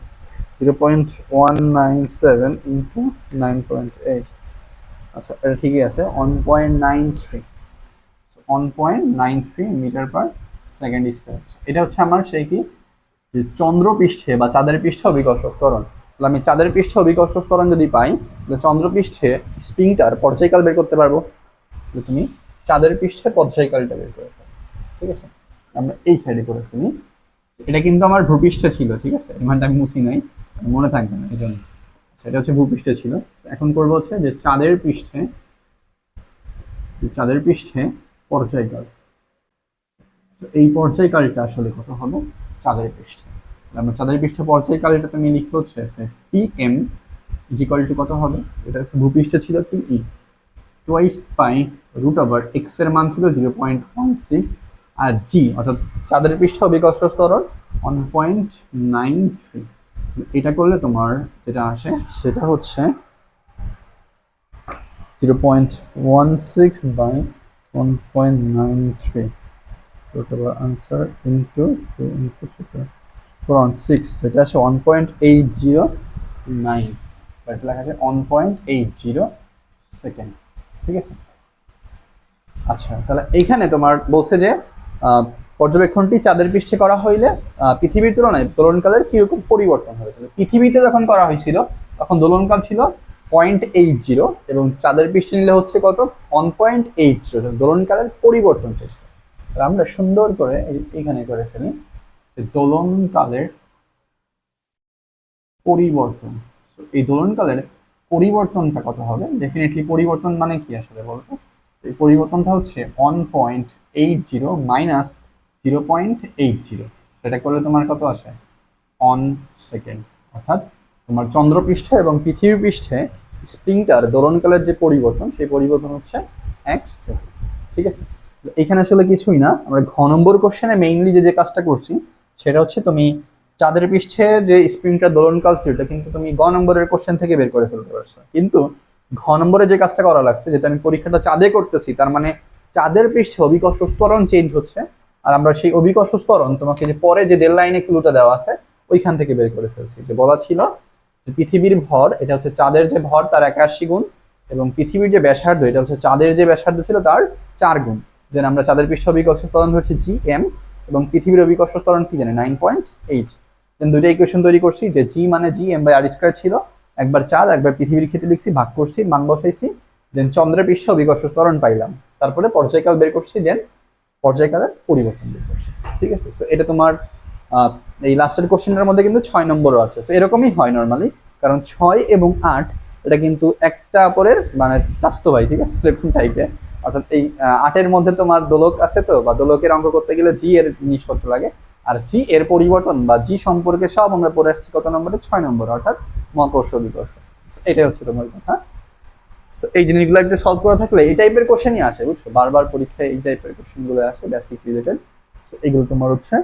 0.197 ইন্টু 9.8, আচ্ছা এটা ঠিকই আছে 1.93, 1.93 মিটার পার সেকেন্ড স্কোয়ার। এটা হচ্ছে আমার সেই কি যে চন্দ্রপৃষ্ঠে বা চাঁদের পৃষ্ঠে অভিকর্ষ ত্বরণ। তাহলে আমি চাঁদের পৃষ্ঠে অভিকর্ষ ত্বরণ যদি পাই, তাহলে চন্দ্রপৃষ্ঠে স্প্রিংটার পর্যায়কাল বের করতে পারবো, তুমি চাঁদের পৃষ্ঠে পর্যায়কালটা বের করে পারো, ঠিক আছে। আমরা এই সাইডে করে ফেলি, এটা কিন্তু আমার ভূপৃষ্ঠে ছিল, ঠিক আছে, এখানটা আমি মুছি নাই, মনে থাকবে না এই জন্য। আচ্ছা এটা হচ্ছে ভূপৃষ্ঠে ছিল, এখন করবো হচ্ছে যে চাঁদের পৃষ্ঠে পর্যায়কাল, এই পর্যায়কালটা আসলে কত হবে চাঁদের পৃষ্ঠে? আমরা চাঁদের পৃষ্ঠে পর্যায়কাল এটা তুমি লিখতে হচ্ছে টি এম ইজিক্যাল টু কত হবে, এটা ভূপৃষ্ঠে ছিল T E twice pi root over x এর মান ছিল 0.16 আর জি অর্থাৎ চাঁদের পৃষ্ঠে অভিকর্ষ ত্বরণ 1.93। এটা করলে তোমার যেটা আসে সেটা হচ্ছে 0.16 by 1.93 root over answer into 2 into 6 এটা আসে 1.809, এটা লেখা আছে 1.80 সেকেন্ড। ঠিক আছে, আচ্ছা তাহলে এইখানে তোমার বলছে যে পর্যবেক্ষণটি চাঁদের পৃষ্ঠে করা হইলে পৃথিবীর তুলনায় দোলনকালের কিরকম পরিবর্তন হবে। পৃথিবীতে যখন করা হয়েছিল তখন দোলনকাল ছিল 0.80 এবং চাঁদের পৃষ্ঠে নিলে হচ্ছে কত 1.80, দোলনকালের পরিবর্তন চাইছে। তাহলে আমরা সুন্দর করে এইখানে করে ফেলি যে দোলনকালের পরিবর্তন। এই দোলনকালের পরিবর্তনটা কত হবে, ডেফিনেটলি পরিবর্তন মানে কি আসলে বলতো, এই পরিবর্তনটা হচ্ছে 1.80 মাইনাস 0.80, সেটা করলে তোমার কত আসে 1 সেকেন্ড। অর্থাৎ তোমার চন্দ্রপৃষ্ঠ এবং পৃথিবী পৃষ্ঠে স্প্রিংটার দোলনকালের যে পরিবর্তন সেই পরিবর্তন হচ্ছে 1 সেকেন্ড। ঠিক আছে, এখানে আসলে কিছুই না, আমরা ঘ নম্বর কোশ্চেনে মেইনলি যে কাজটা করছি সেটা হচ্ছে তুমি চাঁদের পৃষ্ঠে যে স্প্রিংটার দোলনকাল ছিল কিন্তু তুমি গ নম্বরের কোশ্চেন থেকে বের করে ফেলতে পারছো, কিন্তু ঘ নম্বরে যে কাজটা করা লাগছে যেটা আমি পরীক্ষাটা চাঁদে করতেছি তার মানে চাঁদের পৃষ্ঠে অভিকর্ষ ত্বরণ চেঞ্জ হচ্ছে, আর আমরা সেই অভিকর্ষ ত্বরণ তোমাকে যে পরে যে দেড় লাইনে ক্লুটা দেওয়া আছে ওইখান থেকে বের করে ফেলছি। যে বলা ছিল যে পৃথিবীর ভর এটা হচ্ছে চাঁদের যে ভর তার 81 গুণ এবং পৃথিবীর যে ব্যাসার্ধ এটা হচ্ছে চাঁদের যে ব্যাসার্ধ ছিল তার 4 গুণ। যেন আমরা চাঁদের পৃষ্ঠ অভিকর্ষ ত্বরণ ধরছি জি এম এবং পৃথিবীর অভিকর্ষ ত্বরণ কি জানি 9.8। দেন দুইটা ইকুয়েশন তৈরি করছি যে জি মানে G M by R square ছিল, একবার চাঁদ একবার পৃথিবীর ক্ষেত্রে লিখছি, ভাগ করছি, মান বসাইছি, দেন চন্দ্রের পৃষ্ঠে অভিকর্ষ ত্বরণ পাইলাম, তারপরে পর্যায়কাল বের করছি, দেন পর্যায়কালের পরিবর্তন বের করছি। ঠিক আছে, সো এটা তোমার এই লাস্টের কোশ্চেনটার মধ্যে কিন্তু 6 নম্বরও আছে। সো এরকমই হয় নর্মালি, কারণ 6 এবং 8 এটা কিন্তু একটা পরের মানে চাস্তো ভাই। ঠিক আছে, এরকম টাইপের, অর্থাৎ এই 8-এর মধ্যে তোমার দোলক আছে তো, বা দোলকের অঙ্ক করতে গেলে জি এর জিনিসপত্র লাগে, আর জি এর পরিবর্তন বা জি সম্পর্কে সব আমরা পড়ে আসছি কত নম্বরে 6 নম্বর, অর্থাৎ মহাকর্ষ বিকর্ষ। এটাই হচ্ছে তোমার কথা। এই জিনিসগুলো একটু সলভ করা থাকলে এই টাইপের কোশ্চেনই আসে, বুঝছো, বারবার পরীক্ষায় এই টাইপের কোশ্চেন গুলো আসে বেসিক রিলেটেড। এগুলো তোমার হচ্ছে